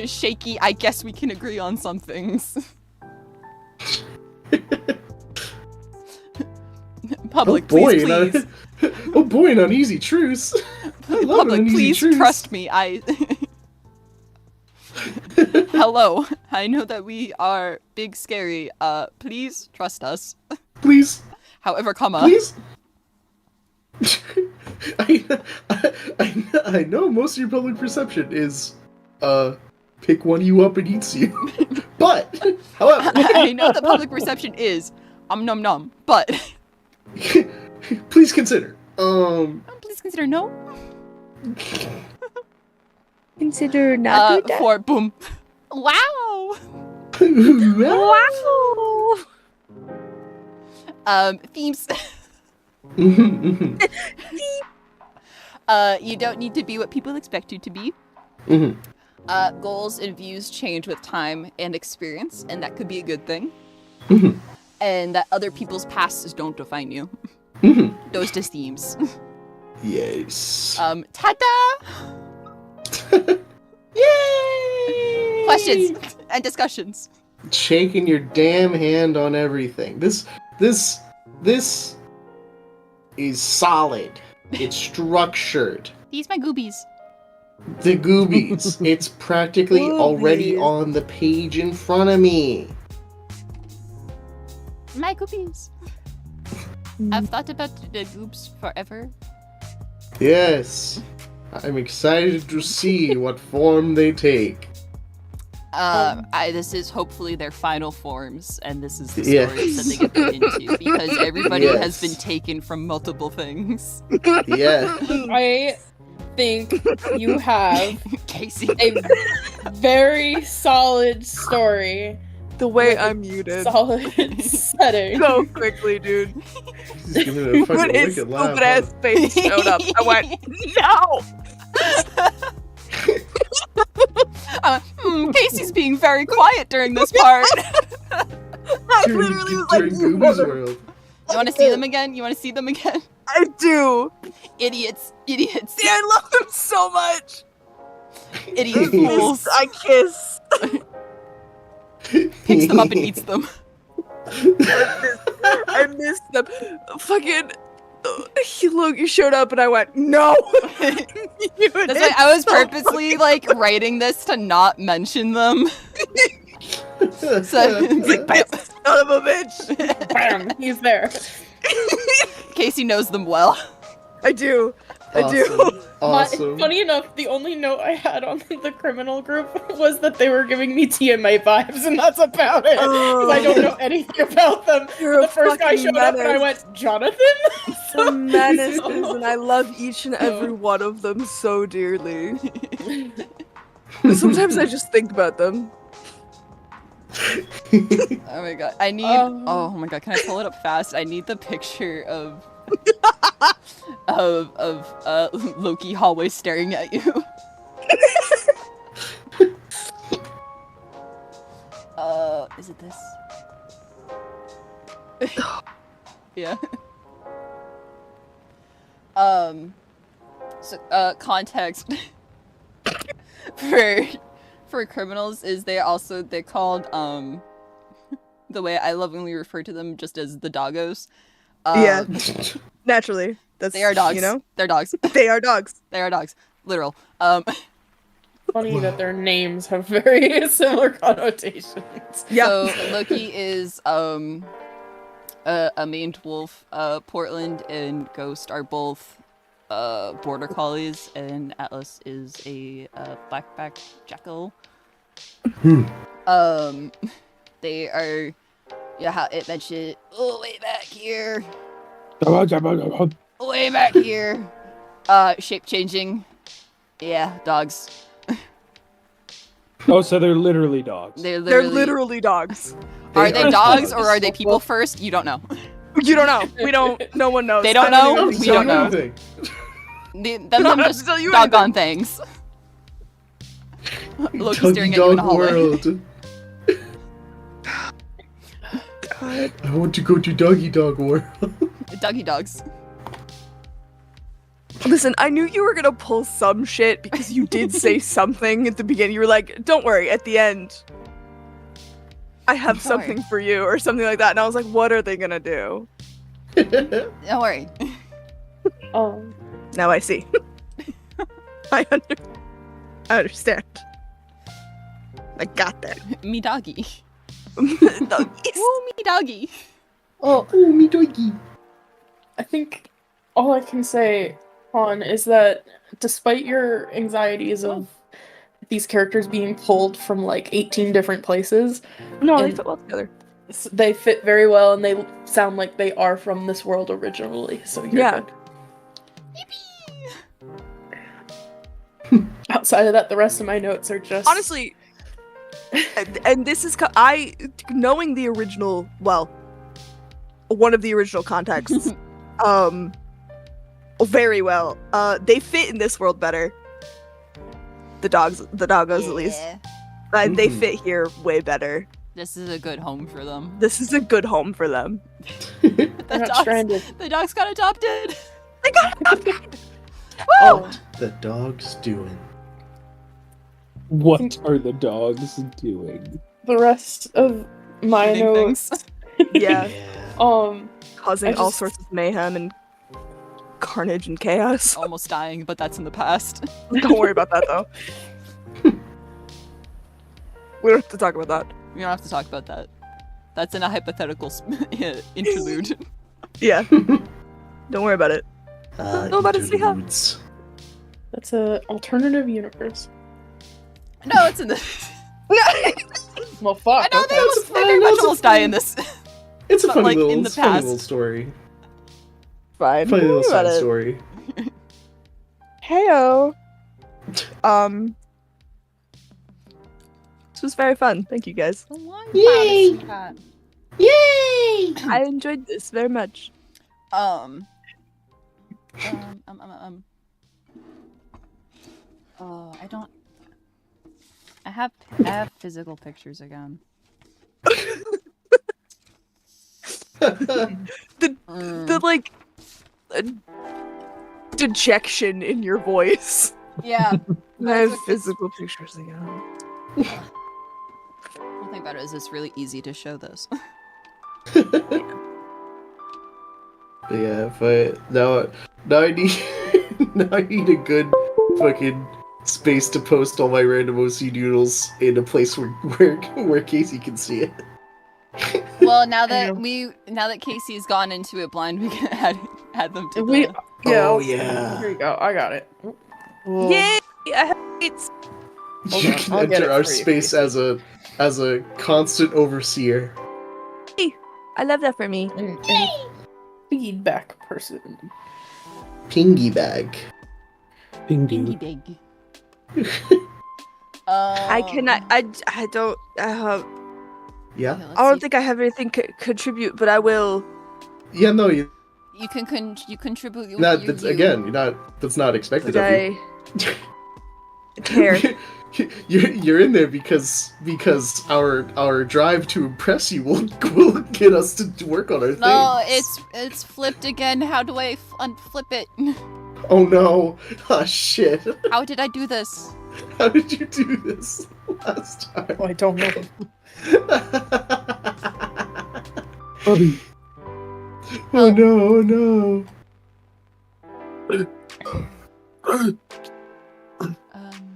B: Shaky, I guess we can agree on some things. Public, please.
A: Oh boy, an uneasy truce.
B: Public, please trust me. Hello. I know that we are big, scary. Please trust us.
A: Please.
B: However, comma.
A: Please. I know most of your public perception is, pick one you up and eats you. But, however.
B: I know the public perception is, nom nom, but.
A: Please consider.
B: Please consider no.
G: Consider not do that.
B: For boom. Wow.
G: Wow.
B: Themes. You don't need to be what people expect you to be. Goals and views change with time and experience, and that could be a good thing. And that other people's pasts don't define you. Those just themes.
A: Yes.
B: Ta-da! Yay! Questions and discussions.
A: Shaking your damn hand on everything. This is solid. It's structured.
B: These my goobies.
A: The goobies. It's practically already on the page in front of me.
B: My goobies. I've thought about the goobs forever.
A: Yes. I'm excited to see what form they take.
B: This is hopefully their final forms, and this is the stories that they get them into, because everybody has been taken from multiple things.
A: Yeah.
C: I think you have
B: Casey.
C: a very solid story.
D: The way I'm muted.
C: Solid setting.
D: So quickly, dude.
A: He's giving it a fucking
D: When his
A: wicked laugh.
D: stupid ass face showed up, I went, no!
B: Casey's being very quiet during this part.
D: I literally was like,
A: during Gooby's world.
B: You want to see them again? You want to see them again?
D: I do.
B: Idiots.
D: See, I love them so much.
B: Idiot fools.
D: I kiss.
B: Picks them up and eats them.
D: I missed them. Fucking Logan showed up and I went, no.
B: That's why I was purposely like writing this to not mention them. So
D: like, son of a bitch.
C: Bam, he's there.
B: Casey knows them well.
D: I do.
A: Awesome.
C: Funny enough, the only note I had on the criminal group was that they were giving me TMA vibes, and that's about it. Because I don't know anything about them.
D: You're
C: the first guy showed up, and I went, Jonathan?
D: The menaces, and I love each and every one of them so dearly. Sometimes I just think about them.
B: Oh my god, I need. Oh my god, can I pull it up fast? I need the picture of Loki hallway staring at you. Is it this? Yeah. So context for criminals is they're called the way I lovingly refer to them just as the doggos.
D: Yeah, naturally.
B: They are dogs.
D: You know,
B: they're dogs.
D: They are dogs.
B: They are dogs. Literal.
C: Funny that their names have very similar connotations.
D: Yeah.
B: So Loki is a maned wolf. Portland and Ghost are both border collies, and Atlas is a blackback jackal. They are. Yeah, how it mentioned. Oh, way back here. Way back here. Shape changing. Yeah, dogs.
E: Oh, so they're literally dogs.
B: They're
D: They're
B: literally.
D: literally dogs.
B: Are
A: They
B: they
A: are
B: dogs
A: dogs.
B: or are they people first? You don't know.
D: You don't know. We don't. No one knows.
B: They don't
D: I
B: know?
D: even
A: I'm
D: think
B: We
D: so.
B: don't know.
A: anything.
B: Them
D: not
B: just
D: tell you
B: doggone things. Loki's
A: Doggy
B: staring at you in the
A: dog
B: hallway.
A: world.
D: God.
A: I want to go to doggy dog world.
B: Doggy dogs.
D: Listen, I knew you were gonna pull some shit because you did say something at the beginning. You were like, "Don't worry, at the end, I have
B: Don't
D: something
B: worry.
D: for you," or something like that. And I was like, "What are they gonna do?"
B: Don't worry.
D: Now I see. I understand. I got that.
B: Me doggy.
D: Doggies.
B: Woo, me doggy.
C: Well,
A: Oh, me doggy.
C: I think all I can say, Han, is that despite your anxieties of these characters being pulled from like 18 different places,
D: No, they
C: And-
D: fit well together.
C: they fit very well and they sound like they are from this world originally. So you're
D: Yeah.
C: good. Outside of that, the rest of my notes are just
D: Honestly, and this is knowing the original, well, one of the original contexts, very well. They fit in this world better. The doggos at least. They
A: Mhm.
D: fit here way better.
B: This is a good home for them.
D: This is a good home for them.
C: They're not stranded.
B: The dogs got adopted.
D: They got adopted.
C: Oh,
A: The dog's doing.
E: What are the dogs doing?
C: the rest of my
B: Shooting
C: notes.
B: things.
D: Yeah,
C: I
D: causing all
C: just-
D: sorts of mayhem and carnage and chaos.
B: Almost dying, but that's in the past.
D: Don't worry about that though. We don't have to talk about that.
B: We don't have to talk about that. That's in a hypothetical interlude.
D: Yeah. Don't worry about it. No, but it's Leah.
A: interludes.
C: That's a alternative universe.
B: No, it's in the.
C: Well, fuck.
B: I know
C: okay.
B: they almost
A: That's
B: they very
A: fine,
B: much
A: that's
B: almost die in this.
A: It's a
B: But,
A: funny
B: like,
A: little,
B: in the
A: it's a funny
B: past.
A: little story.
D: Fine.
A: Funny
D: Don't
A: little
D: worry about
A: side
D: it.
A: story.
D: Heyo. This was very fun. Thank you guys.
A: Yay! Yay!
D: I enjoyed this very much.
B: Oh, I don't. I have physical pictures again.
D: The like dejection in your voice.
B: Yeah.
D: I have physical pictures again.
B: One thing about it is it's really easy to show this.
A: Yeah, but now I need now I need a good fucking space to post all my random OC doodles in a place where Casey can see it.
B: Well, now that Casey's gone into it blind, we can add them to
C: We,
B: the...
C: yeah.
A: Oh yeah.
C: Here you go. I got it. Well,
D: Yay! I have it's
C: Hold
A: You
C: on,
A: can
C: I'll get
A: enter
C: it
A: our
C: for you,
A: space
C: Casey.
A: as a constant overseer.
D: I love that for me.
C: And feedback person.
A: Pingy bag.
B: Bingy big.
D: I cannot. I don't.
A: Yeah.
B: Okay, let's
D: I don't
B: see.
D: think I have anything to contribute, but I will.
A: Yeah, no, you
B: You can contribute.
A: not that's, again, you're not that's not expected
D: But
A: of you.
D: I care.
A: You're in there because our drive to impress you will get us to work on our
B: No,
A: things.
B: it's flipped again. How do I unflip it?
A: Oh no! Oh shit!
B: How did I do this?
A: How did you do this last time?
C: Oh, I don't know.
A: Oh no! Oh no!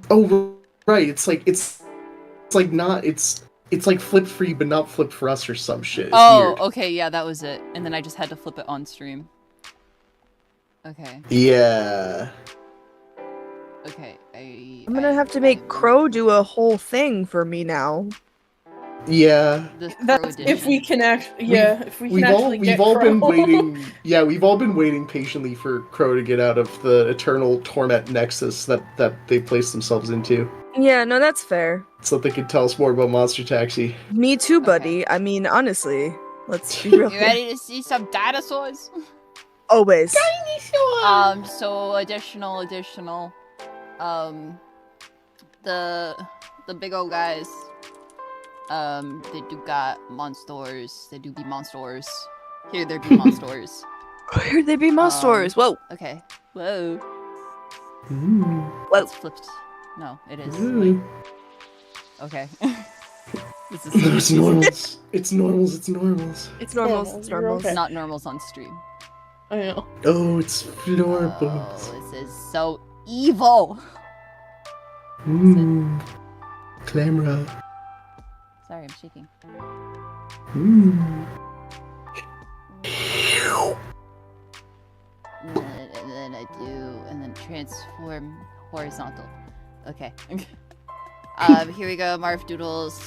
A: Oh right, it's like not it's like flip free but not flip for us or some shit. It's
B: Oh,
A: weird.
B: okay, yeah, that was it. And then I just had to flip it on stream. Okay,
A: Yeah.
B: okay.
D: I'm gonna have to make Crow do a whole thing for me now.
A: Yeah.
F: The Crow
C: That's
F: edition.
C: if we can
A: We've all been waiting. Yeah, we've all been waiting patiently for Crow to get out of the eternal torment nexus that they placed themselves into,
H: Yeah, no, that's fair.
A: so that they could tell us more about Monster Taxi.
H: Me too,
F: Okay.
H: buddy. I mean, honestly, let's be real.
F: You ready to see some dinosaurs?
H: Always.
F: So additional, the big old guys, they do got monsters. They do be monsters. Here there be monsters.
H: Here they be monsters. Whoa.
F: Okay. Whoa.
A: Ooh.
F: It's flipped. No, it is.
A: Ooh.
F: Okay. This is
A: No, it's normals. It's normals. It's normals.
H: It's normals. It's
C: You're
H: normals.
C: okay.
F: not normals on stream.
C: I know.
A: Oh, it's normals.
F: Oh, this is so evil.
A: Ooh. Clamra.
F: Sorry, I'm shaking.
A: Ooh.
F: And then I do, and then transform horizontal. Okay. Here we go, Marv Doodles.